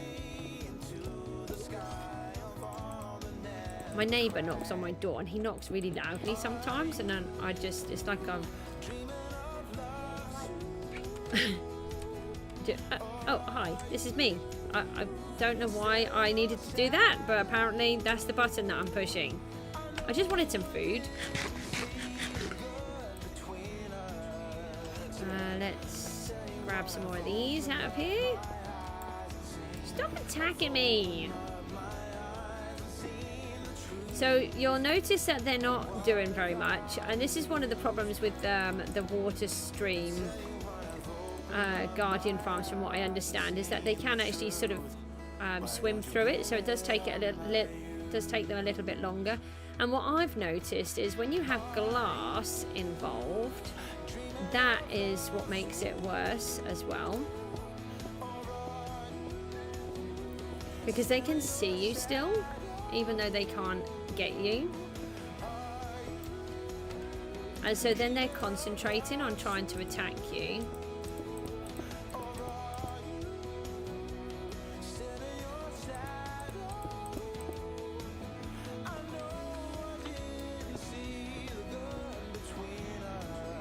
My neighbour knocks on my door, and he knocks really loudly sometimes, and then I just, it's like I'm... oh, hi, this is me. I don't know why I needed to do that, but apparently that's the button that I'm pushing. I just wanted some food. Let's grab some more of these out of here. Stop attacking me. So you'll notice that they're not doing very much, and this is one of the problems with the water stream guardian farms, from what I understand, is that they can actually sort of swim through it, so it does take it does take them a little bit longer. And what I've noticed is when you have glass involved, that is what makes it worse as well, because they can see you still, even though they can't get you. And so then they're concentrating on trying to attack you.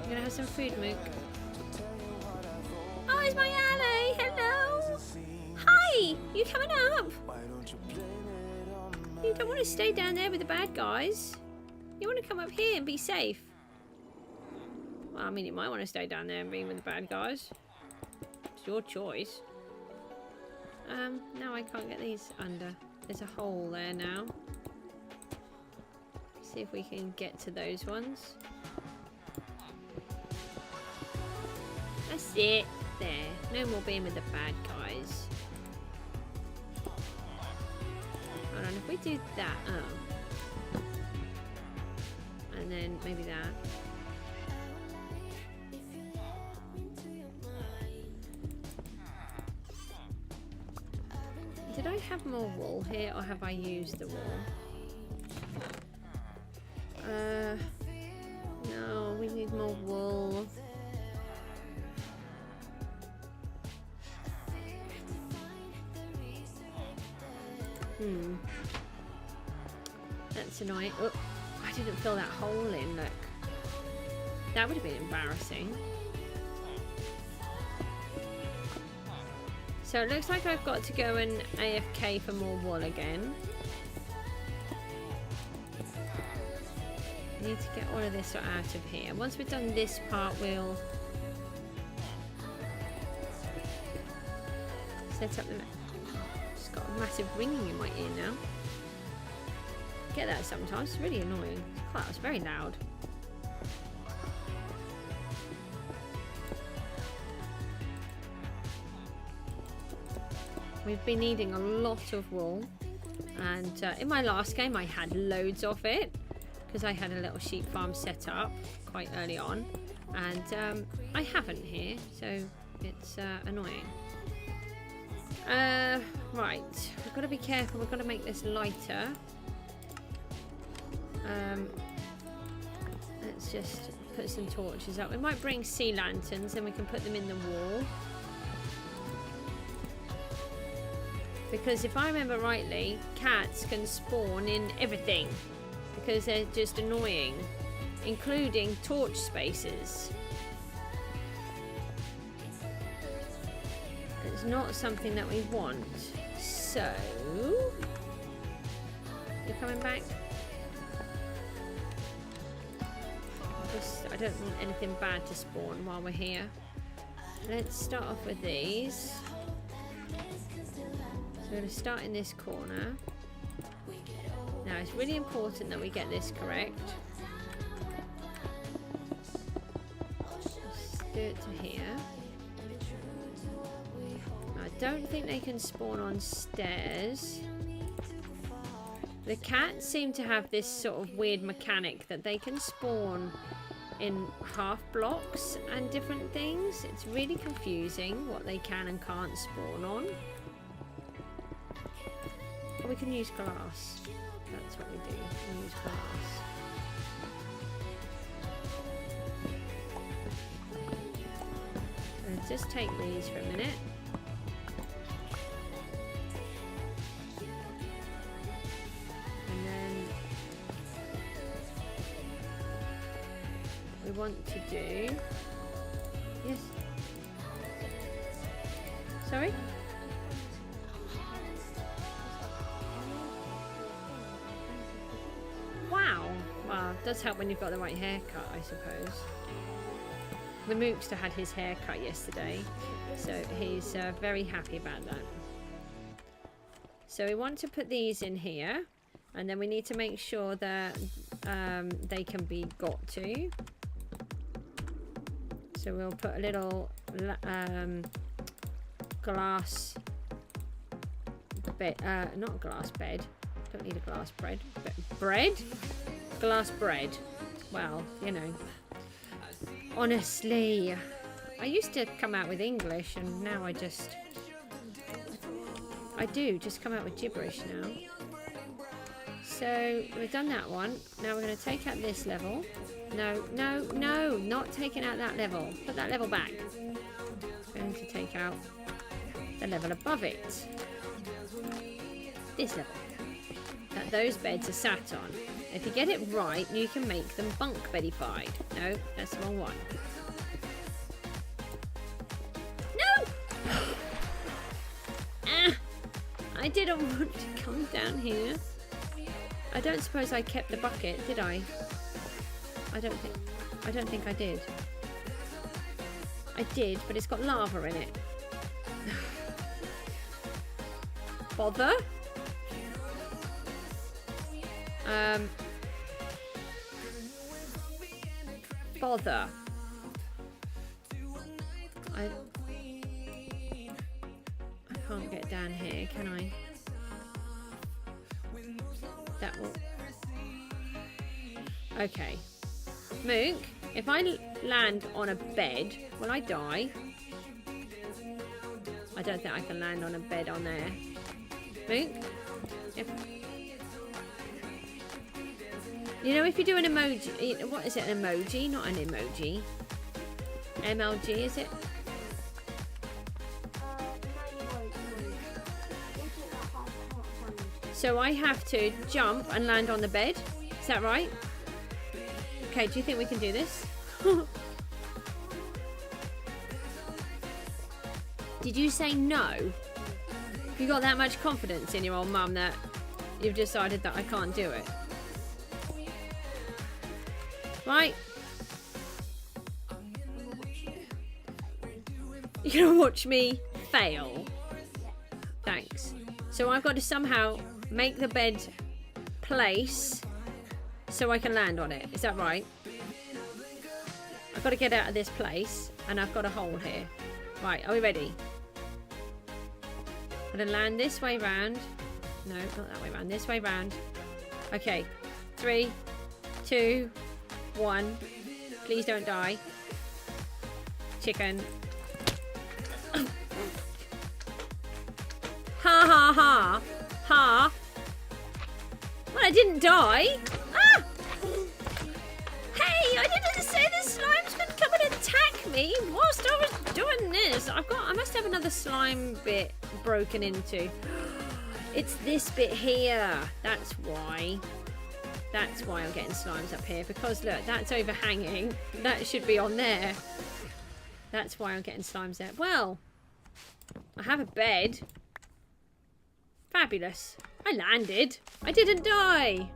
You're gonna have some food, Mook. Oh, it's my ally! Hello! Hi! You coming up? You don't want to stay down there with the bad guys. You want to come up here and be safe. Well, I mean, you might want to stay down there and be with the bad guys. It's your choice. No, I can't get these under. There's a hole there now. See if we can get to those ones. That's it. There. No more being with the bad guys. Hold on, if we do that, and then maybe that. Did I have more wool here, or have I used the wool? No, we need more wool. That's annoying. Oh, I didn't fill that hole in, look. That would have been embarrassing. So it looks like I've got to go and AFK for more wool again. I need to get all of this out of here. Once we've done this part, we'll set up the... Just got a massive ringing in my ear now. Get that sometimes. It's really annoying. Wow, it's very loud. We've been needing a lot of wool, and in my last game I had loads of it because I had a little sheep farm set up quite early on, and I haven't here, so it's annoying. Right, we've got to be careful. We've got to make this lighter. Let's just put some torches up. We might bring sea lanterns, and we can put them in the wall. Because if I remember rightly, cats can spawn in everything because they're just annoying, including torch spaces. It's not something that we want. So, you're coming back? I don't want anything bad to spawn while we're here. Let's start off with these. We're going to start in this corner. Now it's really important that we get this correct. Let's do it to here. I don't think they can spawn on stairs. The cats seem to have this sort of weird mechanic that they can spawn in half blocks and different things. It's really confusing what they can and can't spawn on. We can use glass. That's what we do. We use glass. Let's just take these for a minute. And then we want to do... Yes? Sorry? Well, it does help when you've got the right haircut, I suppose. The Mookster had his hair cut yesterday, so he's very happy about that. So we want to put these in here, and then we need to make sure that they can be got to. So we'll put a little glass bed, not glass bed. Don't need a glass bread. Bread? Glass bread. Well, you know. Honestly, I used to come out with English, and now I do just come out with gibberish now. So we've done that one. Now we're going to take out this level. No, no, no, not taking out that level. Put that level back. We're going to take out the level above it. This level. That those beds are sat on. If you get it right, you can make them bunk bedified. No, that's the wrong one. No! Ah! I didn't want to come down here. I don't suppose I kept the bucket, did I? I don't think I did. I did, but it's got lava in it. Bother? Bother. I can't get down here, can I? That will... Okay. Mook, if I land on a bed, will I die? I don't think I can land on a bed on there. Mook? You know, if you do an emoji, what is it, an emoji? Not an emoji. MLG, is it? So I have to jump and land on the bed. Is that right? Okay, do you think we can do this? Did you say no? You got that much confidence in your old mum that you've decided that I can't do it? Right. You're gonna watch me fail. Thanks. So I've got to somehow make the bed place so I can land on it. Is that right? I've got to get out of this place and I've got a hole here. Right, are we ready? I'm gonna land this way round. No, not that way round. This way round. Okay. 3, 2, 1. Please don't die. Chicken. Ha ha ha. Ha. Well, I didn't die. Ah! Hey, I didn't say the slime's gonna come and attack me whilst I was doing this. I must have another slime bit broken into. It's this bit here. That's why. That's why I'm getting slimes up here. Because look, that's overhanging. That should be on there. That's why I'm getting slimes there. Well, I have a bed. Fabulous. I landed. I didn't die.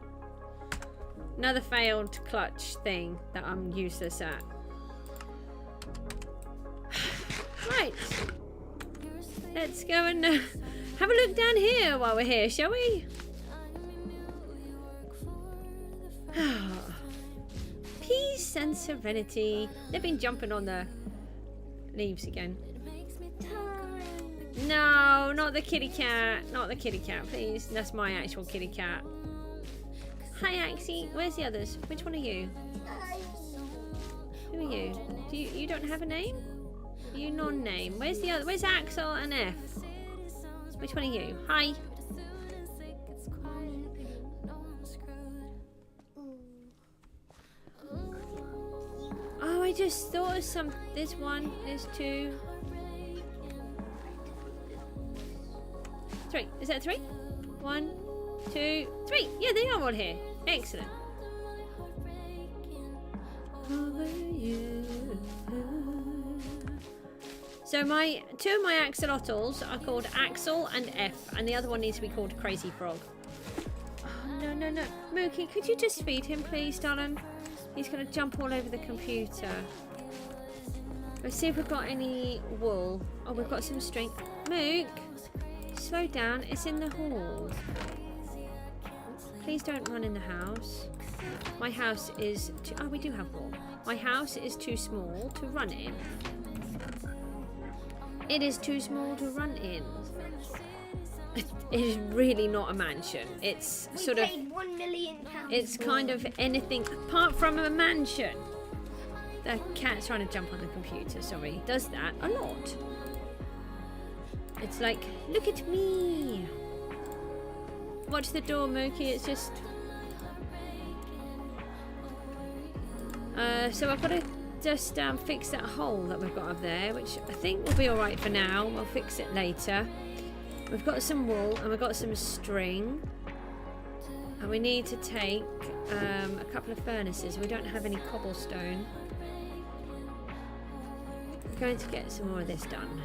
Another failed clutch thing that I'm useless at. Right. Let's go and have a look down here while we're here, shall we? Peace and serenity. They've been jumping on the leaves again. No, not the kitty cat. Not the kitty cat, please. That's my actual kitty cat. Hi, Axie. Where's the others? Which one are you? Who are you? You don't have a name? You non-name. Where's the other? Where's Axel and F? Which one are you? Hi. Oh, I just thought of some. There's one. There's 2. 3. Is that 3? 1, 2, 3. Yeah, they are all here. Excellent. So my 2 of my axolotls are called Axel and F, and the other one needs to be called Crazy Frog. Oh, no, no, no. Mookie, could you just feed him, please, darling? He's going to jump all over the computer. Let's see if we've got any wool. Oh, we've got some string. Mook, slow down. It's in the hall. Please don't run in the house. My house is too... Oh, we do have wool. My house is too small to run in. It is too small to run in. It is really not a mansion. It's sort of... £1 million. It's kind of anything apart from a mansion. The cat's trying to jump on the computer, sorry. Does that a lot. It's like, look at me. Watch the door, Mookie. It's just... so I've got to just fix that hole that we've got up there, which I think will be alright for now. We'll fix it later. We've got some wool and we've got some string. And we need to take a couple of furnaces. We don't have any cobblestone. We're going to get some more of this done.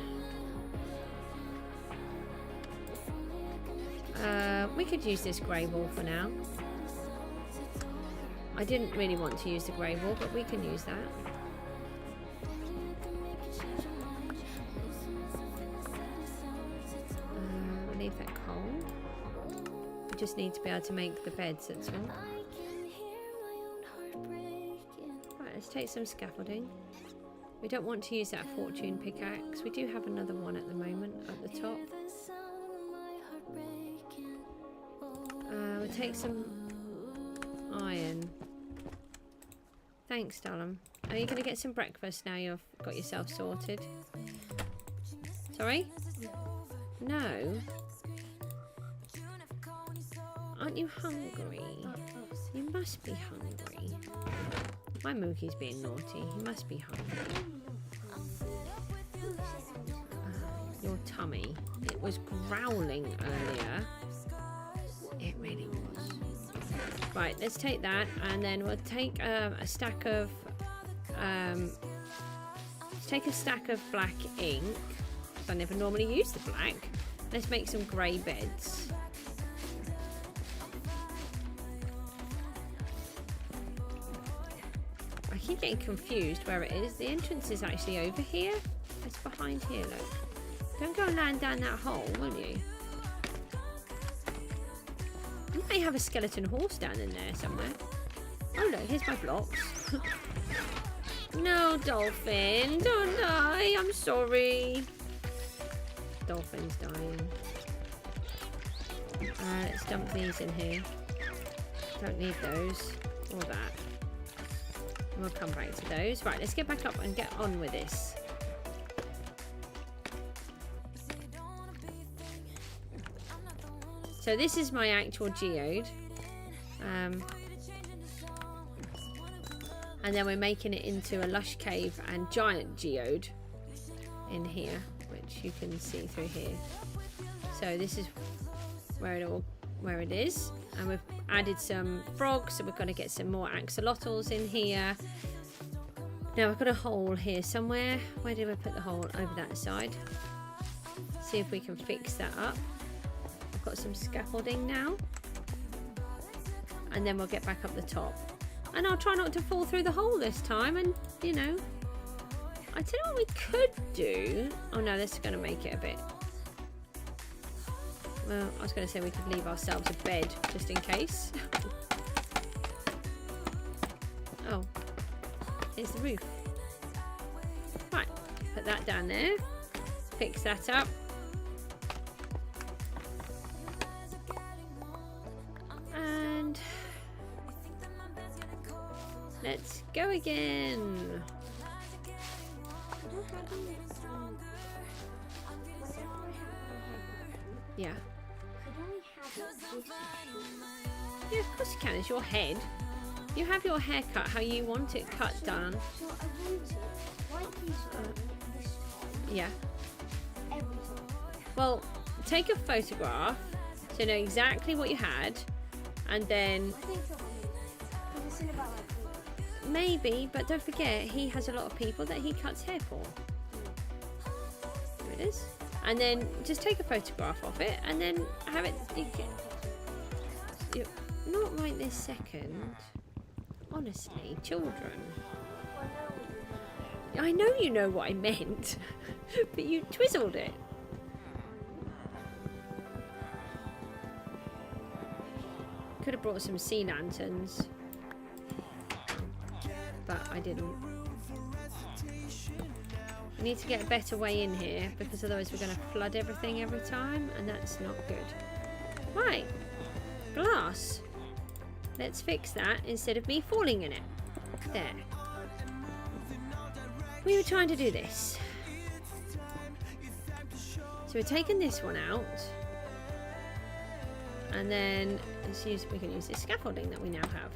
We could use this grey wool for now. I didn't really want to use the grey wool, but we can use that. We'll leave that coal. We just need to be able to make the beds, that's all. Right, let's take some scaffolding. We don't want to use that fortune pickaxe. We do have another one at the moment at the top. We'll take some iron. Thanks, darling. Are you going to get some breakfast now you've got yourself sorted? Sorry? No. Aren't you hungry? You must be hungry. My Mookie's being naughty. He must be hungry. Your tummy. It was growling earlier. It really was. Right, let's take that, and then we'll take a stack of let's take a stack of black ink. I never normally use the black. Let's make some grey beds. I keep getting confused where it is. The entrance is actually over here. It's behind here, look. Don't go and land down that hole, will you? You may have a skeleton horse down in there somewhere. Oh look, here's my blocks. No, dolphin, don't die. I'm sorry. Dolphin's dying. Let's dump these in here. Don't need those or that. We'll come back to those. Right, let's get back up and get on with this. So this is my actual geode. And then we're making it into a lush cave and giant geode in here, which you can see through here. So this is where it is, and we've added some frogs, so we're going to get some more axolotls in here. Now we've got a hole here somewhere. Where did we put the hole? Over that side. See if we can fix that up. I've got some scaffolding now, and then we'll get back up the top. And I'll try not to fall through the hole this time. And, you know, I tell you what we could do. Oh no, this is going to make it a bit. Well, I was going to say we could leave ourselves a bed just in case. Oh, here's the roof. Right, put that down there. Fix that up. And let's go again. Yeah. Yeah, of course you can. It's your head. You have your hair cut how you want it cut done. So I want it like this time. Yeah. Every time. Well, take a photograph so you know exactly what you had, and then I think so. Because it's in about like 4. maybe, but don't forget he has a lot of people that he cuts hair for. There it is. And then just take a photograph of it, and then have it. Not right this second. Honestly, children. I know you know what I meant, but you twizzled it. Could have brought some sea lanterns, but I didn't. We need to get a better way in here, because otherwise we're going to flood everything every time, and that's not good. Right, glass. Let's fix that instead of me falling in it. There. We were trying to do this. So we're taking this one out, and then we can use this scaffolding that we now have.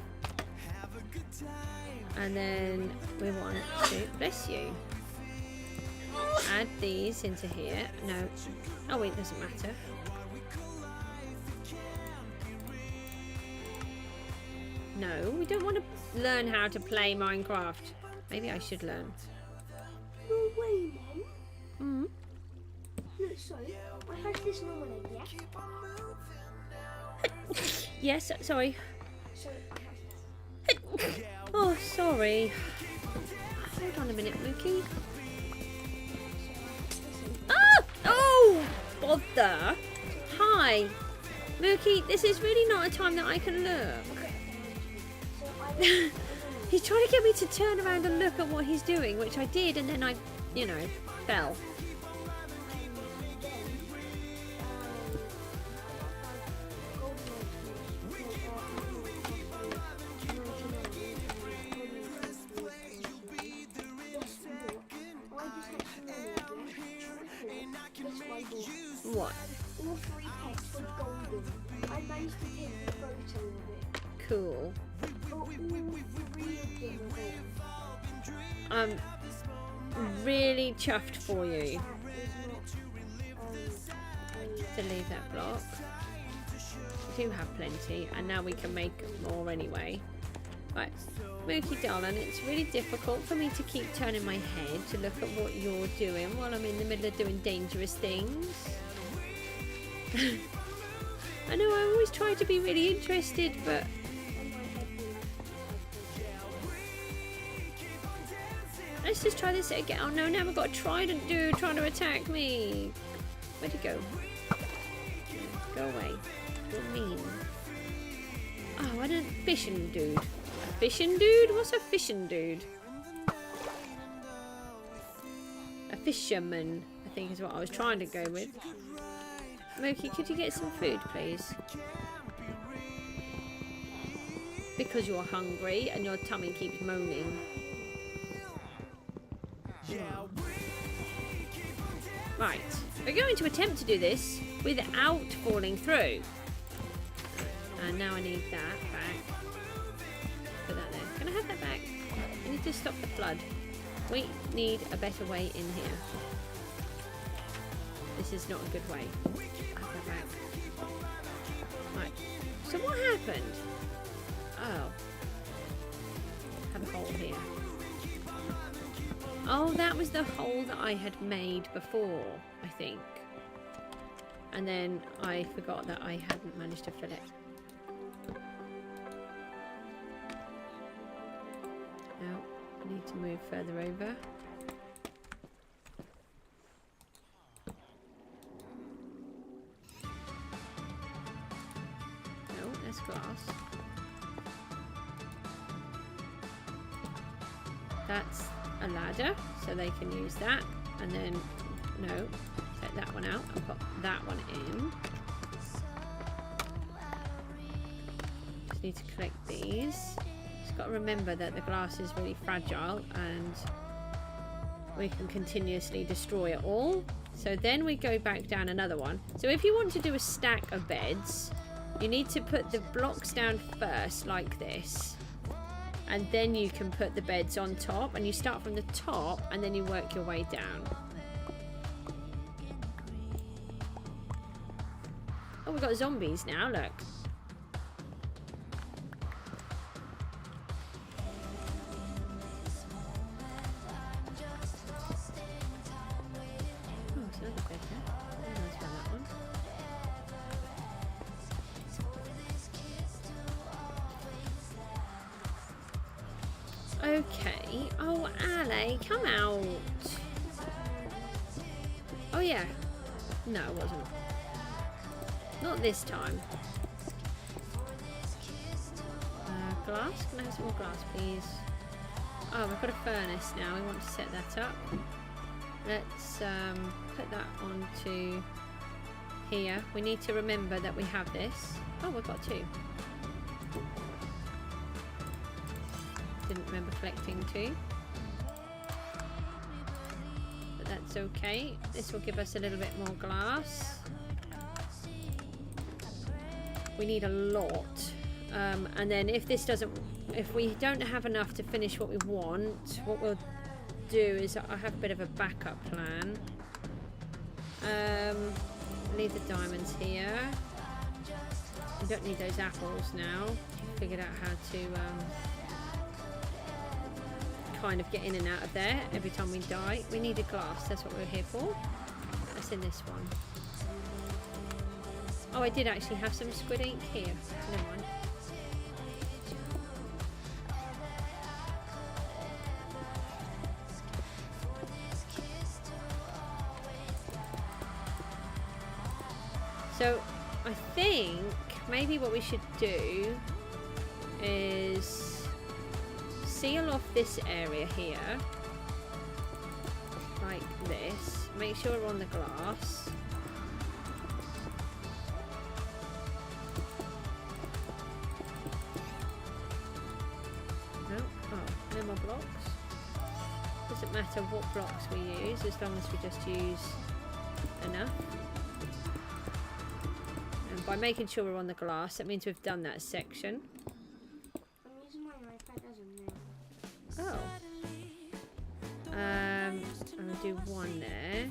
And then we want to, bless you, add these into here. No. Oh wait, doesn't matter. No, we don't want to learn how to play Minecraft. Maybe I should learn. No way, Mum. Mm. So, I had this normal egg, yeah? Yes, sorry. So, I have this. Oh, sorry. Hold on a minute, Mookie. Ah! Oh! Bother. Hi. Mookie, this is really not a time that I can look. So, I He's trying to get me to turn around and look at what he's doing, which I did, and then I, you know, fell. What? All 3 pets were golden. I managed to take the photo of it. Cool. All 3 of them were golden. I'm really chuffed for you to leave that block. We do have plenty, and now we can make more anyway. Right, Mookie darling, it's really difficult for me to keep turning my head to look at what you're doing while I'm in the middle of doing dangerous things. I know I always try to be really interested, but let's just try this again. Oh no, now we've got a trident dude trying to attack me. Where'd he go? Go away. You're mean. Oh, I don't. Fishing dude. A fishing dude? What's a fishing dude? A fisherman, I think is what I was trying to go with. Mookie, could you get some food, please? Because you're hungry and your tummy keeps moaning. Right, we're going to attempt to do this without falling through. And now I need that back. Put that there. Can I have that back? I need to stop the flood. We need a better way in here. This is not a good way. Have that back. Right. So what happened? Oh. Have a hole here. Oh, that was the hole that I had made before, I think. And then I forgot that I hadn't managed to fill it. Now, I need to move further over. No, that's glass. That's a ladder, so they can use that. And then, no, take that one out and put that one in. Just need to collect these. Just got to remember that the glass is really fragile and we can continuously destroy it all. So then we go back down another one. So if you want to do a stack of beds, you need to put the blocks down first like this. And then you can put the beds on top, and you start from the top and then you work your way down. Oh, we've got zombies now, look. Oh, it's another bed there. Oh, nice one, that one. Okay. Oh, Ali, come out. Oh, yeah. No, it wasn't. Not this time. Glass? Can I have some more glass, please? Oh, we've got a furnace now. We want to set that up. Let's put that onto here. We need to remember that we have this. Oh, we've got two. Didn't remember collecting two, but that's okay. This will give us a little bit more glass. We need a lot, and then if we don't have enough to finish what we want, what we'll do is I have a bit of a backup plan. Leave the diamonds here. We don't need those apples now. Figured out how to kind of get in and out of there every time we die. We need a glass, that's what we're here for. That's in this one. Oh, I did actually have some squid ink here. Never mind. So I think maybe what we should do is seal off this area here like this. Make sure we're on the glass. No? Oh, no more blocks. Doesn't matter what blocks we use as long as we just use enough. And by making sure we're on the glass, that means we've done that section. I'm using my iPad as a mirror. Oh. I'm gonna do one there.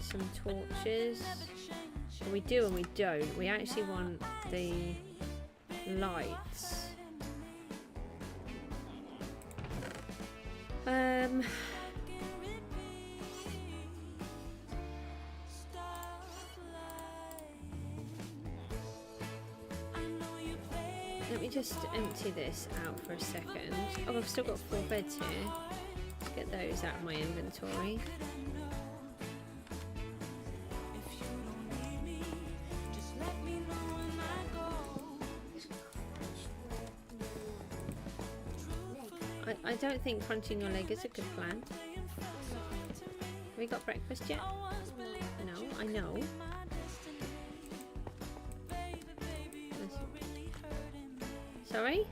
some torches. And we do and we don't. We actually want the lights. Let me just empty this out for a second. Oh, I've still got 4 beds here. Let's get those out of my inventory. I don't think crunching your leg is a good plan. Have we got breakfast yet? No, I know. Sorry?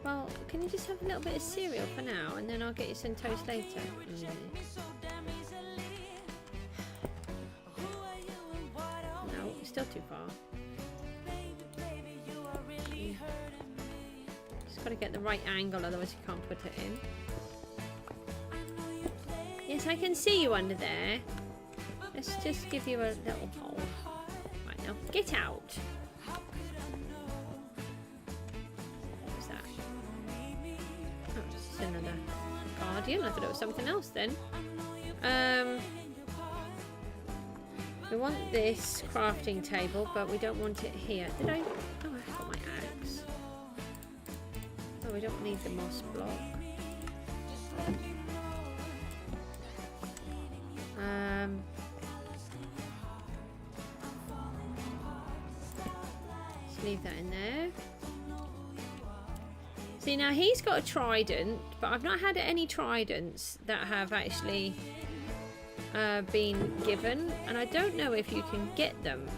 Well, can you just have a little bit of cereal for now and then I'll get you some toast later? No, it's still too far. Just gotta get the right angle, otherwise you can't put it in. Yes, I can see you under there. Let's just give you a little hole. Right, now get out. Another guardian. I thought it was something else then. We want this crafting table, but we don't want it here. Did I? Oh, I've got my axe. Oh, we don't need the moss block. Let's leave that in there. See, now he's got a trident, but I've not had any tridents that have actually been given, and I don't know if you can get them.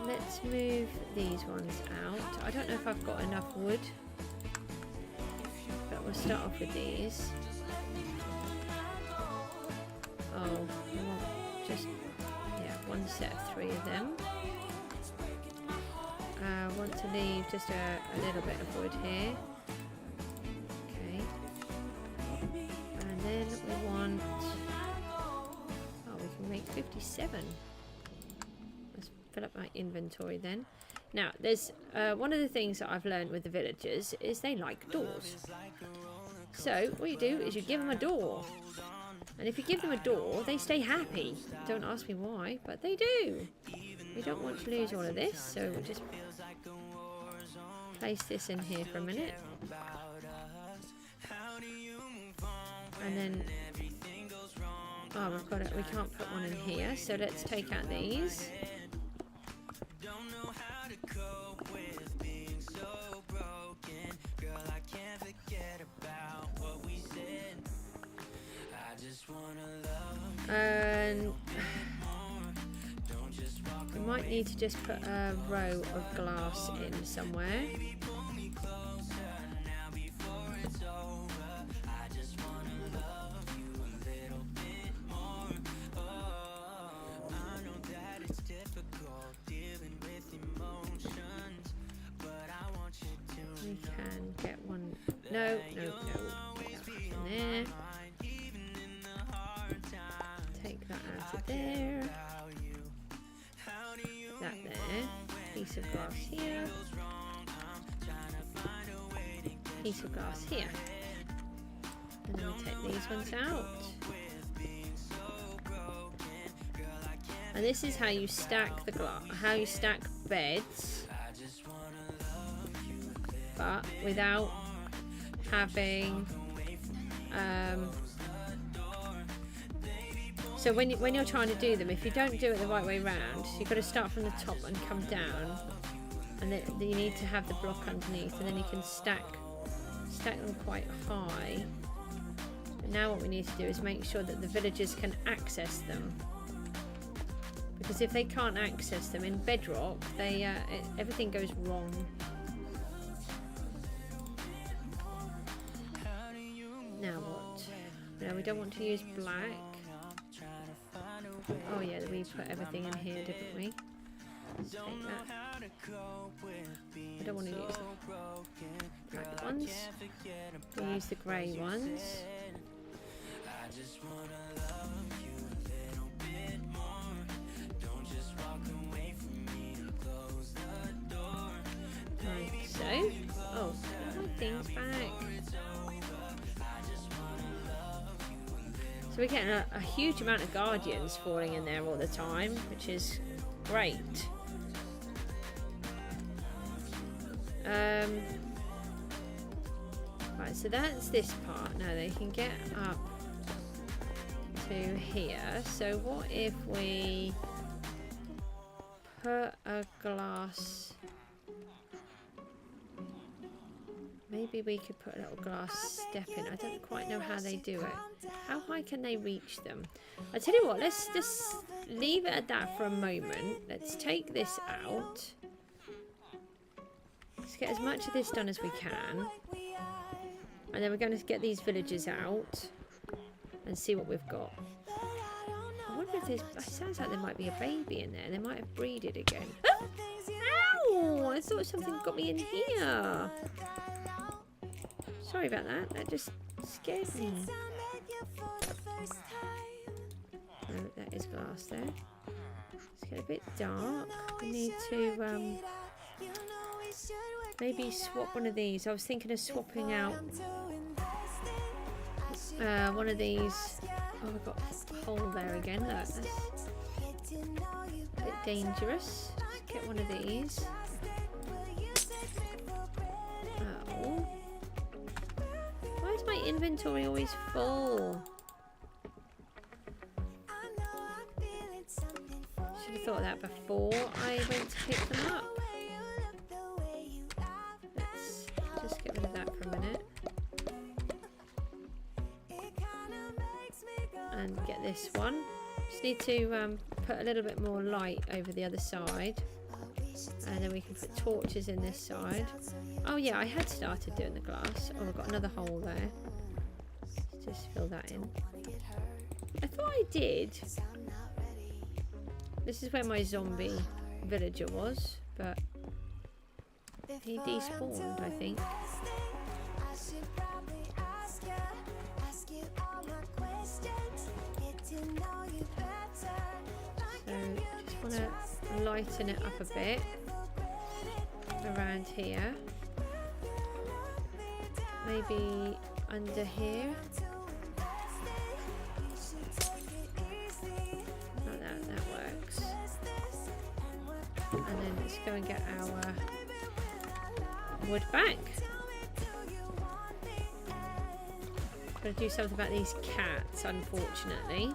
Let's move these ones out. I don't know if I've got enough wood, but we'll start off with these. Oh, I want just, yeah, one set of 3 of them. I want to leave just a little bit of wood here. Okay. And then we want... Oh, we can make 57. Let's fill up my inventory then. Now, there's one of the things that I've learned with the villagers is they like doors. So, what you do is you give them a door. And if you give them a door, they stay happy. Don't ask me why, but they do. We don't want to lose all of this, so we'll just place this in here for a minute. And then, oh, we've got it. We can't put one in here, so let's take out these. And we might need to just put a row of glass in somewhere. We can get one. No. In there. Take that out of there. That there. Piece of glass here. Piece of glass here. And then we take these ones out. And this is how you stack the glass, how you stack beds, but without having so when you're trying to do them, if you don't do it the right way round, you've got to start from the top and come down, and then you need to have the block underneath, and then you can stack them quite high. And now what we need to do is make sure that the villagers can access them, because if they can't access them in Bedrock, they everything goes wrong. Now what? No, we don't want to use black. Oh yeah, we put everything in here, didn't we? Let's take that. I don't want to use the black ones. We'll use the grey ones. Like so. Oh, put my things back. So we're getting a huge amount of guardians falling in there all the time, which is great. Right, so that's this part. Now they can get up to here. So what if we put a glass? Maybe we could put a little glass step in. I don't quite know how they do it. How high can they reach them? I tell you what, let's just leave it at that for a moment. Let's take this out. Let's get as much of this done as we can. And then we're going to get these villagers out and see what we've got. I wonder if there's... It sounds like there might be a baby in there. They might have breeded again. Oh! Ow! I thought something got me in here. Sorry about that. That just scared me. Oh, that is glass there. Let's get a bit dark. We need to maybe swap one of these. I was thinking of swapping out one of these. Oh, we've got a hole there again. Look, that's a bit dangerous. Let's get one of these. Oh. Why is my inventory always full? Should have thought of that before I went to pick them up. Let's just get rid of that for a minute. And get this one. Just need to put a little bit more light over the other side. And then we can put torches in this side. Oh yeah, I had started doing the glass. Oh, I've got another hole there. Let's just fill that in. I thought I did. This is where my zombie villager was, but he despawned, I think. So just want to lighten it up a bit around here. Maybe under here. Like that, that works. And then let's go and get our wood back. Gotta do something about these cats, unfortunately.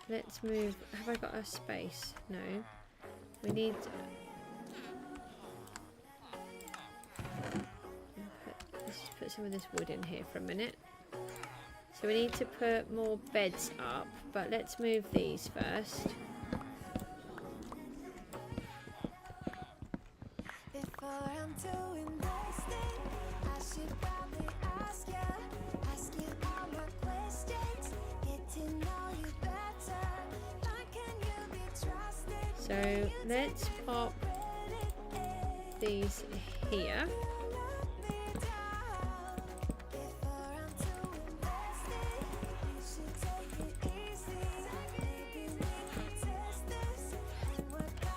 Let's move. Have I got a space? No. We need. Let's just put some of this wood in here for a minute. So we need to put more beds up, but let's move these first. So let's pop these here.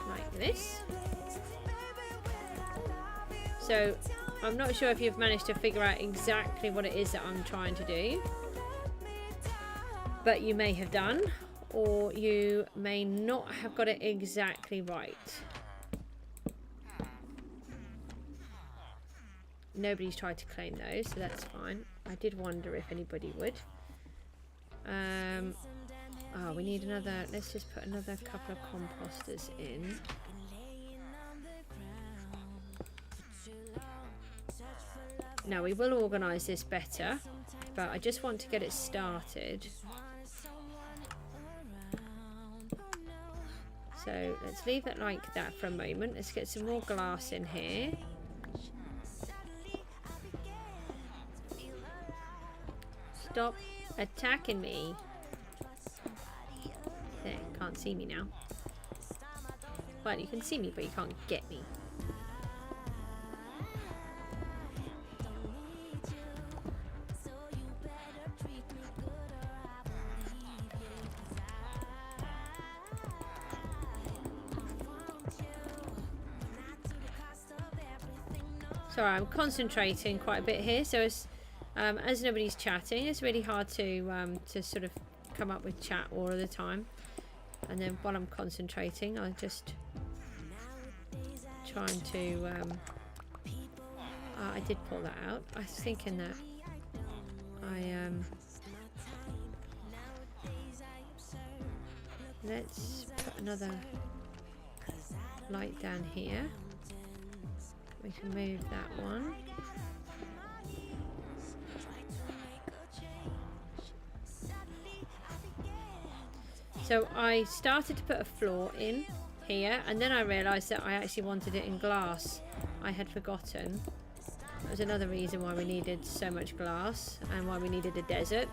Like this. So I'm not sure if you've managed to figure out exactly what it is that I'm trying to do, but you may have done, or you may not have got it exactly right. Nobody's tried to claim those, so that's fine. I did wonder if anybody would. Oh, we need another. Let's just put another couple of composters in. Now we will organise this better, but I just want to get it started. So let's leave it like that for a moment. Let's get some more glass in here. Stop attacking me. There, can't see me now. Well, you can see me, but you can't get me. Sorry, I'm concentrating quite a bit here. So as nobody's chatting, it's really hard to sort of come up with chat all of the time. And then while I'm concentrating, I'm just trying to... I did pull that out. I was thinking that let's put another light down here. We can move that one. So I started to put a floor in here, and then I realised that I actually wanted it in glass. I had forgotten. That was another reason why we needed so much glass and why we needed a desert.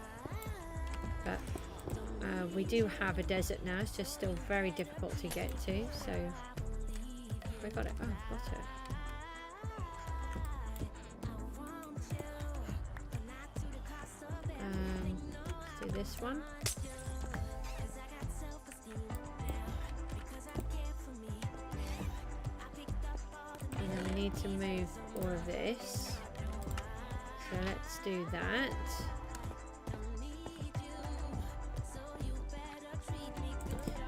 But we do have a desert now. It's just still very difficult to get to. So I got it. Oh, got it. Let's do this one. And then we need to move all of this. So let's do that.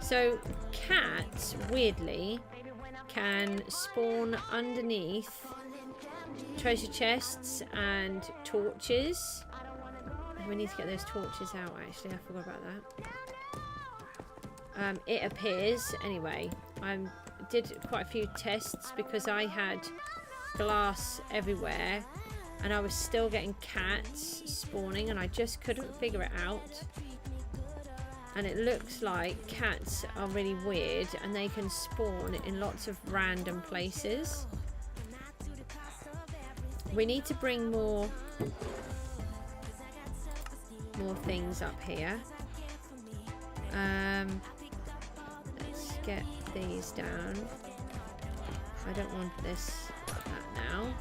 So cats, weirdly, can spawn underneath treasure chests and torches. We need to get those torches out, actually. I forgot about that. It appears, anyway, I did quite a few tests because I had glass everywhere and I was still getting cats spawning and I just couldn't figure it out. And it looks like cats are really weird and they can spawn in lots of random places. We need to bring more things up here. Let's get these down. I don't want this like that now.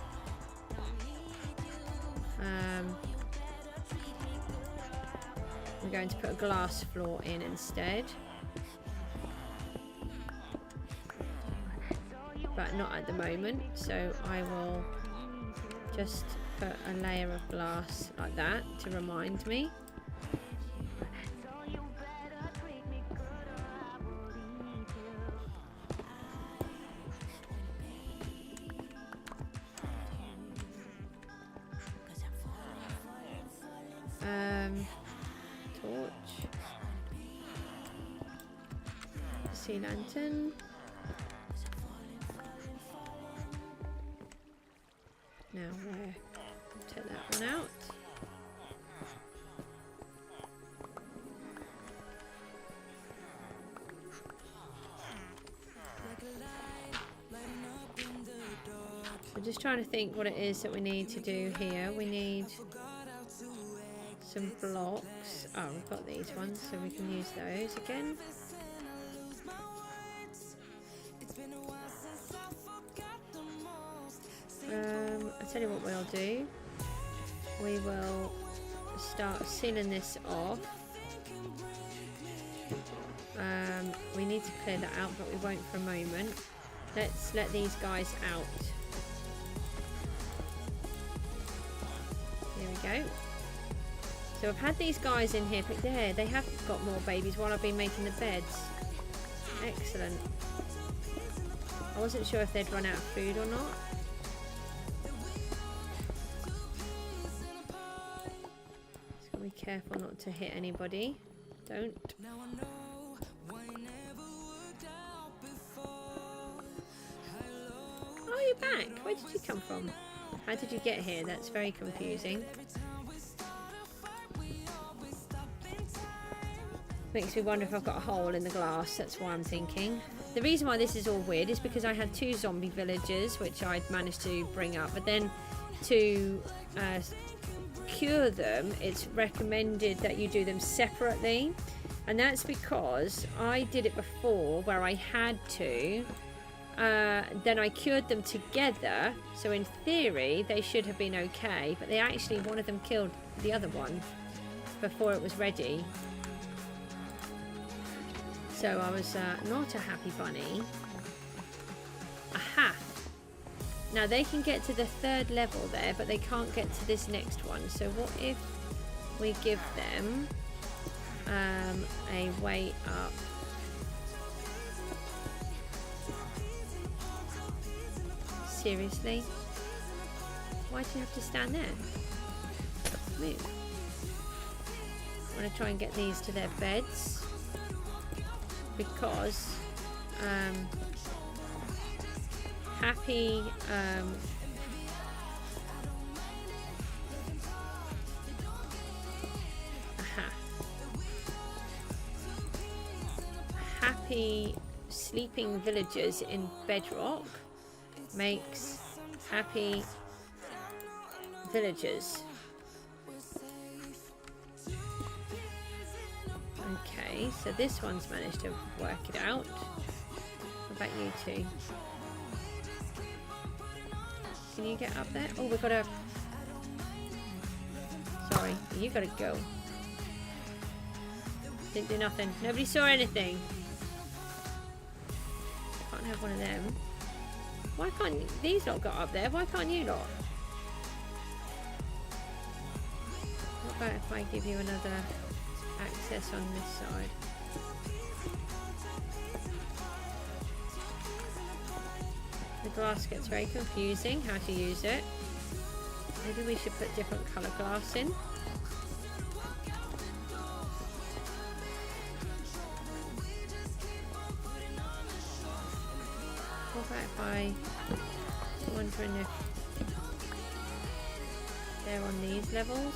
I'm going to put a glass floor in instead, but not at the moment, so I will just put a layer of glass like that to remind me. Torch. Sea lantern. Now where? Take that one out. I'm just trying to think what it is that we need to do here. We need some blocks. Oh, we've got these ones, so we can use those again. I'll tell you what we'll do. We will start sealing this off. We need to clear that out, but we won't for a moment. Let's let these guys out. Here we go. So I've had these guys in here, but there, they have got more babies while I've been making the beds. Excellent. I wasn't sure if they'd run out of food or not. Just gotta be careful not to hit anybody. Don't. Oh, you're back. Where did you come from? How did you get here? That's very confusing. Makes me wonder if I've got a hole in the glass. That's why I'm thinking. The reason why this is all weird is because I had 2 zombie villagers which I'd managed to bring up, but then to cure them it's recommended that you do them separately, and that's because I did it before where I had to then I cured them together, so in theory they should have been okay, but they actually, one of them killed the other one before it was ready. So I was not a happy bunny. Aha! Now they can get to the 3rd level there, but they can't get to this next one. So what if we give them a way up? Seriously? Why do you have to stand there? Move. I want to try and get these to their beds because happy happy sleeping villagers in Bedrock makes happy villagers. Okay, so this one's managed to work it out. What about you two? Can you get up there? Oh, we've got to... Sorry, you got to go. Didn't do nothing. Nobody saw anything. Can't have one of them. Why can't these lot got up there? Why can't you lot? What about if I give you another access on this side? The glass gets very confusing how to use it. Maybe we should put different colour glass in. What about if I'm wondering if they're on these levels?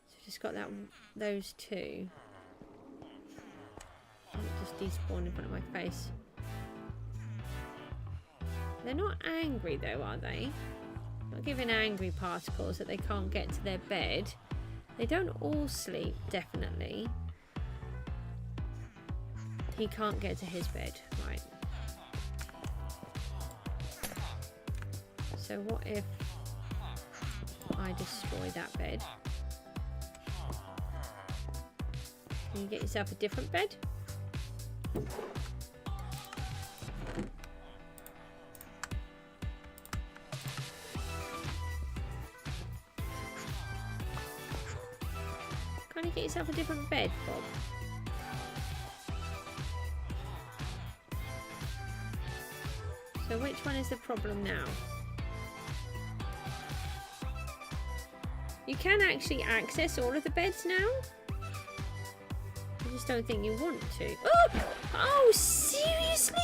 So just got that, those two. Just despawn in front of my face. They're not angry though, are they? Not giving angry particles that they can't get to their bed. They don't all sleep, definitely. He can't get to his bed, right. So what if I destroy that bed? Can you get yourself a different bed? Can't you get yourself a different bed, Bob? So which one is the problem now? You can actually access all of the beds now. I just don't think you want to. Oh! Oh, seriously?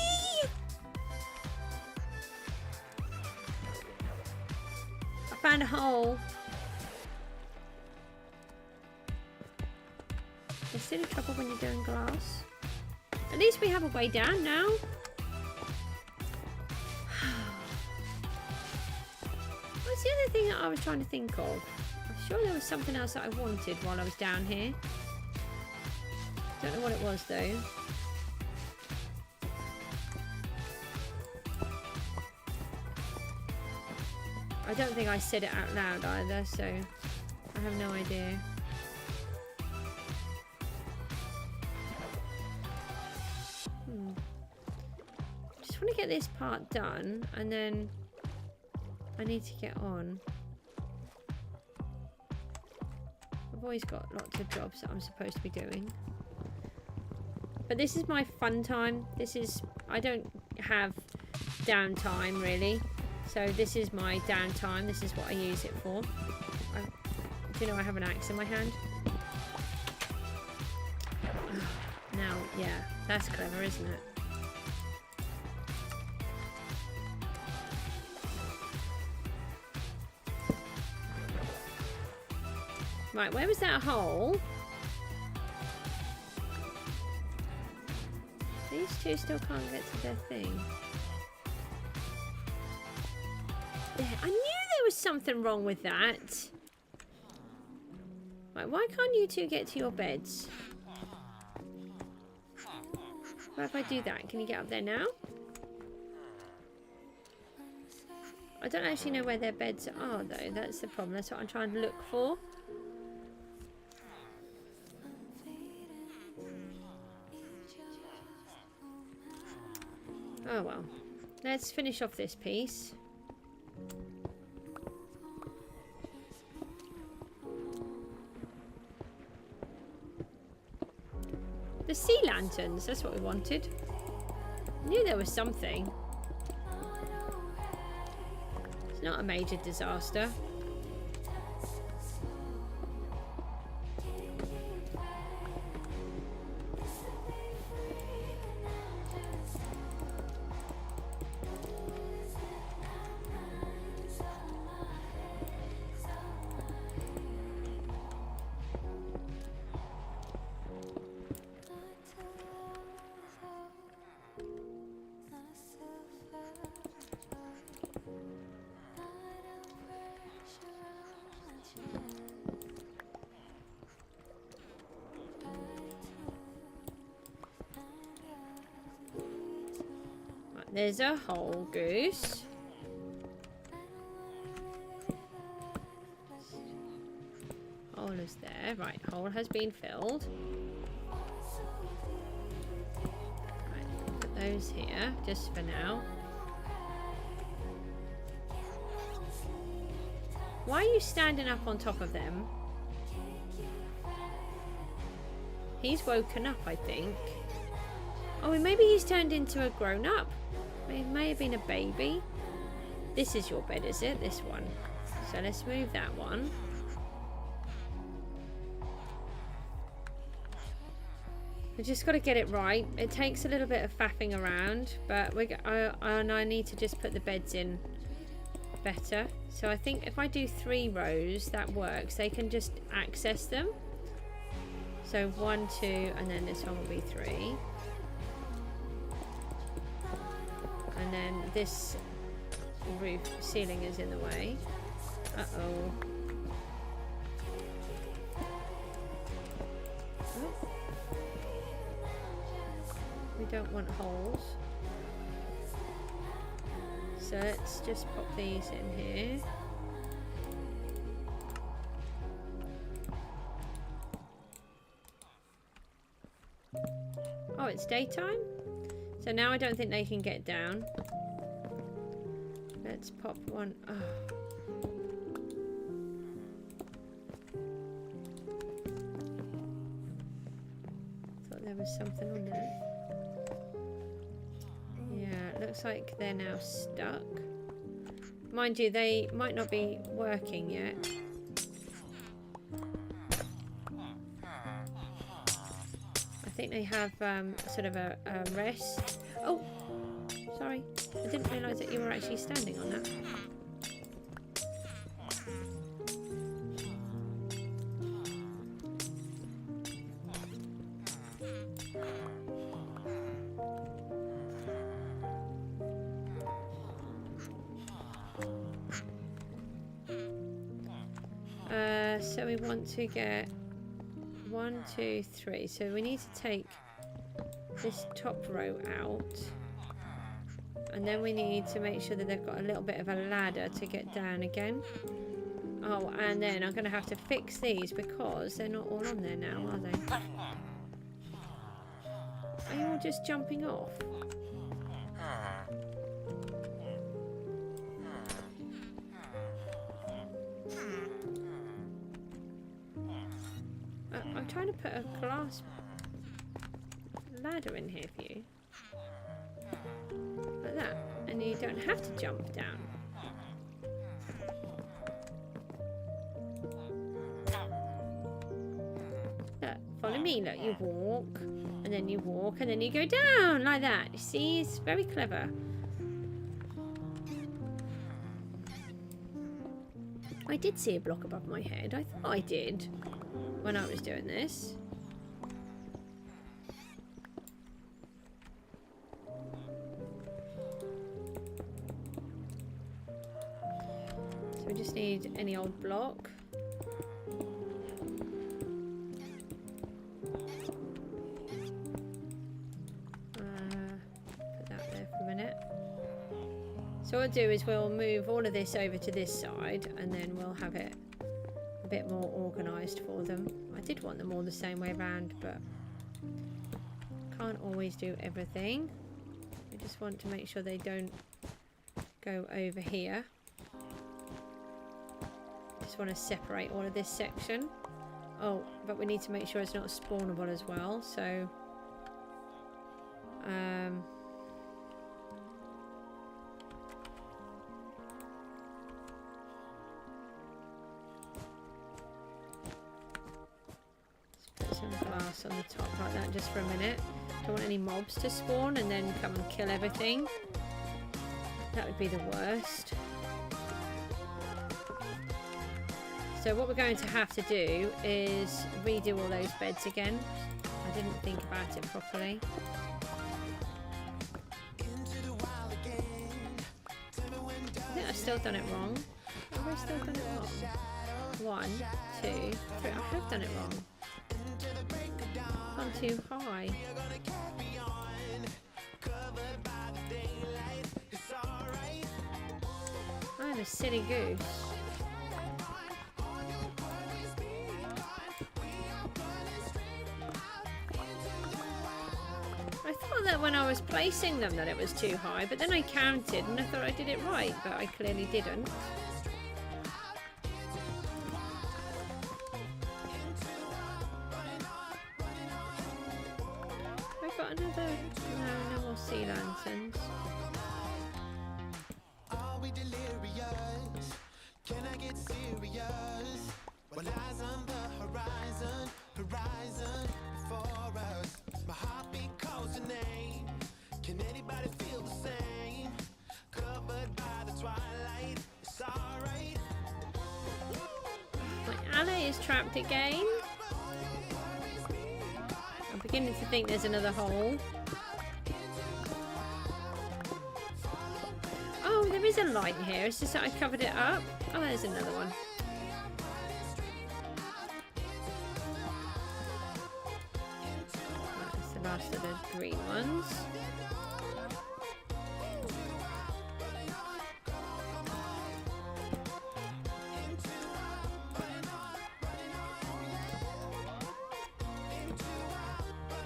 I found a hole. There's still trouble when you're doing glass. At least we have a way down now. What's the other thing that I was trying to think of? I'm sure there was something else that I wanted while I was down here. Don't know what it was though. I don't think I said it out loud either, so I have no idea. Just want to get this part done and then I need to get on. I've always got lots of jobs that I'm supposed to be doing. But this is my fun time. This is, I don't have downtime really. So this is my downtime. This is what I use it for. Do you know I have an axe in my hand? Now, yeah, that's clever, isn't it? Right, where was that hole? These two still can't get to their thing. There, I knew there was something wrong with that. Right, why can't you two get to your beds? What if I do that? Can you get up there now? I don't actually know where their beds are though. That's the problem. That's what I'm trying to look for. Oh well. Let's finish off this piece. The sea lanterns, that's what we wanted. I knew there was something. It's not a major disaster. There's a hole, Goose. Hole is there. Right, hole has been filled. Right, put those here, just for now. Why are you standing up on top of them? He's woken up, I think. Oh, maybe he's turned into a grown-up. It may have been a baby. This is your bed, is it? This one. So let's move that one. I just got to get it right. It takes a little bit of faffing around, but I need to just put the beds in better. So I think if I do 3 rows, that works. They can just access them. So 1, 2, and then this one will be 3. And then this roof ceiling is in the way. Uh-oh. Oh. We don't want holes. So let's just pop these in here. Oh, it's daytime? So now I don't think they can get down. Let's pop one. Oh. Thought there was something on there. Yeah, it looks like they're now stuck. Mind you, they might not be working yet. I think they have sort of a rest. Oh, sorry. I didn't realise that you were actually standing on that. So we want to get 1, 2, 3. So we need to take this top row out, and then we need to make sure that they've got a little bit of a ladder to get down again. Oh, and then I'm going to have to fix these because they're not all on there now, are they? Are you all just jumping off? I'm trying to put a glass ladder in here for you. Like that. And you don't have to jump down. Look, follow me. Look, you walk, and then you walk, and then you go down like that. You see, it's very clever. I did see a block above my head. I thought I did when I was doing this. So we just need any old block. Put that there for a minute. So what we'll do is we'll move all of this over to this side, and then we'll have it a bit more organised for them. I did want them all the same way around, but can't always do everything. We just want to make sure they don't go over here. Just want to separate all of this section. Oh, but we need to make sure it's not spawnable as well, so let's put some glass on the top like that just for a minute. Don't want any mobs to spawn and then come and kill everything. That would be the worst. So what we're going to have to do is redo all those beds again. I didn't think about it properly. I think I've still done it wrong. Have I still done it wrong? 1, 2, 3. I have done it wrong. I'm too high. I'm a silly goose. I thought that when I was placing them that it was too high, but then I counted and I thought I did it right, but I clearly didn't. I got another... No, no more sea lanterns. Are we delirious? Can I get serious? When eyes on the horizon, horizon before us. My heartbeat calls your name. Can anybody feel the same? Covered by the twilight, it's alright. My ally is trapped again. I'm beginning to think there's another hole. Oh, there is a light here. It's just that I covered it up. Oh, there's another one. That's the last of the green ones.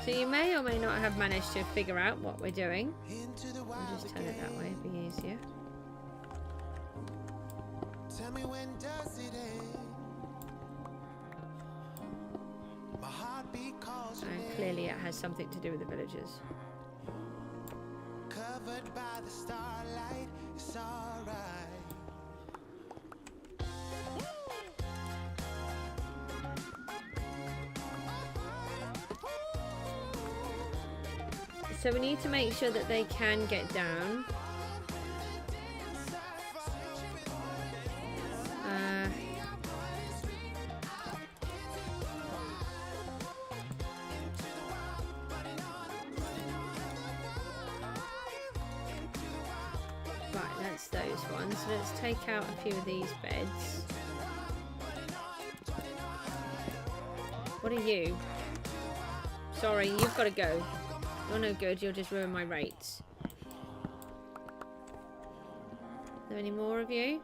So you may or may not have managed to figure out what we're doing. I'll just turn it that way, it'd be easier. Tell me when does it end? My heartbeat calls your And name. clearly it has something to do with the villagers. Covered by the starlight, it's alright. So we need to make sure that they can get down. Right, that's those ones. So let's take out a few of these beds. What are you? Sorry, you've got to go. You're no good, you'll just ruin my rates. Are there any more of you?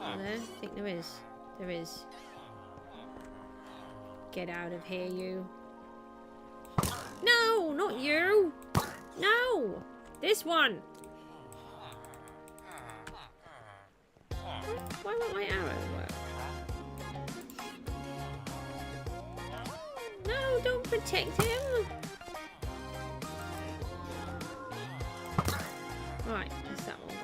Are there? I think there is. There is. Get out of here, you. No, not you! No! This one! Why won't my arrow work? No, don't protect him! Right, that's that one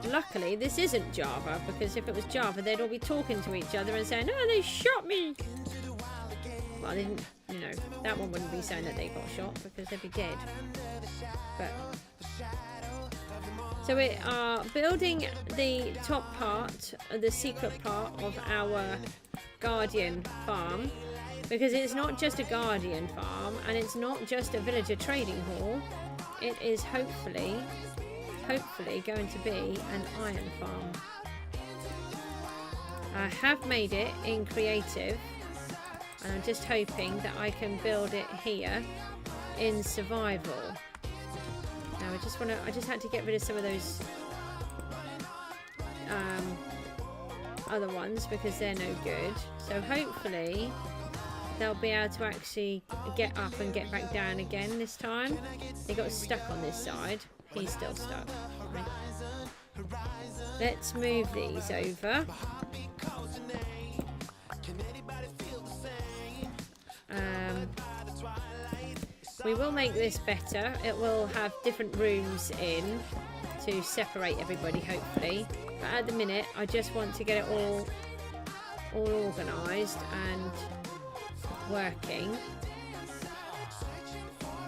gone. Luckily, this isn't Java, because if it was Java, they'd all be talking to each other and saying, oh, they shot me! Well, they didn't, you know, that one wouldn't be saying that they got shot, because they'd be dead. But... So we are building the top part, the secret part of our Guardian farm, because it's not just a Guardian farm and it's not just a villager trading hall. It is hopefully going to be an iron farm. I have made it in creative and I'm just hoping that I can build it here in survival. Now I just had to get rid of some of those other ones because they're no good. So hopefully they'll be able to actually get up and get back down again this time. They got stuck on this side. He's still stuck. Right. Let's move these over. We will make this better. It will have different rooms in to separate everybody, hopefully. But at the minute, I just want to get it all organised and working.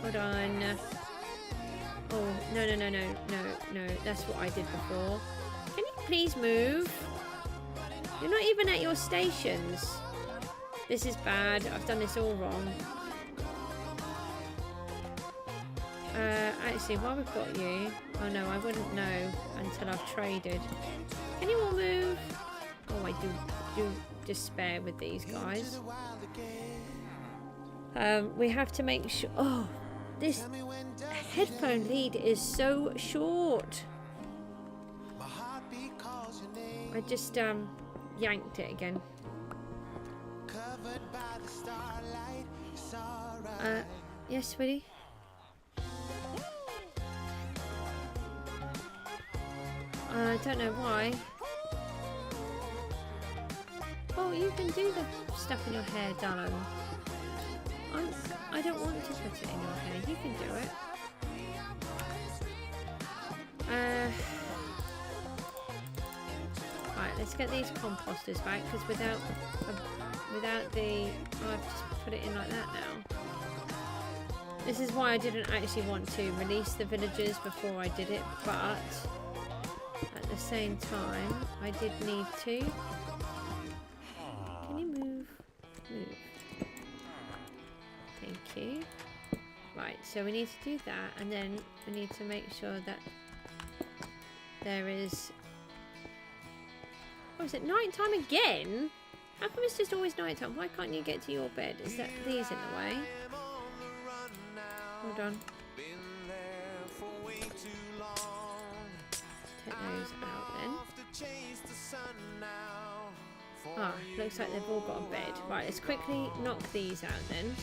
Hold on. Oh, no. That's what I did before. Can you please move? You're not even at your stations. This is bad. I've done this all wrong. Actually, while we've got you... Oh no, I wouldn't know until I've traded. Can you all move? Oh, I do despair with these guys. We have to make sure... Oh, this headphone lead is so short. I just yanked it again. Yes, sweetie? I don't know why. Oh, you can do the stuff in your hair, darling. I don't want to put it in your hair. You can do it. Right, let's get these composters back, because without the... Oh, I've just put it in like that now. This is why I didn't actually want to release the villagers before I did it, but at the same time, I did need to. Can you move? Move. Thank you. Right, so we need to do that, and then we need to make sure that there is... Oh, is it night time again? How come it's just always night time? Why can't you get to your bed? Is that these in the way? Hold on. Take those out then. Ah, looks like they've all got a bed. Right, let's quickly knock these out then.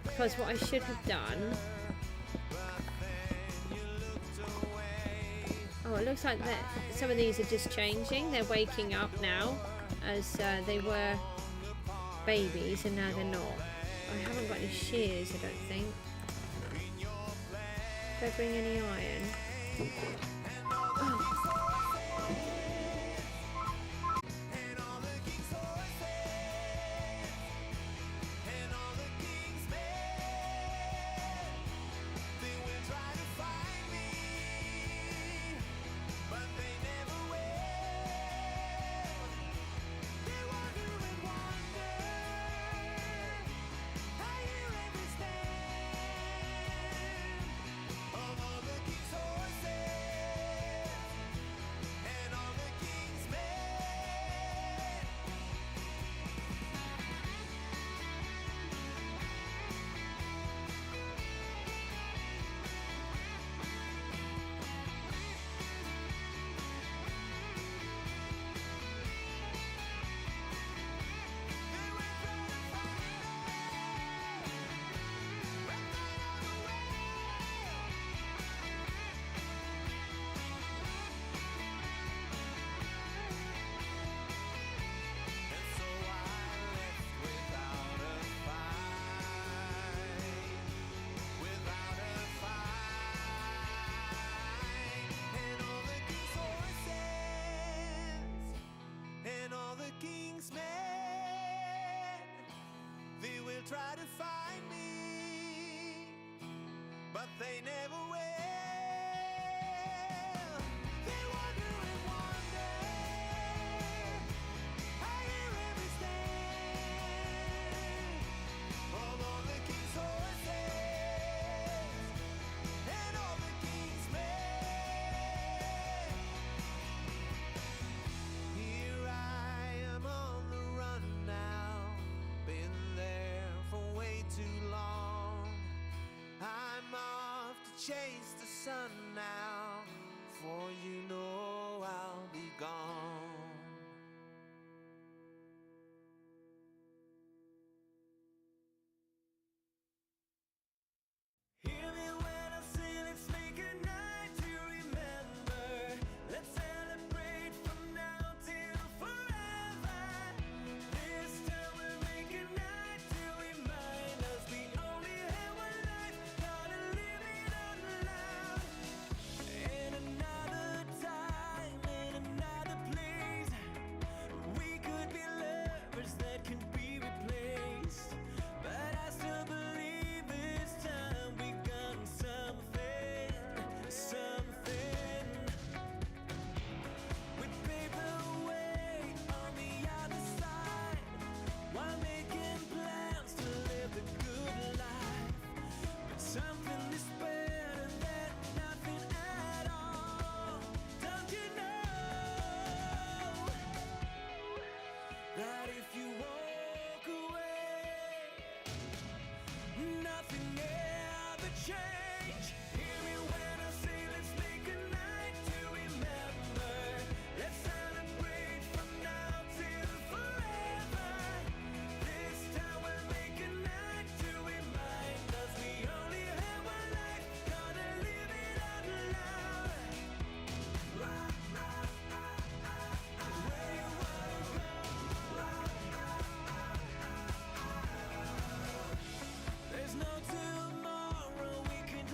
Because what I should have done... Oh, it looks like that some of these are just changing. They're waking up now, as they were babies, and now they're not. I haven't got any shears, I don't think. Did I bring any iron? Oh. Try to find me, but they never will. They wonder and wonder. I hear every stand of all the king's horses and all the king's men. Here I am on the run now, been there for way too long. I'm off to chase the sun now, for you know I'll be gone. nothing ever change. Hear me when I say let's make a night to remember. Let's celebrate from now till forever. This time we'll make a night to remind us we only have one life. Gotta live it out loud. Where you wanna go? There's no tomorrow, we can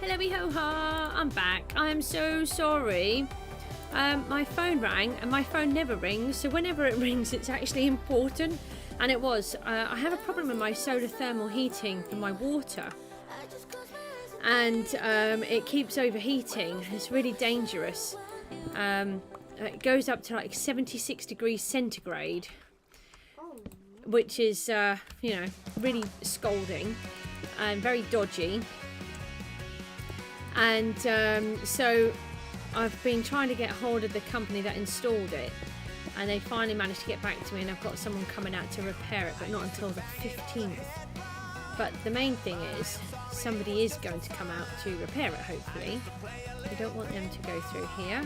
Hello, ho-ha, I'm back. I am so sorry. My phone rang and my phone never rings, so whenever it rings it's actually important, and it was. I have a problem with my solar thermal heating for my water, and it keeps overheating. It's really dangerous. It goes up to like 76 degrees centigrade, which is you know, really scalding and very dodgy. And so I've been trying to get hold of the company that installed it, and they finally managed to get back to me, and I've got someone coming out to repair it, but not until the 15th. But the main thing is somebody is going to come out to repair it, hopefully. We don't want them to go through here.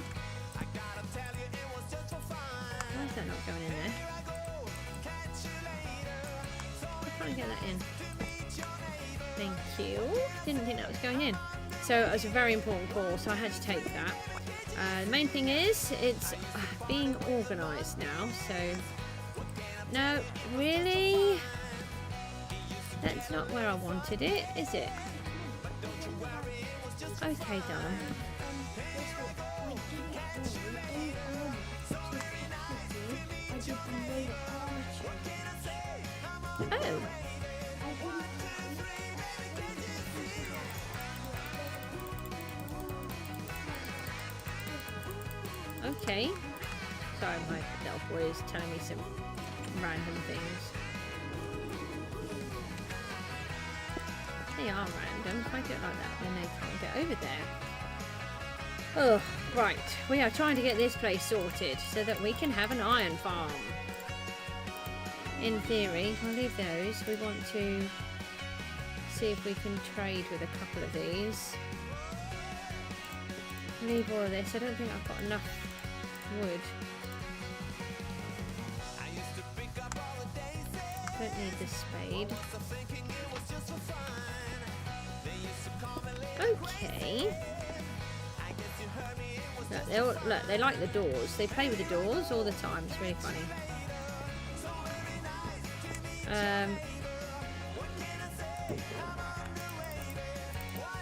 Why is that not going in there? How can I get that in? Thank you. Didn't think that was going in. So it was a very important call, so I had to take that. The main thing is it's being organised now, so... No, really? That's not where I wanted it, is it? Okay, darling. Oh. Okay. Sorry, my little boy is telling me some random things. They are random. If I do it like that, then they can't get over there. Oh, right. We are trying to get this place sorted so that we can have an iron farm. In theory, I'll leave those. We want to see if we can trade with a couple of these. Leave all of this. I don't think I've got enough wood. Don't need this spade. Okay. Look, they like the doors. They play with the doors all the time. It's really funny.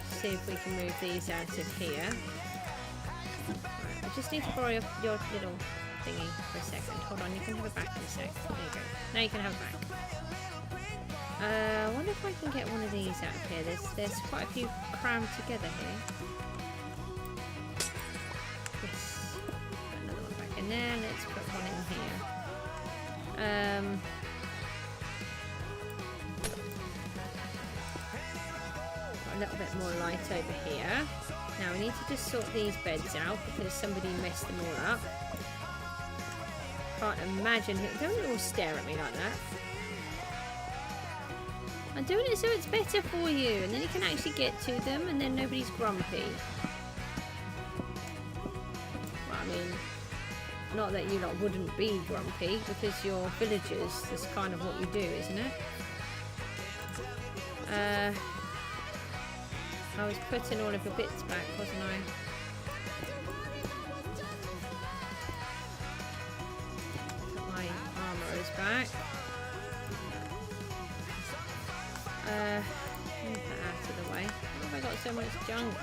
See if we can move these out of here. Right, I just need to borrow your little thingy for a second. Hold on, you can have it back in a sec. There you go. Now you can have it back. I wonder if I can get one of these out of here. There's quite a few crammed together here. Yes. Put another one back in there. Let's put one in here. Got a little bit more light over here. Now we need to just sort these beds out because somebody messed them all up. Can't imagine who. Don't all stare at me like that. I'm doing it so it's better for you, and then you can actually get to them, and then nobody's grumpy. Well, I mean, not that you lot wouldn't be grumpy because you're villagers. That's kind of what you do, isn't it? I was putting all of the bits back, wasn't I? Put my armourers back. Move that out of the way. Why have I got so much junk?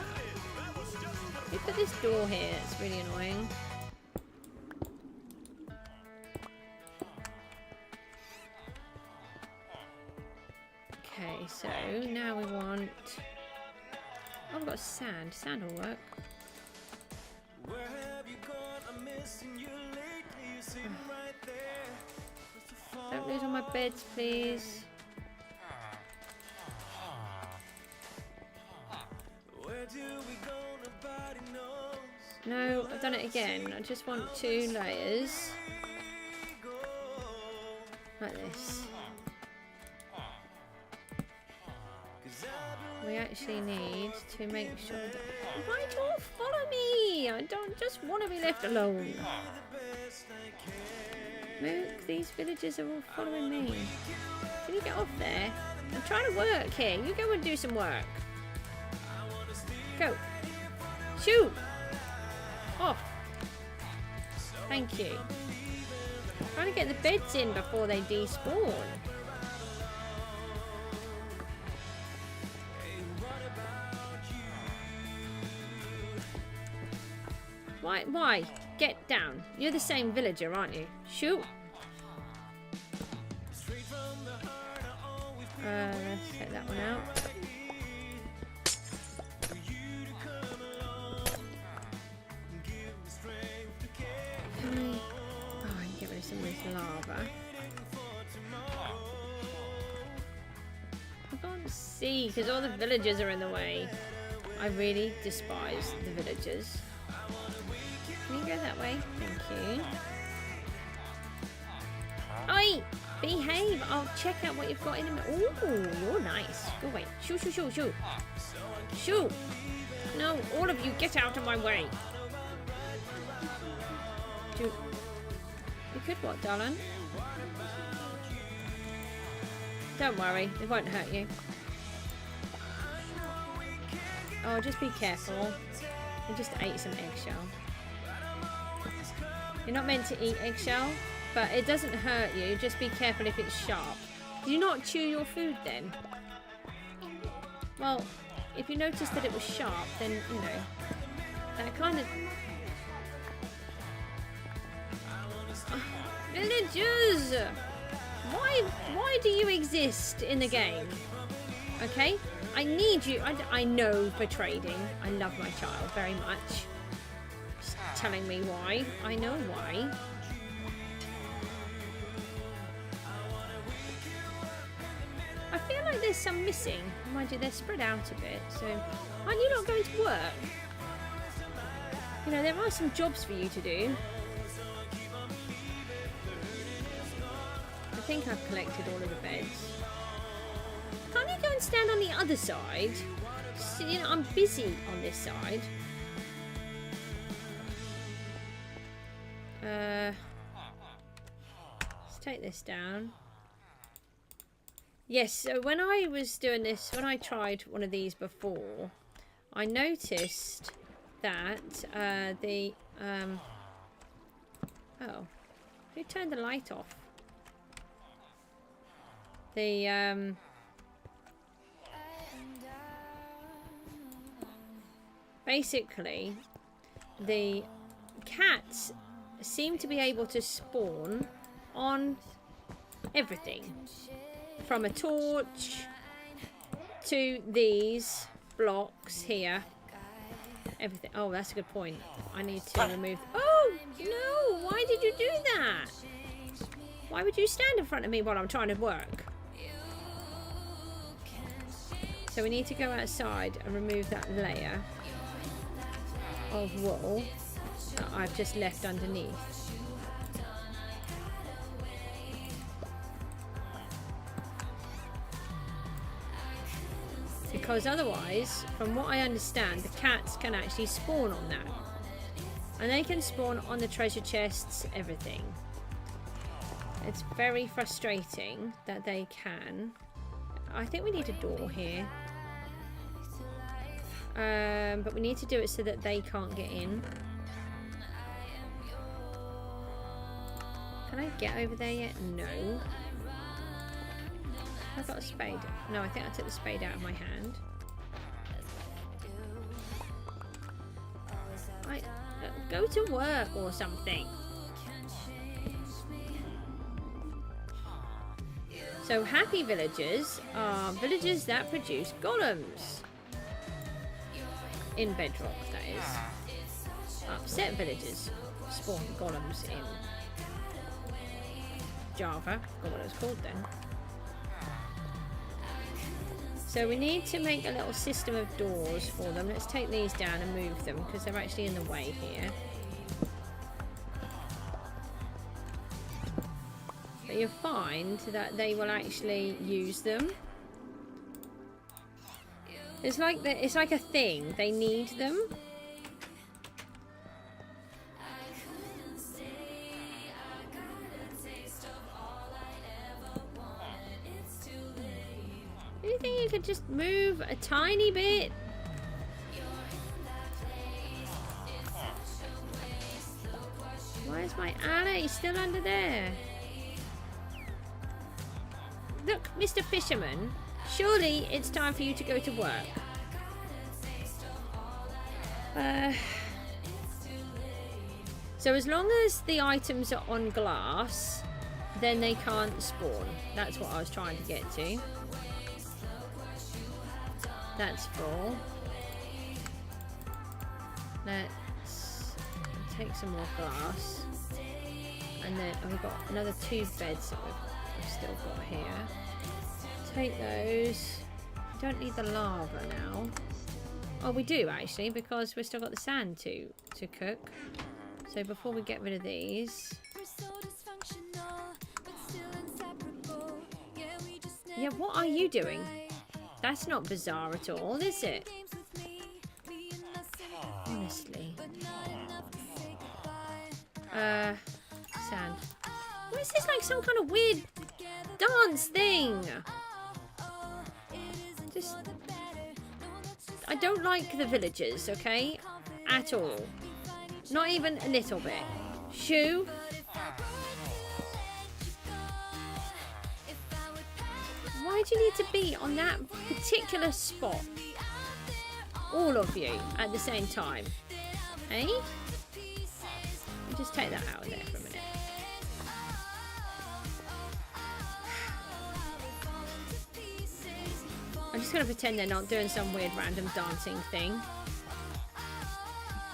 Look at this door here, it's really annoying. Okay, so now we want... Oh, I've got sand. Sand will work. Don't lose all my beds, please. No, I've done it again. I just want 2 layers. Like this. We actually need to make sure that... Why do you all follow me? I don't just want to be left alone. Look, these villagers are all following me. Can you get off there? I'm trying to work here. You go and do some work. Go. Shoot! Off. Thank you. Trying to get the beds in before they despawn. Why? Why? Get down. You're the same villager, aren't you? Shoot. Let's take that one out. Oh, I can get rid of some of this lava. I can't see because all the villagers are in the way. I really despise the villagers. Can you go that way? Thank you. Oi! Behave! I'll check out what you've got in a minute. Ooh, you're nice. Go away. Shoot, shoot, shoot, shoot. Shoot! No, all of you get out of my way. Shoot. You could what, darling? Don't worry, it won't hurt you. Oh, just be careful. I just ate some eggshell. You're not meant to eat eggshell, but it doesn't hurt you. Just be careful if it's sharp. Did you not chew your food then? Well, if you noticed that it was sharp, then, you know, that kind of... Villagers! Why do you exist in the game? Okay? I need you. I know for trading. I love my child very much. Just telling me why. I know why. I feel like there's some missing. Mind you, they're spread out a bit. So, aren't you not going to work? You know, there are some jobs for you to do. I think I've collected all of the beds. Can't you go and stand on the other side? Just, you know, I'm busy on this side. Let's take this down. Yes, so when I was doing this, when I tried one of these before, I noticed that oh, who turned the light off? Basically, the cats seem to be able to spawn on everything. From a torch to these blocks here. Everything. Oh, that's a good point. I need to remove... Oh, no! Why did you do that? Why would you stand in front of me while I'm trying to work? So we need to go outside and remove that layer of wool that I've just left underneath. Because otherwise, from what I understand, the cats can actually spawn on that. And they can spawn on the treasure chests, everything. It's very frustrating that they can. I think we need a door here. But we need to do it so that they can't get in. Can I get over there yet? No. I've got a spade. No, I think I took the spade out of my hand. Right, go to work or something. So happy villagers are villagers that produce golems. In Bedrock, that is. Upset villagers spawn golems in Java. Forgot what it was called then. So we need to make a little system of doors for them. Let's take these down and move them because they're actually in the way here. But you'll find that they will actually use them. It's like a thing. They need them. Do you think you could just move a tiny bit? Why is my alley still under there? Look, Mr. Fisherman, surely it's time for you to go to work. So as long as the items are on glass, then they can't spawn. That's what I was trying to get to. That's full. Let's take some more glass. And then we've got another 2 beds that we've still got here. Take those. We don't need the lava now. Oh, we do actually, because we've still got the sand to cook. So before we get rid of these... Yeah, what are you doing? That's not bizarre at all, is it? Honestly. Sand. What is this, like some kind of weird dance thing? Just... I don't like the villagers, okay? At all. Not even a little bit. Shoo. Why do you need to be on that particular spot? All of you at the same time. Eh? I'll just take that out of there for a minute. I'm just going to pretend they're not doing some weird random dancing thing.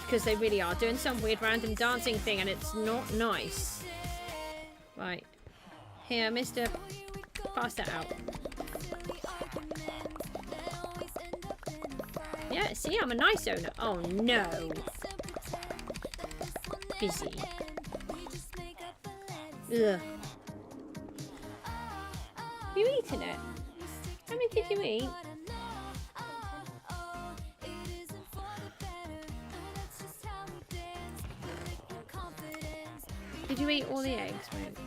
Because they really are doing some weird random dancing thing and it's not nice. Right. Here, mister. Pass that out. Yeah, see, I'm a nice owner. Oh, no. Busy. Ugh. You eating it? How many did you eat? Did you eat all the eggs, mate?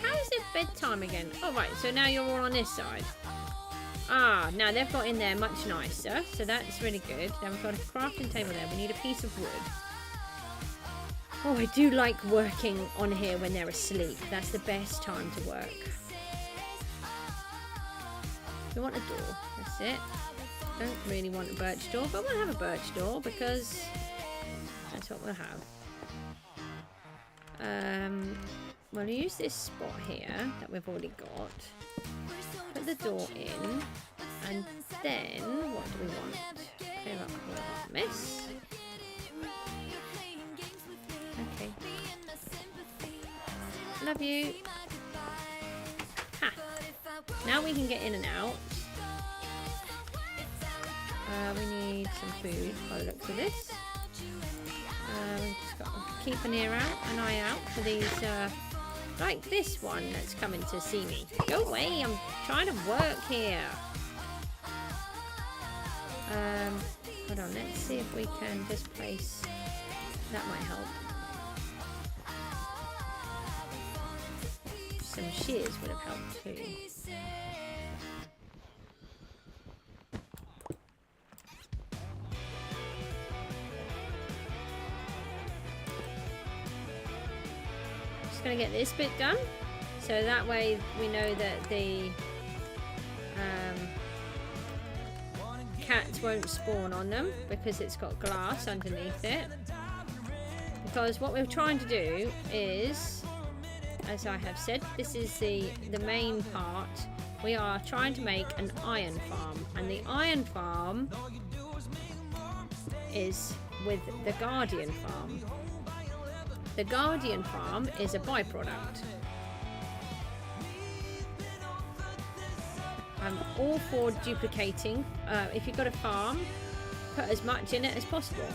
How is it bedtime again? Oh, right, so now you're all on this side. Ah, now they've got in there much nicer, so that's really good. Now we've got a crafting table there. We need a piece of wood. Oh, I do like working on here when they're asleep. That's the best time to work. We want a door. That's it. Don't really want a birch door, but we'll have a birch door because that's what we'll have. We'll use this spot here that we've already got. Put the door in, and then what do we want? Clear up all that mess. Okay. Love you. Ha! Now we can get in and out. We need some food by the looks of this. We've just got to keep an eye out for these, like this one that's coming to see me. Go away, I'm trying to work here. Hold on, let's see if we can just place, that might help. Some shears would have helped too. Going to get this bit done so that way we know that the cats won't spawn on them because it's got glass underneath it, because what we're trying to do is, as I have said, this is the main part. We are trying to make an iron farm, and the iron farm is with the Guardian farm. The Guardian farm is a byproduct. I'm all for duplicating. If you've got a farm, put as much in it as possible.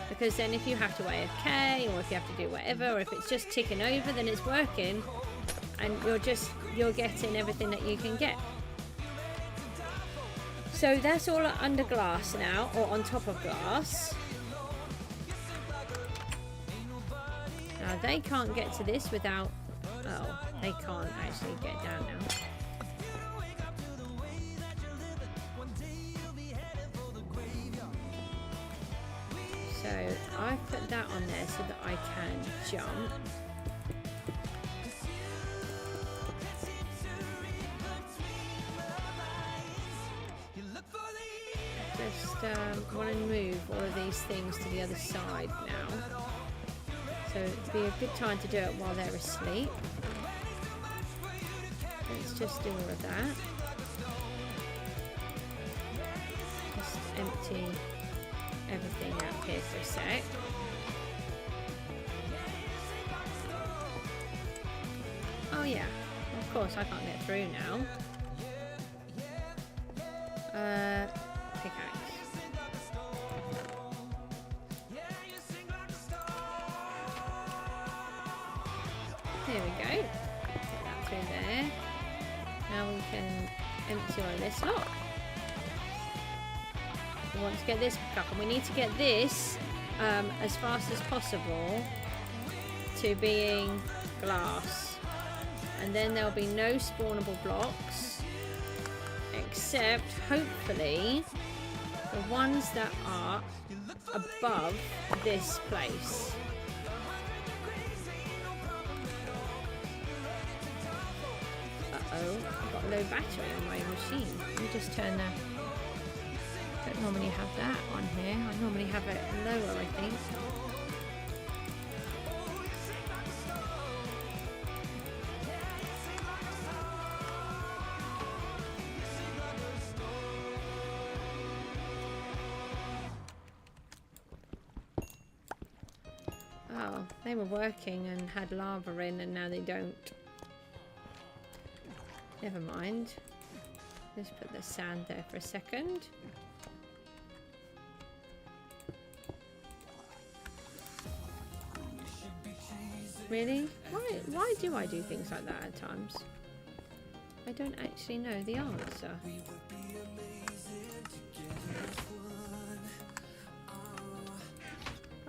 Because then if you have to AFK, or if you have to do whatever, or if it's just ticking over, then it's working. And you're getting everything that you can get. So that's all under glass now, or on top of glass. Now they can't get to this without... Oh, they can't actually get down now. So I put that on there so that I can jump. want to move all of these things to the other side now. So it'd be a good time to do it while they're asleep. Let's just do all of that. Just empty everything out here for a sec. Oh yeah, of course I can't get through now. Pickaxe. There we go. Get that through there. Now we can empty all this lot. We want to get this back up, and we need to get this as fast as possible to being glass. And then there'll be no spawnable blocks, except hopefully the ones that are above this place. Uh-oh, I've got low battery on my machine. Let me just turn that. Don't normally have that on here. I normally have it lower, I think. Oh, they were working and had lava in, and now they don't. Never mind. Let's put the sand there for a second. Really? Why do I do things like that at times? I don't actually know the answer.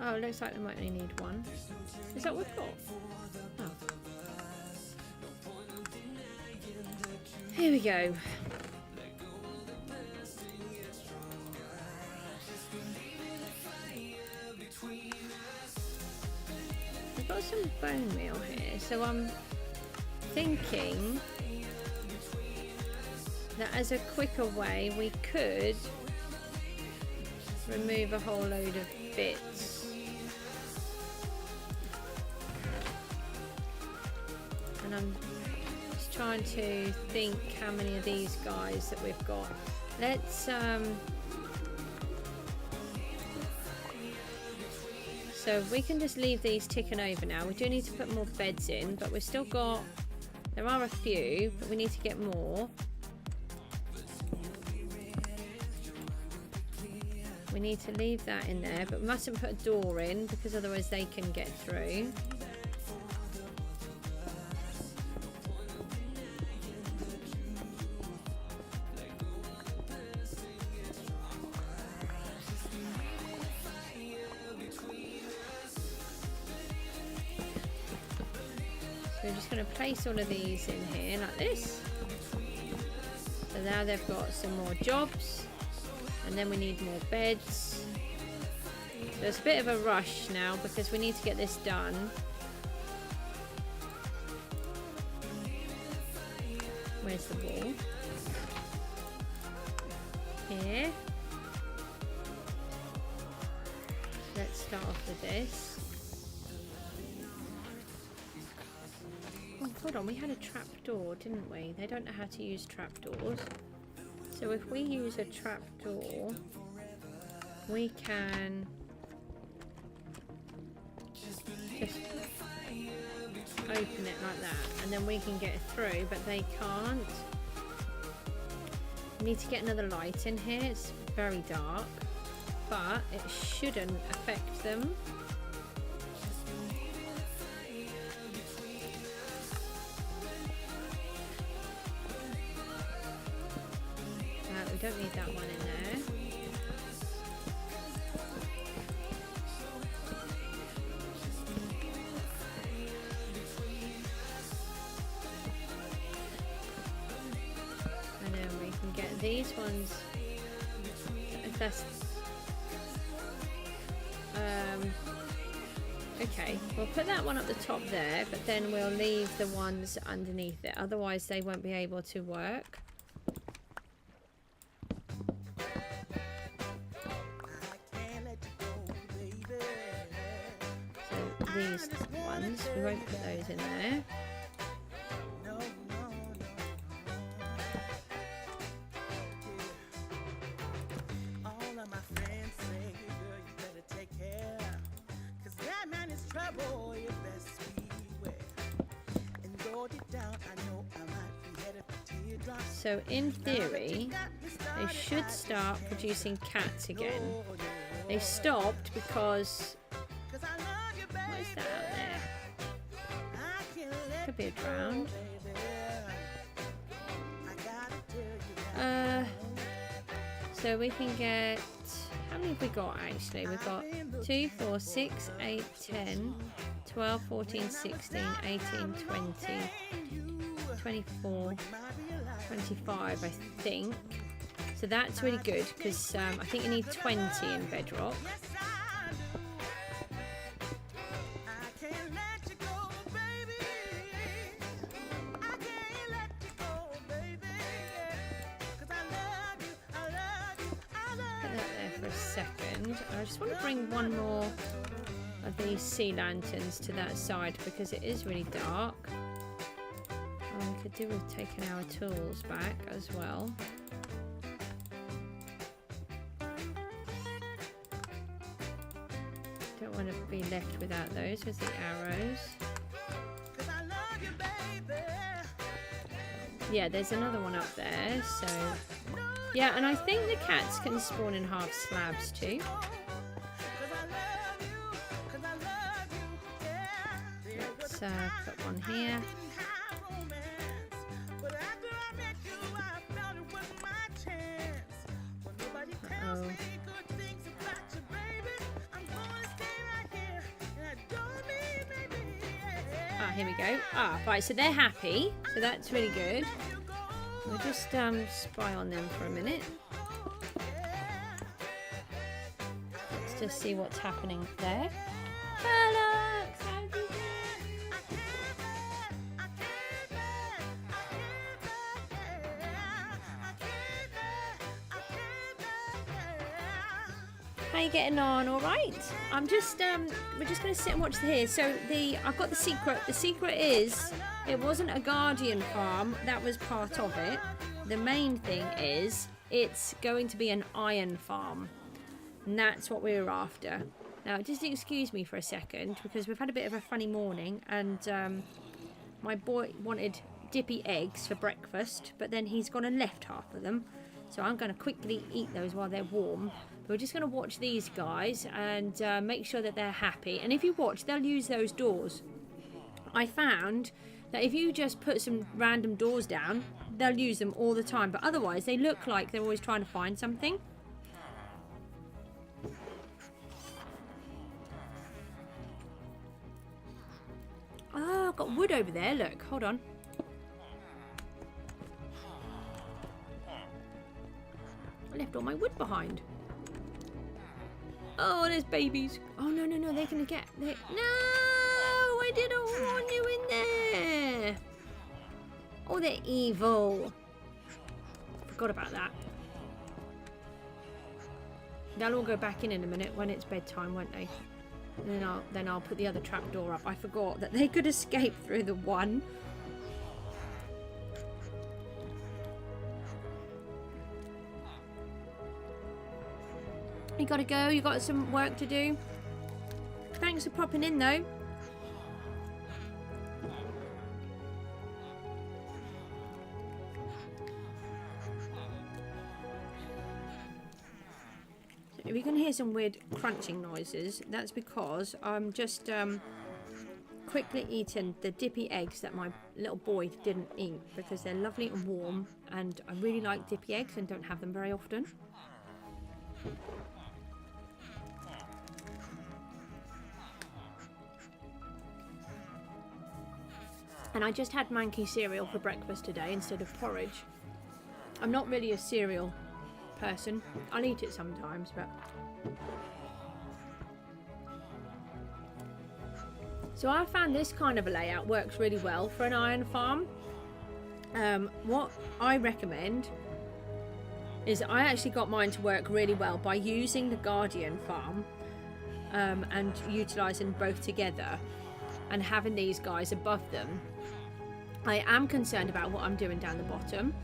Oh, it looks like we might only need one. Is that what we've got? Oh. Here we go. I've got some bone meal here, so I'm thinking that as a quicker way we could remove a whole load of bits. And I'm just trying to think how many of these guys that we've got. Let's so we can just leave these ticking over now. We do need to put more beds in, but we've still got, there are a few, but we need to get more. We need to leave that in there, but we mustn't put a door in because otherwise they can get through. So we're just going to place all of these in here like this. So now they've got some more jobs. And then we need more beds. So it's a bit of a rush now because we need to get this done. Where's the wall? Here. Let's start off with this. Oh, hold on, we had a trapdoor, didn't we? They don't know how to use trapdoors. So if we use a trapdoor, we can just open it like that, and then we can get through, but they can't. We need to get another light in here. It's very dark, but it shouldn't affect them. We don't need that one in there. And then we can get these ones. If that's okay, we'll put that one up the top there, but then we'll leave the ones underneath it. Otherwise, they won't be able to work. biggest ones. We won't put those in there. So in theory, they should start producing cats again. They stopped because... what is that out there? Could be a drowned. So we can get... how many have we got actually? We've got 2, 4, 6, 8, 10, 12, 14, 16, 18, 20, 24, 25 I think. So that's really good because I think you need 20 in Bedrock. Second, I just want to bring one more of these sea lanterns to that side because it is really dark. We could do with taking our tools back as well. Don't want to be left without those with the arrows. Yeah, there's another one up there, so yeah, and I think the cats can spawn in half slabs too. Let's put one here. Uh-oh. Ah, here we go. Ah, right, so they're happy, so that's really good. We'll just spy on them for a minute. Let's just see what's happening there. Alex, how do you How you getting on? All right. I'm just we're just going to sit and watch here. So I've got the secret. The secret is it wasn't a guardian farm. That was part of it. The main thing is it's going to be an iron farm, and that's what we were after. Now, just excuse me for a second because we've had a bit of a funny morning, and my boy wanted dippy eggs for breakfast, but then he's gone and left half of them. So I'm going to quickly eat those while they're warm. We're just going to watch these guys and make sure that they're happy. And if you watch, they'll use those doors. I found that if you just put some random doors down, they'll use them all the time. But otherwise, they look like they're always trying to find something. Oh, I've got wood over there. Look, hold on. I left all my wood behind. Oh, there's babies. Oh, no, no, no. They're going to get... No! I didn't want you in there. Oh, they're evil. Forgot about that. They'll all go back in a minute when it's bedtime, won't they? And then I'll put the other trap door up. I forgot that they could escape through the one. You gotta go, you got some work to do. Thanks for popping in though. So if you can hear some weird crunching noises, that's because I'm just quickly eating the dippy eggs that my little boy didn't eat because they're lovely and warm, and I really like dippy eggs and don't have them very often. And I just had manky cereal for breakfast today instead of porridge. I'm not really a cereal person. I'll eat it sometimes, but... So I found this kind of a layout works really well for an iron farm. What I recommend is I actually got mine to work really well by using the Guardian farm and utilising both together. and having these guys above them. I am concerned about what I'm doing down the bottom,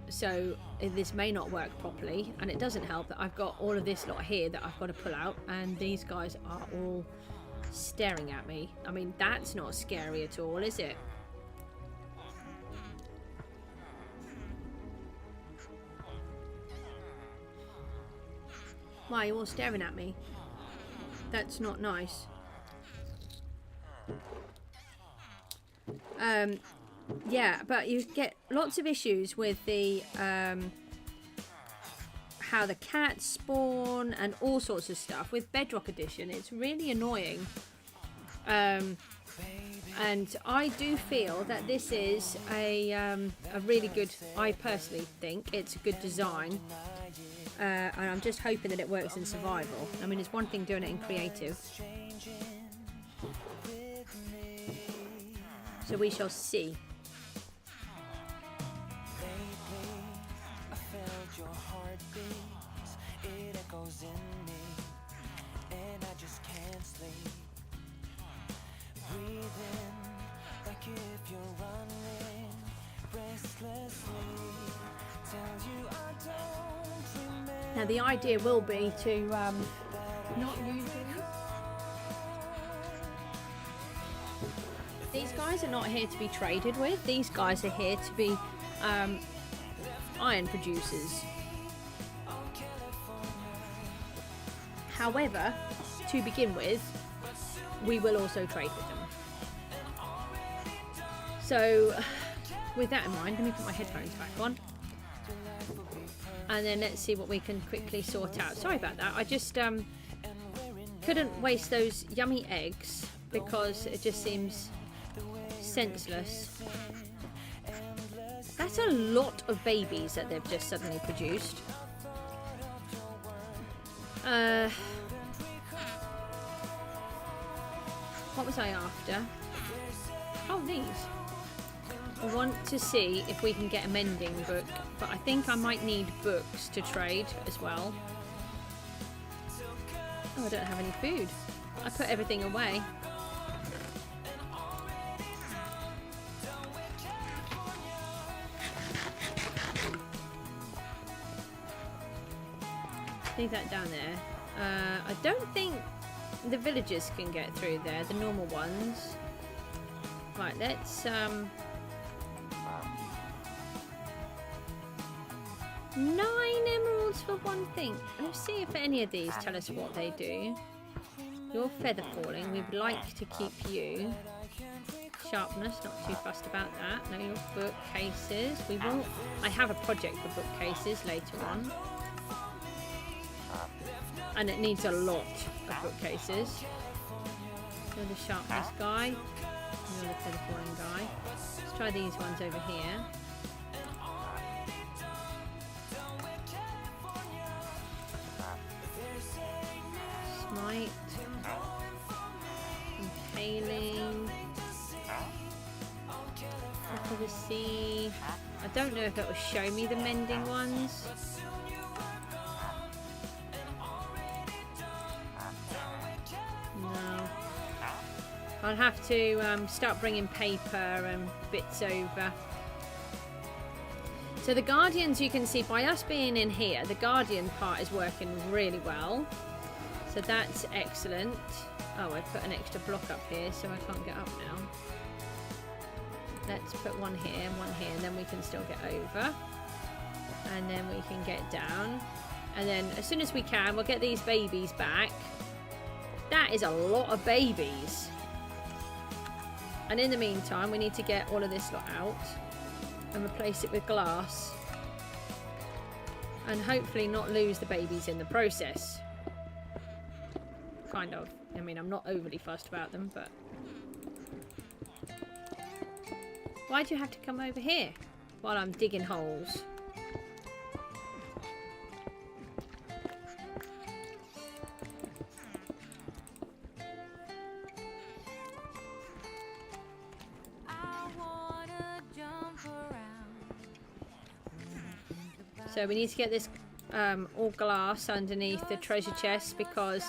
so this may not work properly, and it doesn't help that I've got all of this lot here that I've got to pull out, and these guys are all staring at me. I mean, that's not scary at all, is it? Why are you all staring at me? That's not nice. Yeah, but you get lots of issues with the how the cats spawn and all sorts of stuff. With Bedrock Edition, it's really annoying. And I do feel that this is a really good, I personally think it's a good design. And I'm just hoping that it works in survival. I mean, it's one thing doing it in creative. So we shall see. Now the idea will be to not use these guys are not here to be traded with. These guys are here to be iron producers. However, to begin with, we will also trade with them. So with that in mind, let me put my headphones back on. And then let's see what we can quickly sort out. Sorry about that. I just couldn't waste those yummy eggs because it just seems senseless. That's a lot of babies that they've just suddenly produced. What was I after? Oh, these. I want to see if we can get a mending book, but I think I might need books to trade as well. Oh, I don't have any food. I put everything away. Leave that down there. I don't think the villagers can get through there, the normal ones. Right, let's 9 emeralds for one thing. Let's see if any of these tell us what they do. You're feather falling. We would like to keep you. Sharpness, not too fussed about that. No, your bookcases. We will. I have a project for bookcases later on. And it needs a lot of bookcases. You're the sharpness guy. You're the feather falling guy. Let's try these ones over here. Smite. Impaling. Top of the sea. I don't know if it will show me the mending ones. No. I'll have to start bringing paper and bits over. So the Guardians, you can see by us being in here, the Guardian part is working really well. So that's excellent. Oh, I put an extra block up here, so I can't get up now. Let's put one here, and then we can still get over. And then we can get down. And then as soon as we can, we'll get these babies back. That is a lot of babies. And in the meantime, we need to get all of this lot out and replace it with glass. And hopefully not lose the babies in the process. Kind of. I mean, I'm not overly fussed about them, but... Why do you have to come over here while I'm digging holes? So we need to get this all glass underneath the treasure chest because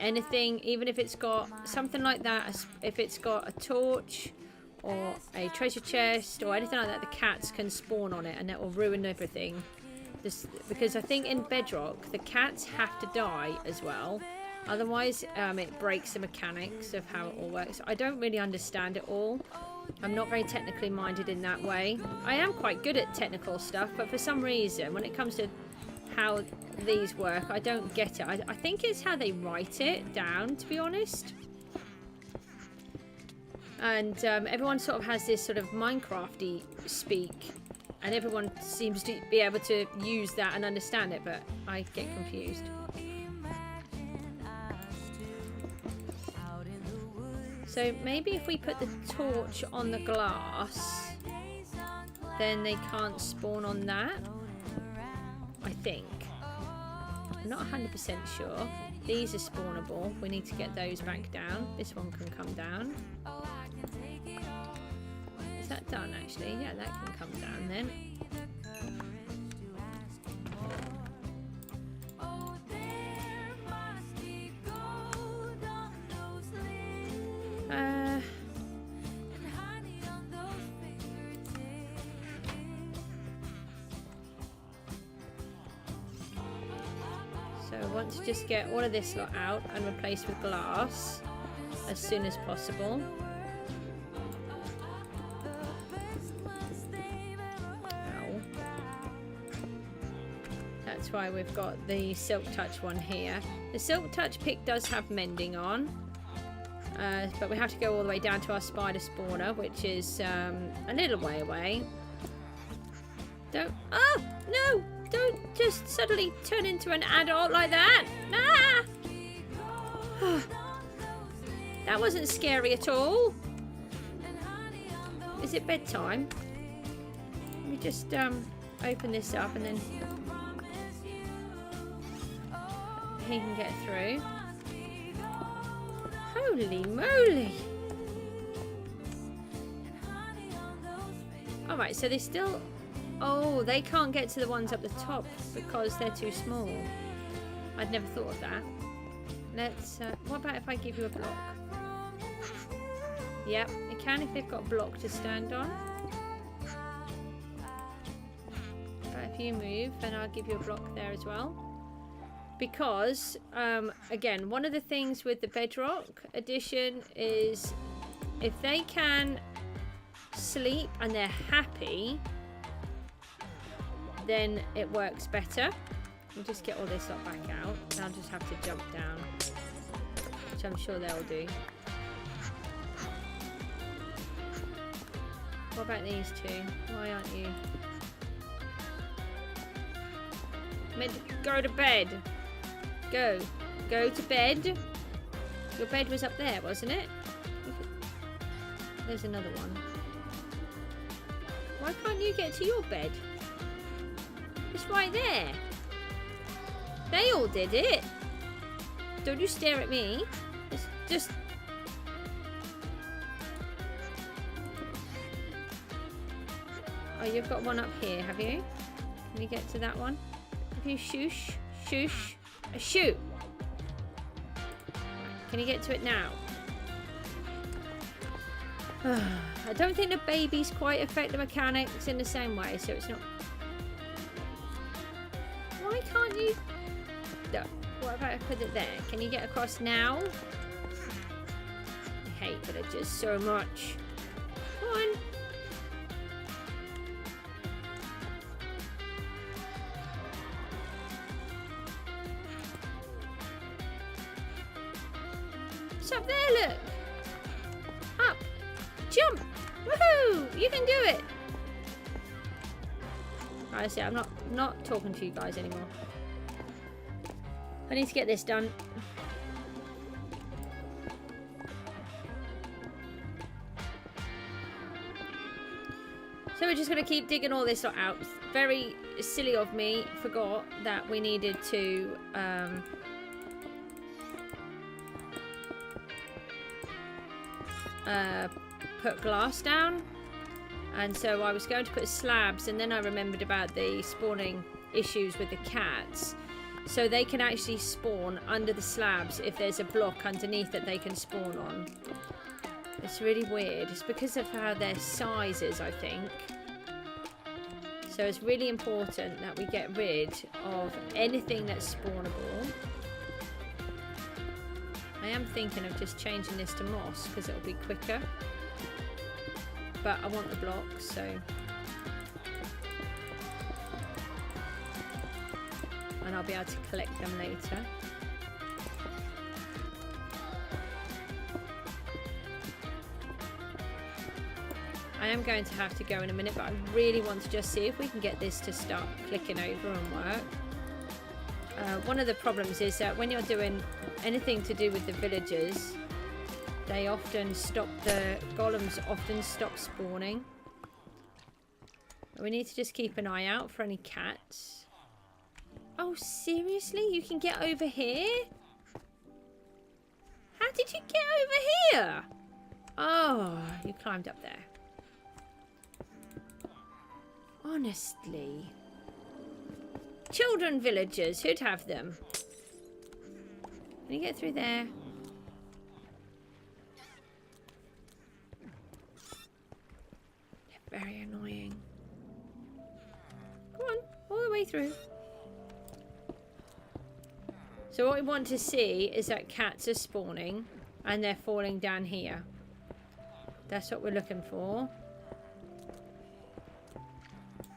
anything, even if it's got something like that, if it's got a torch or a treasure chest or anything like that, the cats can spawn on it and it will ruin everything. Because I think in Bedrock the cats have to die as well, otherwise it breaks the mechanics of how it all works. I don't really understand it all. I'm not very technically minded in that way. I am quite good at technical stuff, but for some reason when it comes to how these work, I don't get it. I think it's how they write it down, to be honest. And everyone sort of has this sort of Minecrafty speak, and everyone seems to be able to use that and understand it, but I get confused. So maybe if we put the torch on the glass, then they can't spawn on that, I think. I'm not 100% sure. These are spawnable. We need to get those back down. This one can come down. Is that done actually? Yeah, that can come down then. So I want to just get all of this lot out and replace with glass as soon as possible. Ow. That's why we've got the Silk Touch one here. The Silk Touch pick does have mending on, but we have to go all the way down to our spider spawner, which is a little way away. Don't... Oh! No! Don't just suddenly turn into an adult like that! Ah! That wasn't scary at all. Is it bedtime? Let me just open this up and then he can get through. Holy moly! Alright, so they still... Oh, they can't get to the ones up the top because they're too small. I'd never thought of that. Let's... what about if I give you a block? Yep, it can if they've got a block to stand on. But if you move, then I'll give you a block there as well. Because, again, one of the things with the Bedrock edition is if they can sleep and they're happy, then it works better. We'll just get all this lot back out and I'll just have to jump down, which I'm sure they'll do. What about these two? Why aren't you meant to go to bed? Go to bed. Your bed was up there, wasn't it? There's another one. Why can't you get to your bed? It's right there. They all did it. Don't you stare at me. It's just... Oh, you've got one up here, have you? Can you get to that one? Have you shoosh? Shoosh? Shoot! Can you get to it now? I don't think the babies quite affect the mechanics in the same way, so it's not... Why can't you... No. What about I put it there? Can you get across now? I hate villagers so much. Come on. It's up there, look. Up. Jump. Woohoo! You can do it. I see, I'm not talking to you guys anymore. I need to get this done. So we're just going to keep digging all this out. Very silly of me. Forgot that we needed to... put glass down, and so I was going to put slabs, and then I remembered about the spawning issues with the cats, so they can actually spawn under the slabs if there's a block underneath that they can spawn on. It's really weird. It's because of how their size is, I think. So it's really important that we get rid of anything that's spawnable. I am thinking of just changing this to moss because it'll be quicker. But I want the blocks, so... and I'll be able to collect them later. I am going to have to go in a minute, but I really want to just see if we can get this to start clicking over and work. One of the problems is that when you're doing anything to do with the villagers, they often stop, the golems often stop spawning. We need to just keep an eye out for any cats. Oh, seriously? You can get over here? How did you get over here? Oh, you climbed up there. Honestly. Children villagers, who'd have them? Can you get through there? They're very annoying. Come on, all the way through. So what we want to see is that cats are spawning and they're falling down here. That's what we're looking for.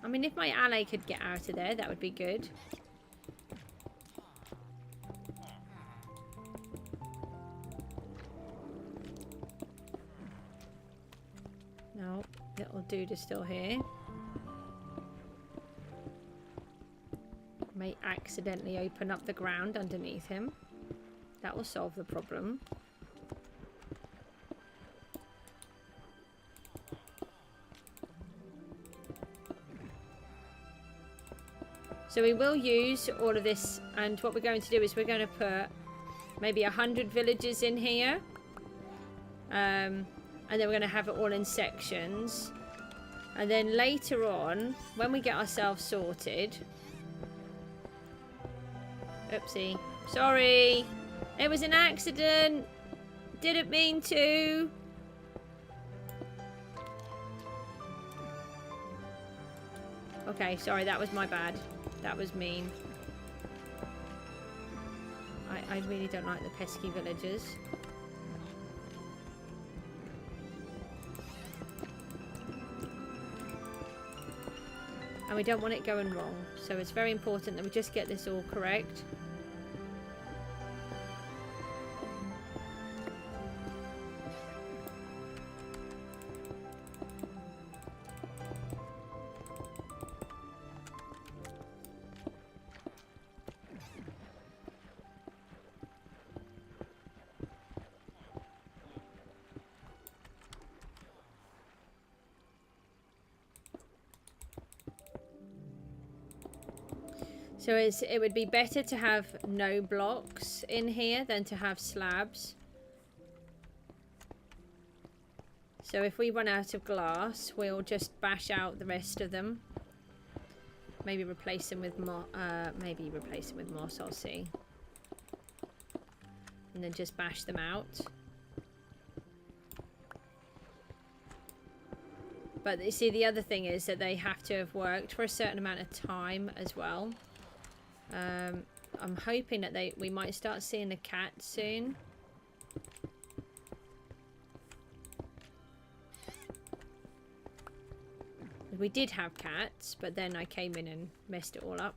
I mean, if my ally could get out of there, that would be good. No, little dude is still here. May accidentally open up the ground underneath him. That will solve the problem. So we will use all of this, and what we're going to do is we're going to put maybe 100 villagers in here. And then we're going to have it all in sections. And then later on, when we get ourselves sorted... Oopsie. Sorry. It was an accident. Didn't mean to. Okay, sorry, that was my bad. That was mean. I really don't like the pesky villagers. And we don't want it going wrong. So it's very important that we just get this all correct. So it would be better to have no blocks in here than to have slabs. So if we run out of glass, we'll just bash out the rest of them. Maybe replace them with moss. I'll see. And then just bash them out. But you see, the other thing is that they have to have worked for a certain amount of time as well. I'm hoping that we might start seeing the cat soon. We did have cats, but then I came in and messed it all up.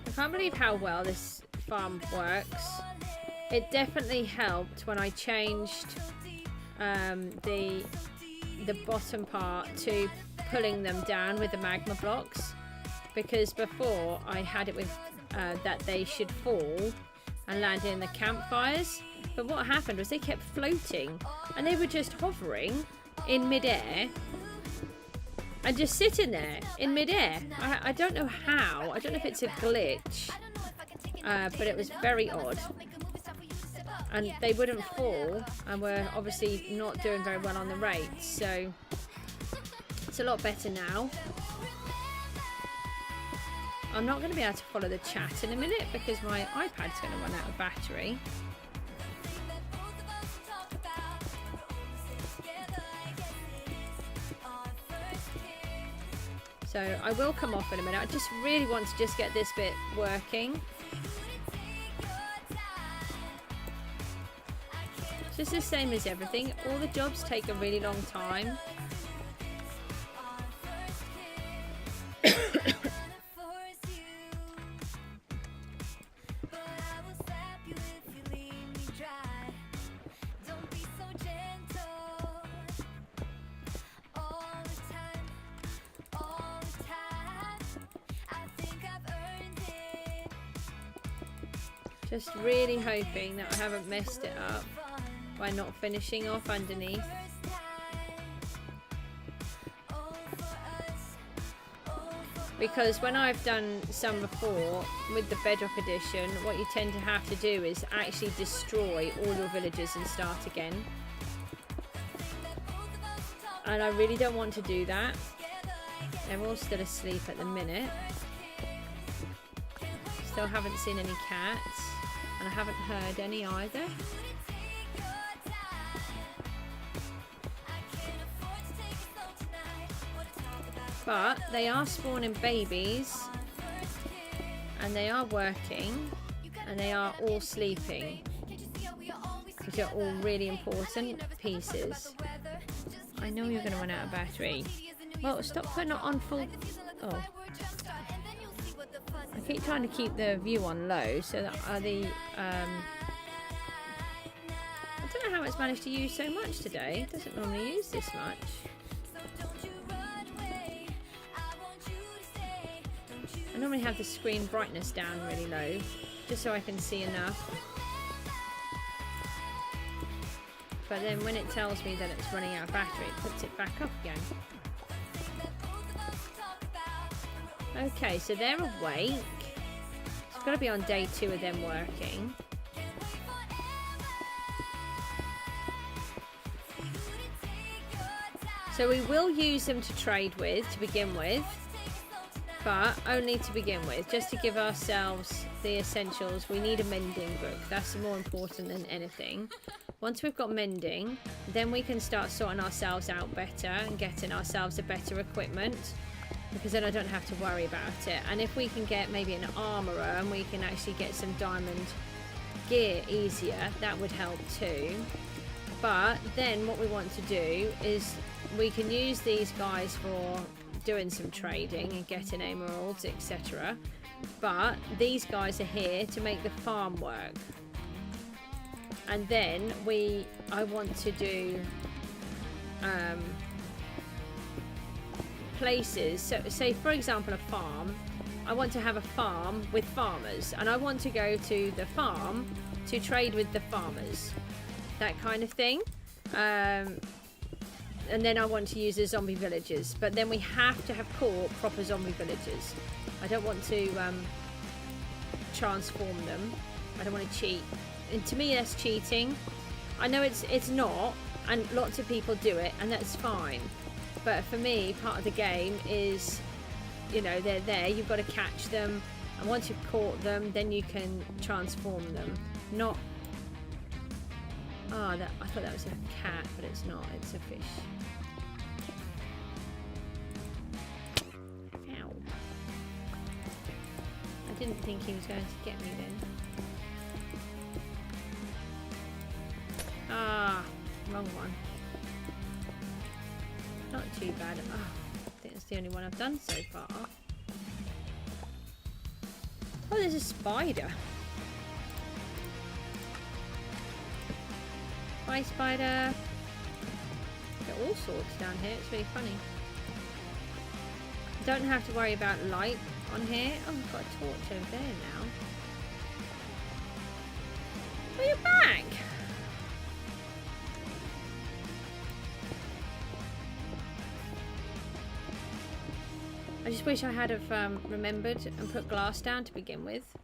I can't believe how well this farm works. It definitely helped when I changed the bottom part to pulling them down with the magma blocks, because before I had it with that they should fall and landing in the campfires. But what happened was they kept floating and they were just hovering in midair and just sitting there in midair. I don't know how. I don't know if it's a glitch, but it was very odd. And they wouldn't fall, and we're obviously not doing very well on the rates, so it's a lot better now. I'm not going to be able to follow the chat in a minute because my iPad's going to run out of battery. So I will come off in a minute. I just really want to just get this bit working. It's just the same as everything. All the jobs take a really long time. Just really hoping that I haven't messed it up by not finishing off underneath. Because when I've done some before with the Bedrock edition, what you tend to have to do is actually destroy all your villagers and start again. And I really don't want to do that. They're all still asleep at the minute. Still haven't seen any cats, and I haven't heard any either. But they are spawning babies, and they are working, and they are all sleeping, which are all really important pieces. I know you're going to run out of battery. Well, stop putting it on full. Oh. I keep trying to keep the view on low so that I don't know how it's managed to use so much today. It doesn't normally use this much. I normally have the screen brightness down really low just so I can see enough. But then when it tells me that it's running out of battery, it puts it back up again. Okay, so they're awake. It's got to be on day 2 of them working. So we will use them to trade with to begin with, but only to begin with, just to give ourselves the essentials. We need a mending book. That's more important than anything. Once we've got mending, then we can start sorting ourselves out better and getting ourselves a better equipment, because then I don't have to worry about it. And if we can get maybe an armourer and we can actually get some diamond gear easier, that would help too. But then what we want to do is we can use these guys for doing some trading and getting emeralds, etc. But these guys are here to make the farm work. And then I want to do places. So say for example a farm, I want to have a farm with farmers, and I want to go to the farm to trade with the farmers, that kind of thing. And then I want to use the zombie villagers, but then we have to have caught proper zombie villagers. I don't want to transform them. I don't want to cheat, and to me that's cheating. I know it's not, and lots of people do it, and that's fine. But for me, part of the game is, you know, they're there, you've got to catch them, and once you've caught them, then you can transform them. Not... Oh, I thought that was a cat, but it's not, it's a fish. Ow. I didn't think he was going to get me then. Ah, wrong one. Not too bad. Oh, I think it's the only one I've done so far. Oh, there's a spider. Bye, spider. Got all sorts down here. It's really funny. Don't have to worry about light on here. Oh, we've got a torch over there now. Oh, you're back! I just wish I had have remembered and put glass down to begin with.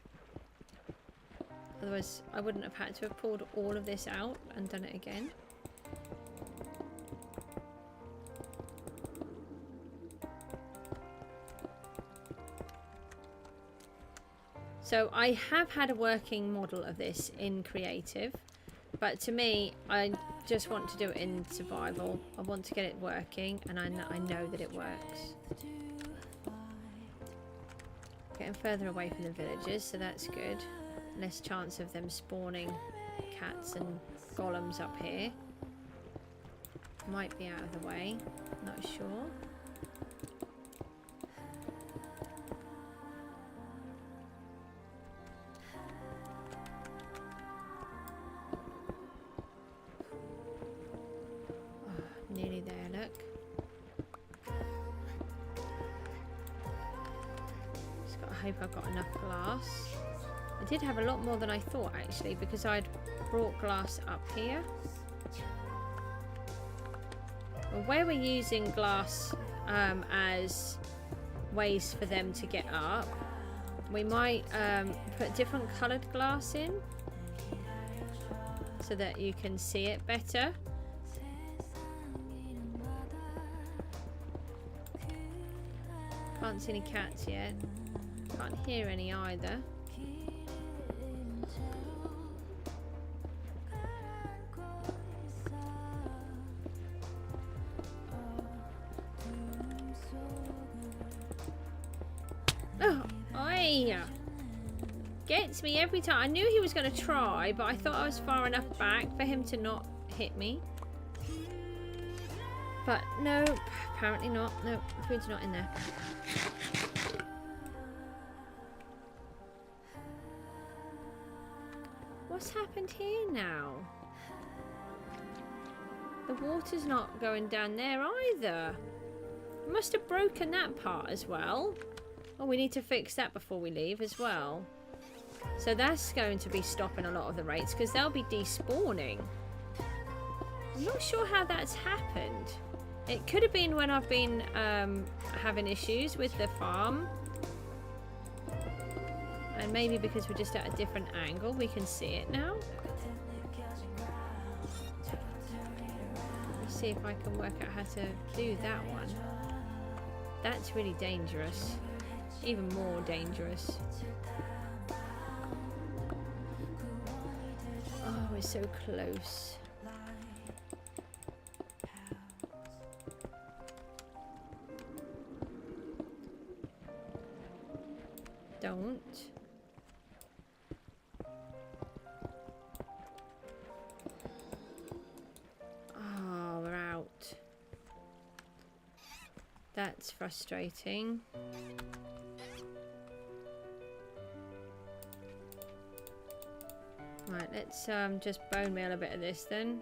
Otherwise, I wouldn't have had to have pulled all of this out and done it again. So I have had a working model of this in creative, but to me, I just want to do it in survival. I want to get it working, and I know that it works. Getting further away from the villages, so that's good. Less chance of them spawning cats and golems up here. Might be out of the way, not sure. Nearly there, look. Just gotta hope I've got enough glass. I did have a lot more than I thought actually, because I'd brought glass up here. Well, where we're using glass as ways for them to get up, we might put different coloured glass in so that you can see it better. Can't see any cats yet. Can't hear any either. Oh, oi! Gets me every time. I knew he was going to try, but I thought I was far enough back for him to not hit me. But nope, apparently not. Nope, food's not in there. What's happened here now? The water's not going down there either. I must have broken that part as well. Oh, we need to fix that before we leave as well. So that's going to be stopping a lot of the rates because they'll be despawning. I'm not sure how that's happened. It could have been when I've been having issues with the farm. And maybe because we're just at a different angle, we can see it now. Let's see if I can work out how to do that one. That's really dangerous. Even more dangerous. Oh, we're so close. Don't. Oh, we're out. That's frustrating. Right, let's just bone meal a bit of this then.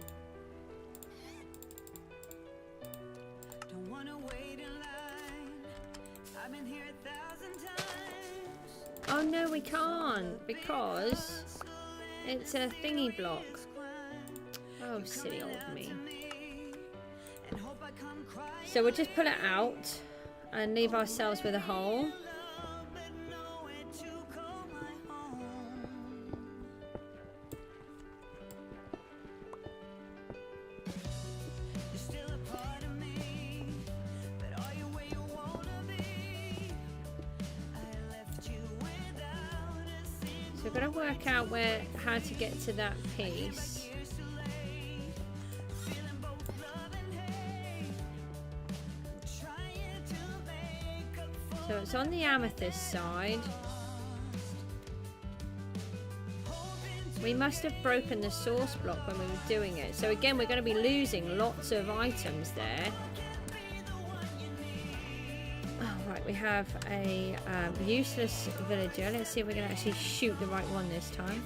Don't wanna wait in line. I've been here 1,000 times. Oh no, we can't because it's a thingy block. Oh, silly old me. So we'll just pull it out and leave ourselves with a hole. So we've got to work out how to get to that piece. So it's on the amethyst side. We must have broken the source block when we were doing it. So again, we're going to be losing lots of items there. Oh, right, we have a useless villager. Let's see if we can actually shoot the right one this time.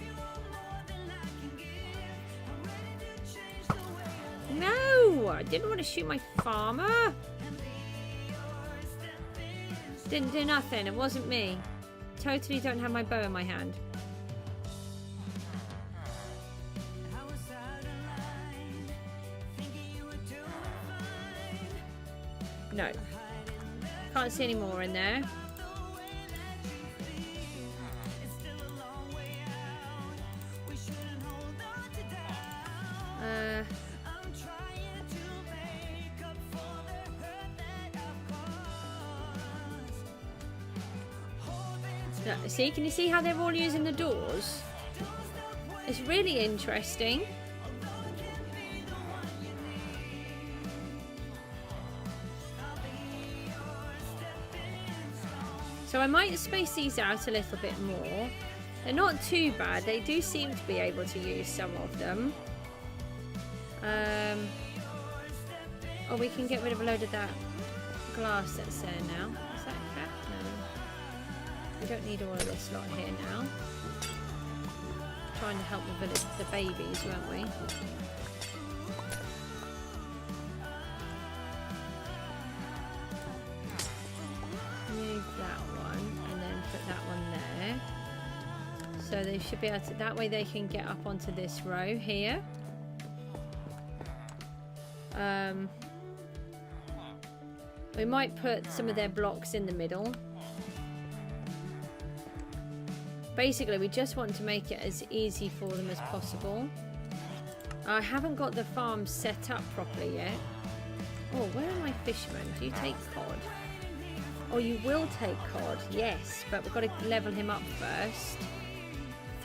No! I didn't want to shoot my farmer. Didn't do nothing. It wasn't me. Totally don't have my bow in my hand. No. Can't see any more in there. See, can you see how they're all using the doors? It's really interesting. So I might space these out a little bit more. They're not too bad. They do seem to be able to use some of them. Oh, we can get rid of a load of that glass that's there now. Is that a cat? No. We don't need all of this lot here now. Trying to help the babies, weren't we? Move that one and then put that one there. So they should be able to, that way they can get up onto this row here. We might put some of their blocks in the middle. Basically, we just want to make it as easy for them as possible. I haven't got the farm set up properly yet. Oh, where are my fishermen? Do you take cod? Oh, you will take cod, yes, but we've got to level him up first.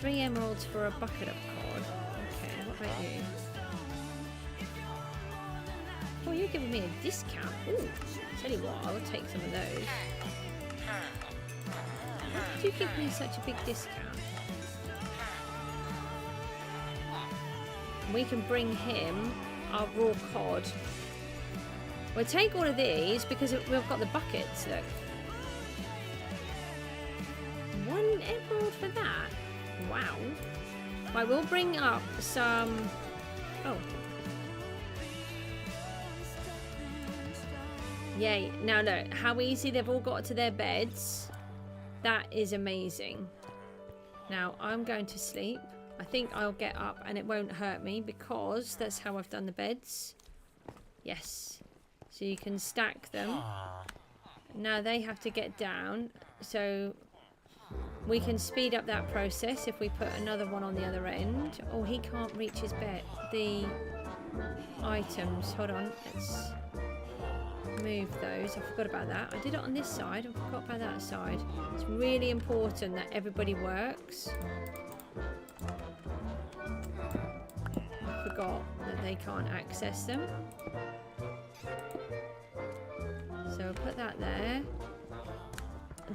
3 emeralds for a bucket of cod. Okay, what about you? Oh, you're giving me a discount. Ooh, tell you what, I'll take some of those. Why did you give me such a big discount? We can bring him our raw cod. We'll take all of these because we've got the buckets, look. 1 emerald for that? Wow. Right, we'll bring up some... Oh. Yay. Now look, how easy they've all got to their beds. That is amazing. Now, I'm going to sleep. I think I'll get up and it won't hurt me because that's how I've done the beds. Yes. So you can stack them. Now they have to get down. So we can speed up that process if we put another one on the other end. Oh, he can't reach his bed. The items. Hold on. Let's move those. I forgot about that. I did it on this side. I forgot about that side. It's really important that everybody works. I forgot that they can't access them. So I'll put that there.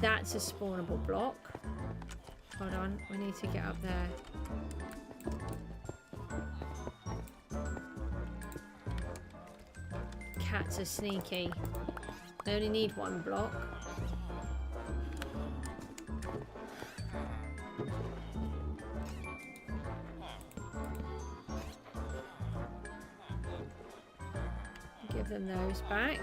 That's a spawnable block. Hold on, we need to get up there. Cats are sneaky. They only need 1 block. Give them those back.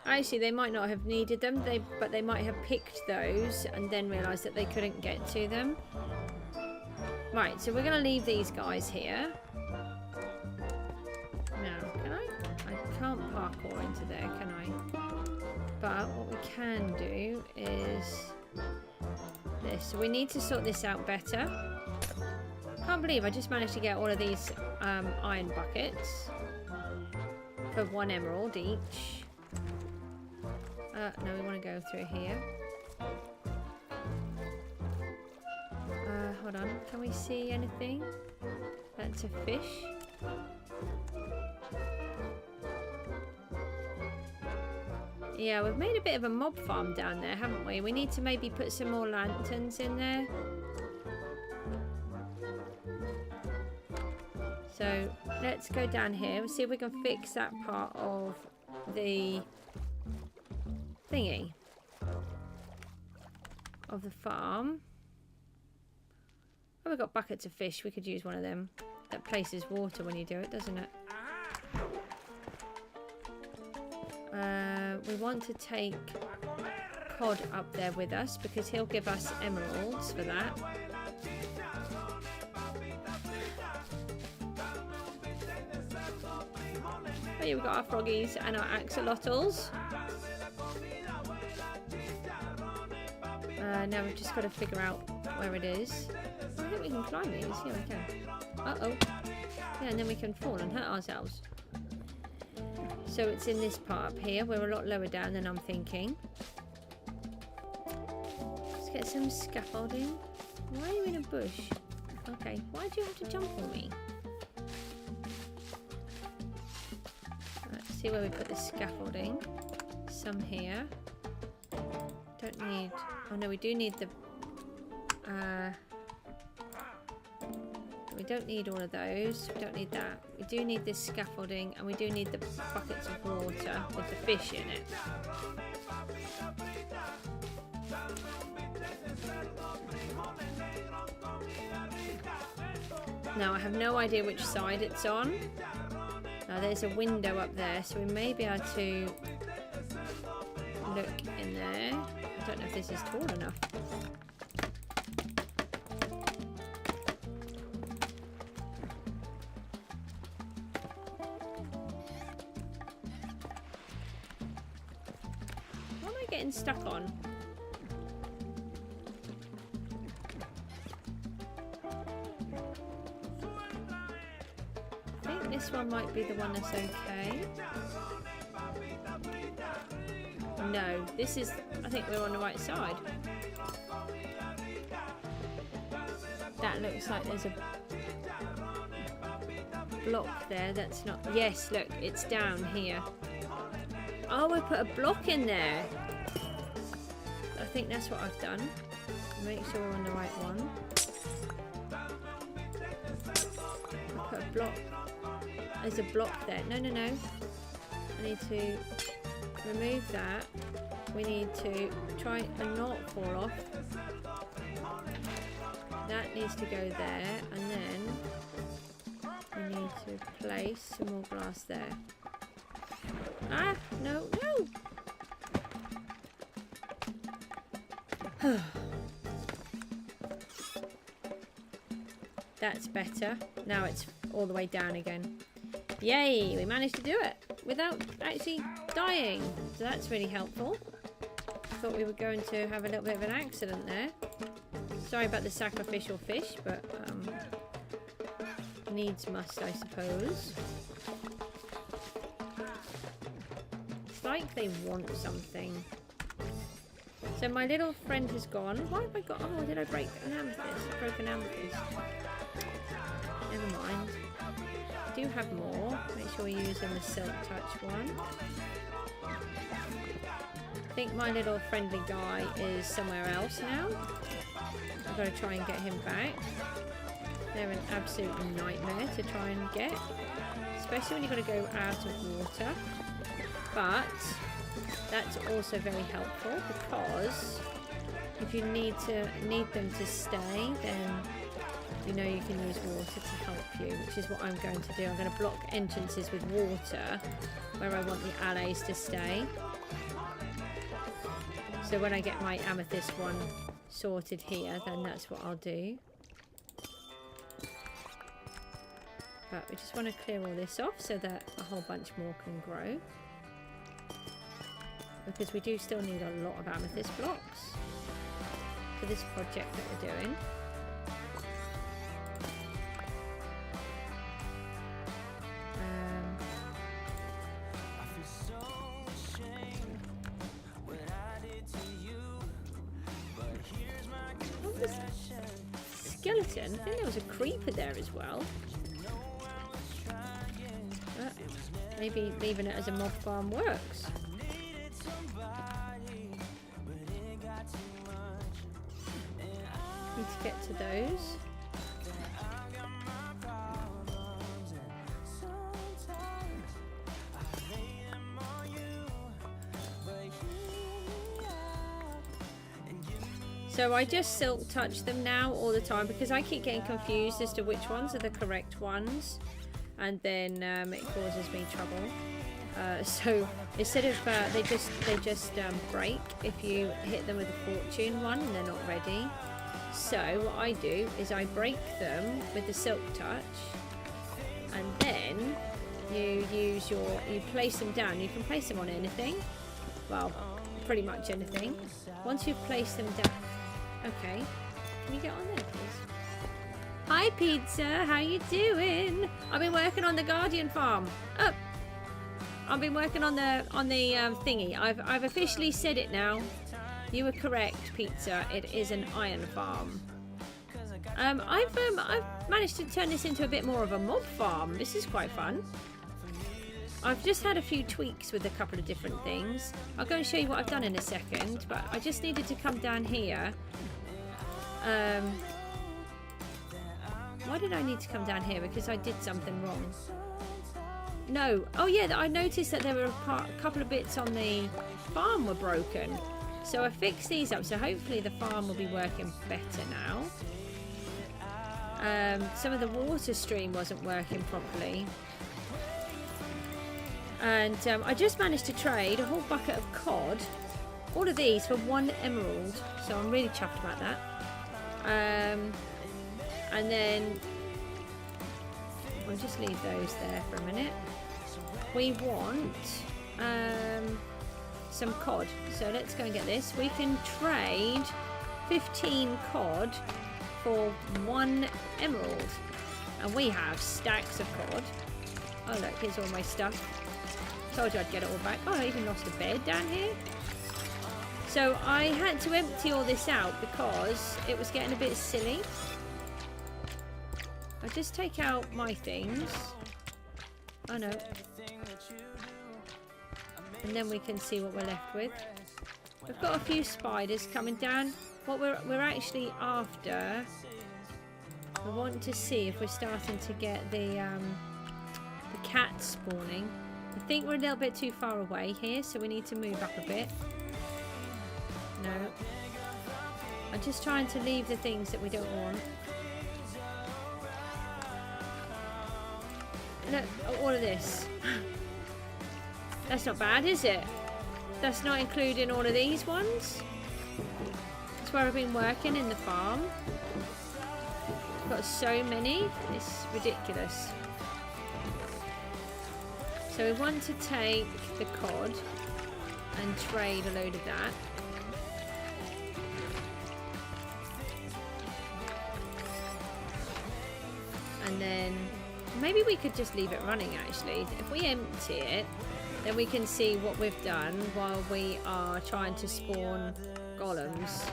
Actually, they might not have needed them, but they might have picked those and then realised that they couldn't get to them. Right, so we're going to leave these guys here. Now, can I? I can't parkour into there, can I? But what we can do is this. So we need to sort this out better. Can't believe I just managed to get all of these iron buckets for 1 emerald each. No, we want to go through here. Hold on. Can we see anything? That's a fish. Yeah, we've made a bit of a mob farm down there, haven't we? We need to maybe put some more lanterns in there. So let's go down here. We'll see if we can fix that part of the thingy of the farm. Oh, we've got buckets of fish. We could use one of them. That places water when you do it, doesn't it? We want to take Cod up there with us because he'll give us emeralds for that. But we've got our froggies and our axolotls. Now we've just got to figure out where it is. I think we can climb these. Yeah, we can. Uh-oh. Yeah, and then we can fall and hurt ourselves. So it's in this part up here. We're a lot lower down than I'm thinking. Let's get some scaffolding. Why are you in a bush? Okay, why do you have to jump on me? Let's see where we put the scaffolding. Some here. Don't need... Oh no, we do need the... we don't need all of those. We don't need that. We do need this scaffolding, and we do need the buckets of water with the fish in it. Now I have no idea which side it's on. Now there's a window up there, so we may be able to look in there. I don't know if this is tall enough. What am I getting stuck on? This one might be the one that's okay. No, this is... I think we're on the right side. That looks like there's a block there that's not... Yes, look, it's down here. Oh, we put a block in there. I think that's what I've done. Make sure we're on the right one. I put a block... There's a block there. No, no, no. I need to remove that. We need to try and not fall off. That needs to go there. And then we need to place some more glass there. Ah, no, no. That's better. Now it's all the way down again. Yay, we managed to do it without actually dying. So that's really helpful. Thought we were going to have a little bit of an accident there. Sorry about the sacrificial fish, but needs must, I suppose. It's like they want something. So my little friend has gone. Why have I got... Oh, did I break an amethyst? I broke an amethyst. Never mind. I do have more. Make sure we're using the silk touch one. I think my little friendly guy is somewhere else now. I've got to try and get him back. They're an absolute nightmare to try and get. Especially when you've got to go out of water. But that's also very helpful because if you need them to stay, then you know you can use water to help you, which is what I'm going to do. I'm going to block entrances with water where I want the allies to stay. So when I get my amethyst one sorted here, then that's what I'll do. But we just want to clear all this off so that a whole bunch more can grow. Because we do still need a lot of amethyst blocks for this project that we're doing. Skeleton? I think there was a creeper there as well. Maybe leaving it as a mob farm works. Need to get to those. So I just silk touch them now all the time because I keep getting confused as to which ones are the correct ones, and then it causes me trouble. So instead of they just break if you hit them with a fortune one and they're not ready. So what I do is I break them with the silk touch, and then you place them down. You can place them on anything. Well, pretty much anything. Once you've placed them down. Okay. Can you get on there, please? Hi, Pizza. How you doing? I've been working on the Guardian farm. Oh. I've been working on the thingy. I've officially said it now. You were correct, Pizza. It is an iron farm. I've managed to turn this into a bit more of a mob farm. This is quite fun. I've just had a few tweaks with a couple of different things. I'll go and show you what I've done in a second, but I just needed to come down here. Why did I need to come down here? Because I did something wrong. No. Oh yeah, I noticed that there were a couple of bits on the farm were broken. So I fixed these up, so hopefully the farm will be working better now. Some of the water stream wasn't working properly. And I just managed to trade a whole bucket of cod, all of these for 1 emerald, so I'm really chuffed about that. And then we'll just leave those there for a minute. We want some cod, so let's go and get this. We can trade 15 cod for 1 emerald, and we have stacks of cod. Oh look, here's all my stuff. Told you I'd get it all back. Oh, I even lost a bed down here. So I had to empty all this out because it was getting a bit silly. I just take out my things. Oh no. And then we can see what we're left with. We've got a few spiders coming down. What we're actually after, we want to see if we're starting to get the cats spawning. I think we're a little bit too far away here, so we need to move up a bit. No. I'm just trying to leave the things that we don't want. Look, all of this. That's not bad, is it? That's not including all of these ones. That's where I've been working in the farm. I've got so many. It's ridiculous. So we want to take the cod and trade a load of that. And then maybe we could just leave it running actually. If we empty it, then we can see what we've done while we are trying to spawn golems.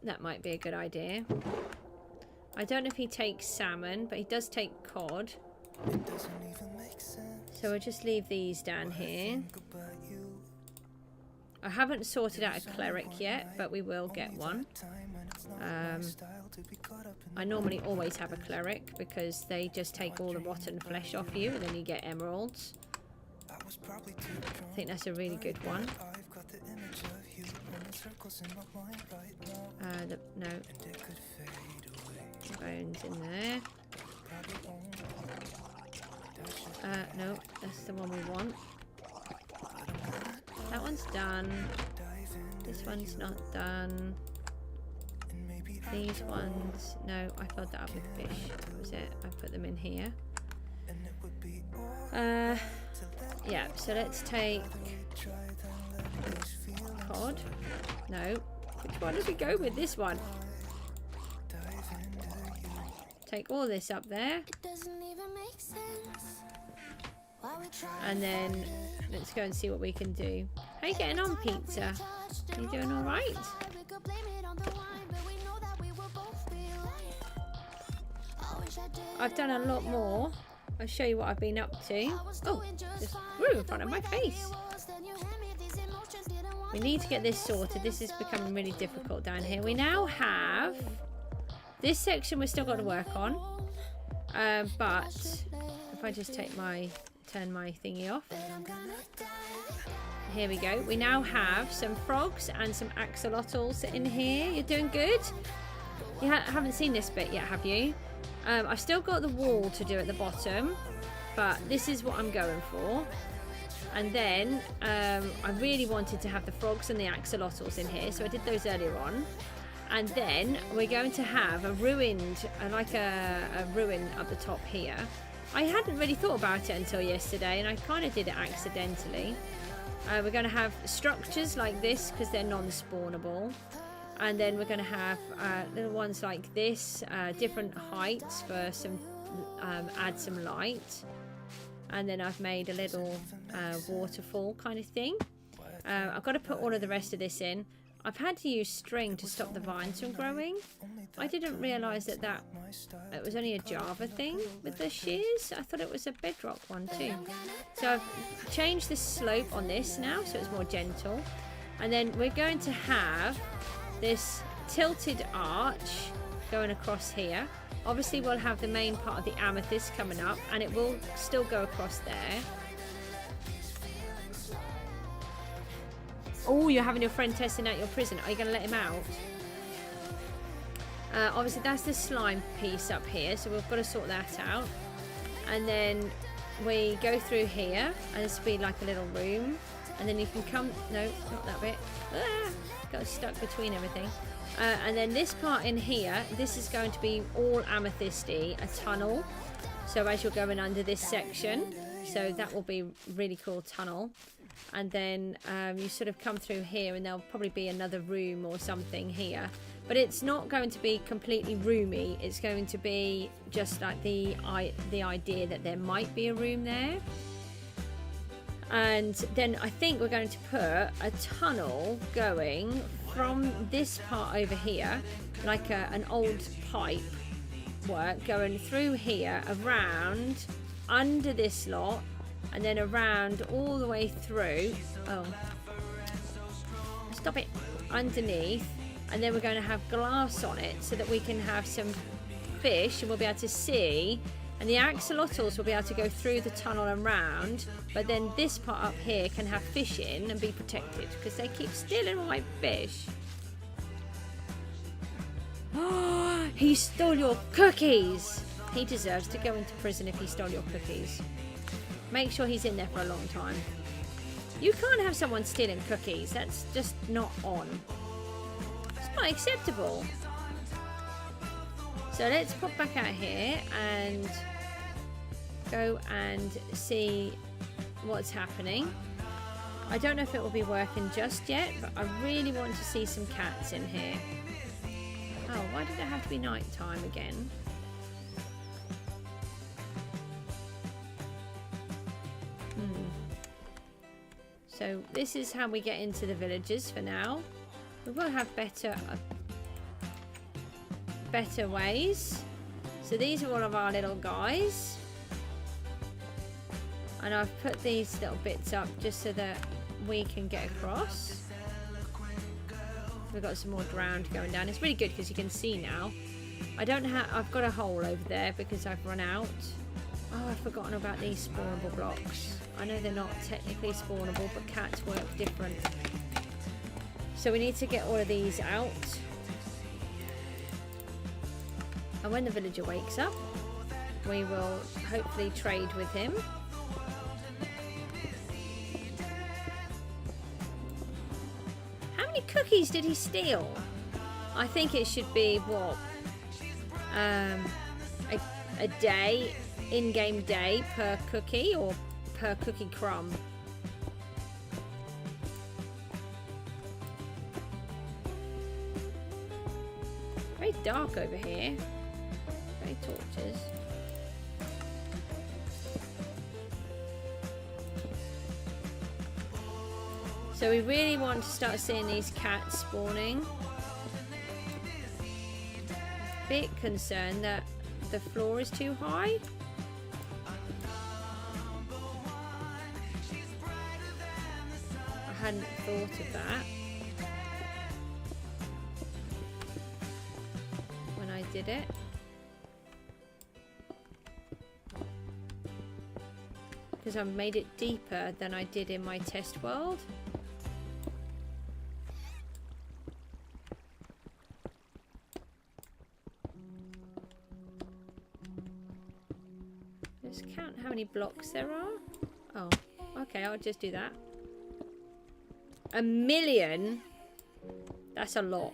That might be a good idea. I don't know if he takes salmon, but he does take cod. So we'll just leave these down here. I haven't sorted out a cleric yet, but we will get one. I normally always have a cleric because they just take all the rotten flesh off you and then you get emeralds. I think that's a really good one. No. Bones in there. No, that's the one we want. That one's done. This one's not done. These ones, no, I filled that up with fish. That was it. I put them in here. Yeah, so let's take cod. No. Which one did we go with? This one. Take all this up there. And then let's go and see what we can do. How you getting on, Pizza? Are you doing all right? I've done a lot more. I'll show you what I've been up to. Oh, just grew in front of my face. We need to get this sorted. This is becoming really difficult down here. We now have this section we've still got to work on. But if I just take turn my thingy off. Here we go. We now have some frogs and some axolotls in here. You're doing good. You haven't seen this bit yet, have you? I've still got the wall to do at the bottom, but this is what I'm going for. And then I really wanted to have the frogs and the axolotls in here, so I did those earlier on. And then we're going to have a ruined, like a ruin up the top here. I hadn't really thought about it until yesterday, and I kind of did it accidentally. We're going to have structures like this because they're non-spawnable. And then we're going to have little ones like this, different heights for some, add some light. And then I've made a little waterfall kind of thing. I've got to put all of the rest of this in. I've had to use string to stop the vines from growing. I didn't realise that it was only a Java thing with the shears. I thought it was a Bedrock one too. So I've changed the slope on this now so it's more gentle. And then we're going to have this tilted arch going across here. Obviously we'll have the main part of the amethyst coming up, and it will still go across there. Oh, you're having your friend testing out your prison. Are you going to let him out? Obviously that's the slime piece up here, so we've got to sort that out. And then we go through here, and this will be like a little room. And then you can come, no, not that bit. Got stuck between everything. And then this part in here, this is going to be all amethysty, a tunnel. So as you're going under this section, so that will be a really cool tunnel. And then you sort of come through here, and there'll probably be another room or something here. But it's not going to be completely roomy. It's going to be just like the idea that there might be a room there. And then I think we're going to put a tunnel going from this part over here, like an old pipe work going through here, around, under this lot, and then around all the way through. Oh, stop it. Underneath. And then we're going to have glass on it so that we can have some fish and we'll be able to see. And the axolotls will be able to go through the tunnel and round, but then this part up here can have fish in and be protected because they keep stealing my fish. Oh, he stole your cookies. He deserves to go into prison if he stole your cookies. Make sure he's in there for a long time. You can't have someone stealing cookies. That's just not on. It's not acceptable. So let's pop back out here and go and see what's happening. I don't know if it will be working just yet, but I really want to see some cats in here. Oh, why did it have to be night time again? So this is how we get into the villages for now. We will have better ways. So these are all of our little guys. And I've put these little bits up just so that we can get across. We've got some more ground going down. It's really good because you can see now. I don't have. I've got a hole over there because I've run out. Oh, I've forgotten about these spawnable blocks. I know they're not technically spawnable, but cats work different. So we need to get all of these out. And when the villager wakes up, we will hopefully trade with him. How many cookies did he steal? I think it should be, what, a day, in-game day per cookie or per cookie crumb. Very dark over here. Very torches. So we really want to start seeing these cats spawning. Bit concerned that the floor is too high. I hadn't thought of that when I did it. Because I made it deeper than I did in my test world. Let's count how many blocks there are. Oh, Okay, I'll just do that. 1 million? That's a lot.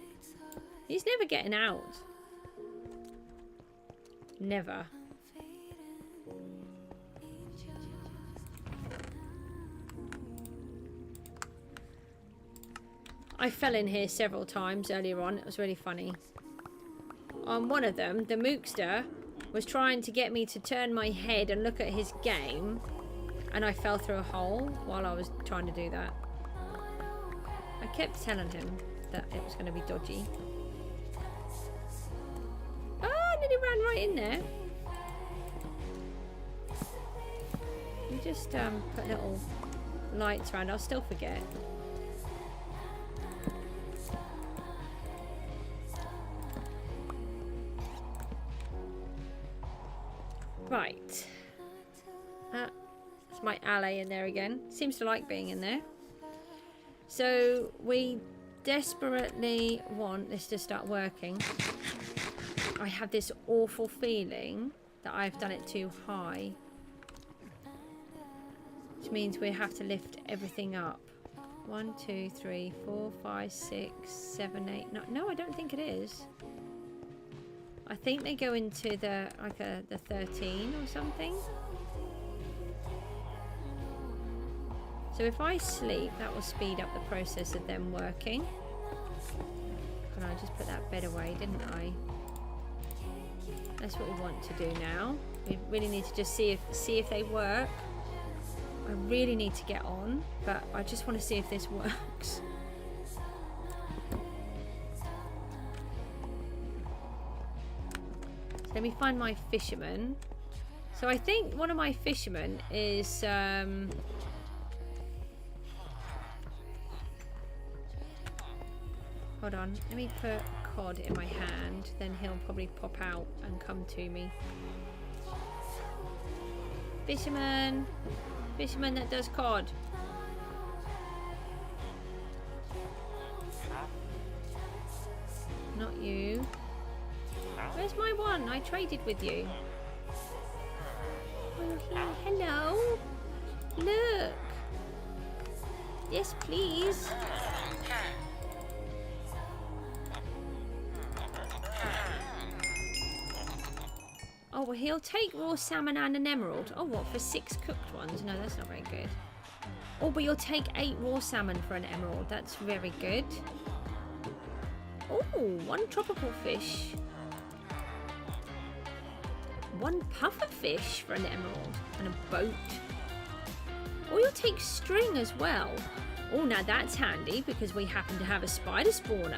He's never getting out. Never. I fell in here several times earlier on. It was really funny. On one of them, the mookster was trying to get me to turn my head and look at his game, and I fell through a hole while I was trying to do that. I kept telling him that it was going to be dodgy. Oh, I nearly ran right in there. You just put little lights around. I'll still forget. Right. That's my ally in there again. Seems to like being in there. So we desperately want this to start working. I have this awful feeling that I've done it too high. Which means we have to lift everything up. 1, 2, 3, 4, 5, 6, 7, 8. No, I don't think it is. I think they go into the the 13 or something. So if I sleep, that will speed up the process of them working. And I just put that bed away, didn't I? That's what we want to do now. We really need to just see if they work. I really need to get on, but I just want to see if this works. Let me find my fisherman. So I think one of my fishermen is hold on, let me put cod in my hand, then he'll probably pop out and come to me. Fisherman! Fisherman that does cod. Not you. Where's my one? I traded with you. Oh, here. Hello. Look. Yes, please. Oh, well, he'll take raw salmon and an emerald. Oh, what, for 6 cooked ones? No, that's not very good. Oh, but you'll take 8 raw salmon for an emerald. That's very good. Oh, 1 tropical fish. 1 puffer fish for an emerald and a boat. Oh, you'll take string as well. Oh, now that's handy because we happen to have a spider spawner.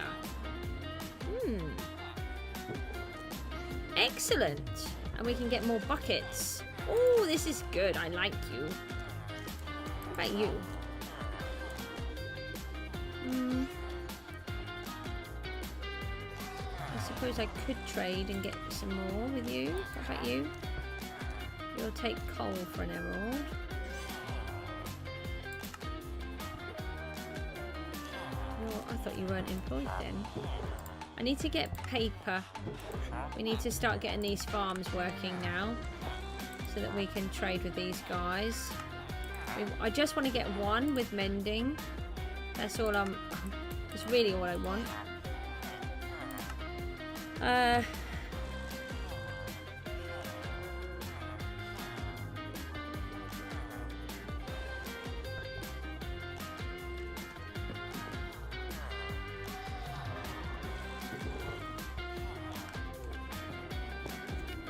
Excellent. And we can get more buckets. Oh, this is good. I like you. What about you? I suppose I could trade and get some more with you. What about you? You'll take coal for an emerald. I thought you weren't employed then. I need to get paper. We need to start getting these farms working now so that we can trade with these guys. I just want to get 1 with mending. That's all that's really all I want.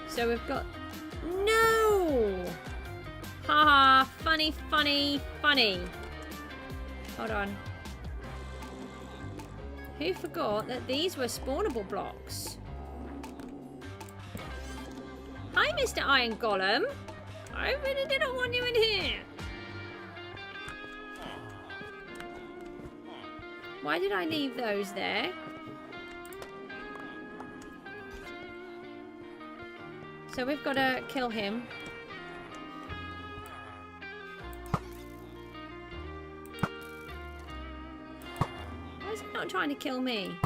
So we've got... No! Haha, funny, funny, funny. Hold on. Who forgot that these were spawnable blocks? Hi, Mr. Iron Golem. I really didn't want you in here. Why did I leave those there? So we've got to kill him. Why is he not trying to kill me?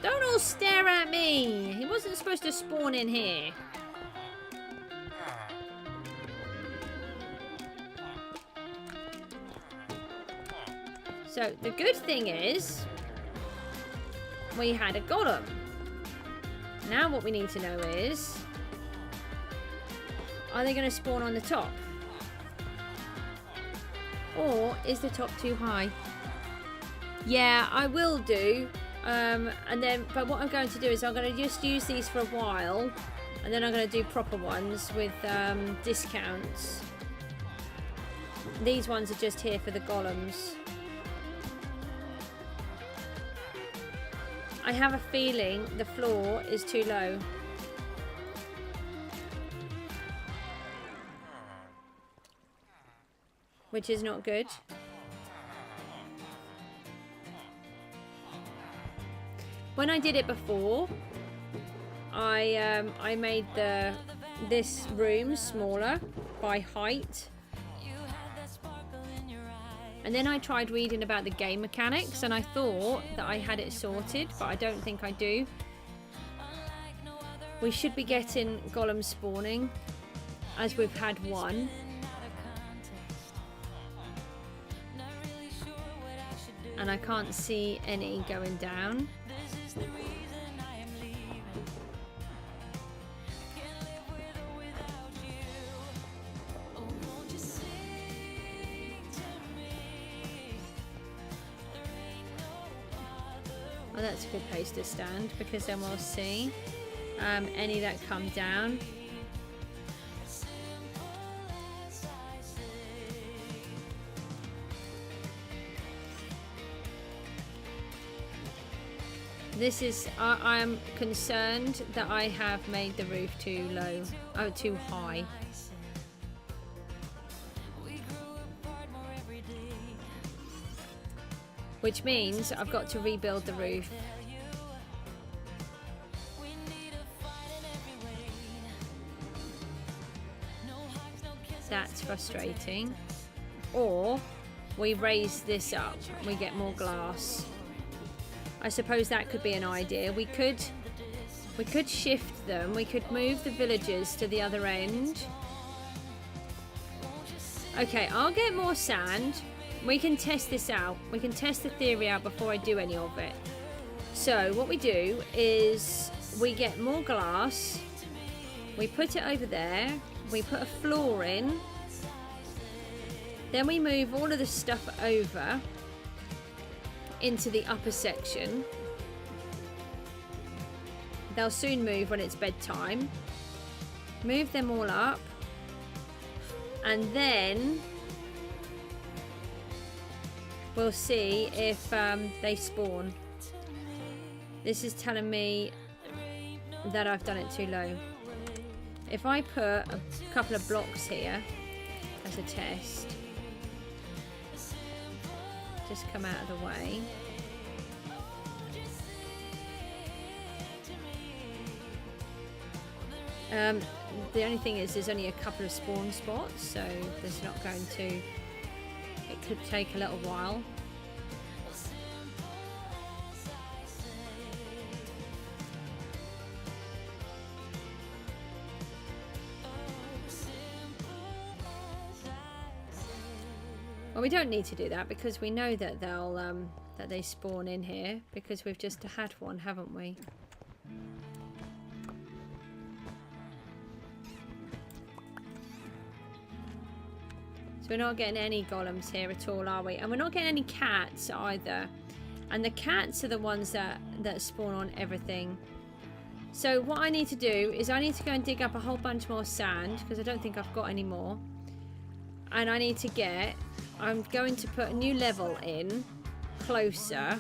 Don't all stare at me! He wasn't supposed to spawn in here. So the good thing is we had a golem. Now what we need to know is, are they going to spawn on the top? Or is the top too high? Yeah, I will do. But what I'm going to do is I'm going to just use these for a while, and then I'm going to do proper ones with discounts. These ones are just here for the golems. I have a feeling the floor is too low. Which is not good. When I did it before, I made this room smaller by height. And then I tried reading about the game mechanics, and I thought that I had it sorted, but I don't think I do. We should be getting golem spawning, as we've had one. And I can't see any going down. Oh, that's a good place to stand, because then we'll see any that come down. This is, I'm concerned that I have made the roof too low, too high. Which means I've got to rebuild the roof. That's frustrating. Or we raise this up, we get more glass. I suppose that could be an idea. We could shift them. We could move the villagers to the other end. Okay, I'll get more sand. We can test this out. We can test the theory out before I do any of it. So what we do is we get more glass. We put it over there. We put a floor in. Then we move all of the stuff over into the upper section. They'll soon move when it's bedtime. Move them all up, and then we'll see if they spawn. This is telling me that I've done it too low. If I put a couple of blocks here as a test, just come out of the way. The only thing is there's only a couple of spawn spots, so there's not going to, it could take a little while. Well, we don't need to do that because we know that they'll that they spawn in here because we've just had one, haven't we? So we're not getting any golems here at all, are we? And we're not getting any cats either. And the cats are the ones that spawn on everything. So what I need to do is I need to go and dig up a whole bunch more sand because I don't think I've got any more. And I need to get, I'm going to put a new level in closer.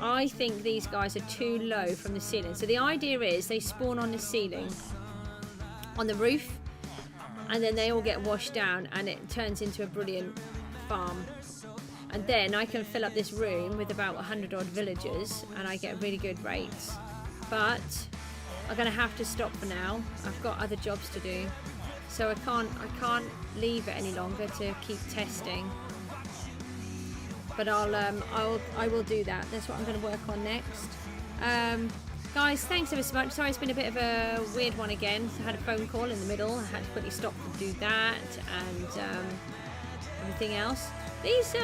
I think these guys are too low from the ceiling. So the idea is they spawn on the ceiling, on the roof, and then they all get washed down and it turns into a brilliant farm. And then I can fill up this room with about 100 odd villagers and I get really good rates. But I'm going to have to stop for now. I've got other jobs to do. So I can't leave it any longer to keep testing. But I will do that. That's what I'm going to work on next. Guys, thanks ever so much. Sorry, it's been a bit of a weird one again. I had a phone call in the middle. I had to quickly stop to do that and everything else. These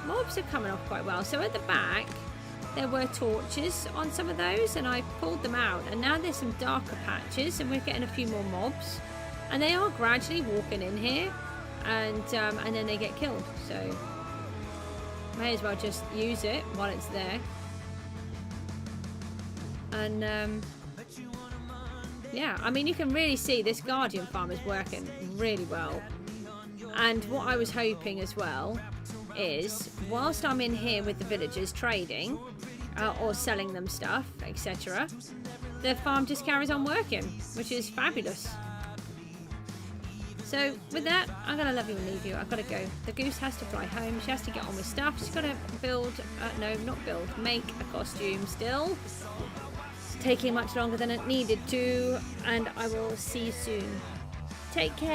mobs are coming off quite well. So at the back, there were torches on some of those, and I pulled them out. And now there's some darker patches, and we're getting a few more mobs. And they are gradually walking in here, and then they get killed. So may as well just use it while it's there. And yeah, I mean, you can really see this Guardian farm is working really well. And what I was hoping as well is, whilst I'm in here with the villagers trading or selling them stuff, etc., the farm just carries on working, which is fabulous. So with that, I'm going to love you and leave you. I've got to go. The goose has to fly home. She has to get on with stuff. She's got to build, no, not build, make a costume still. It's taking much longer than it needed to, and I will see you soon. Take care.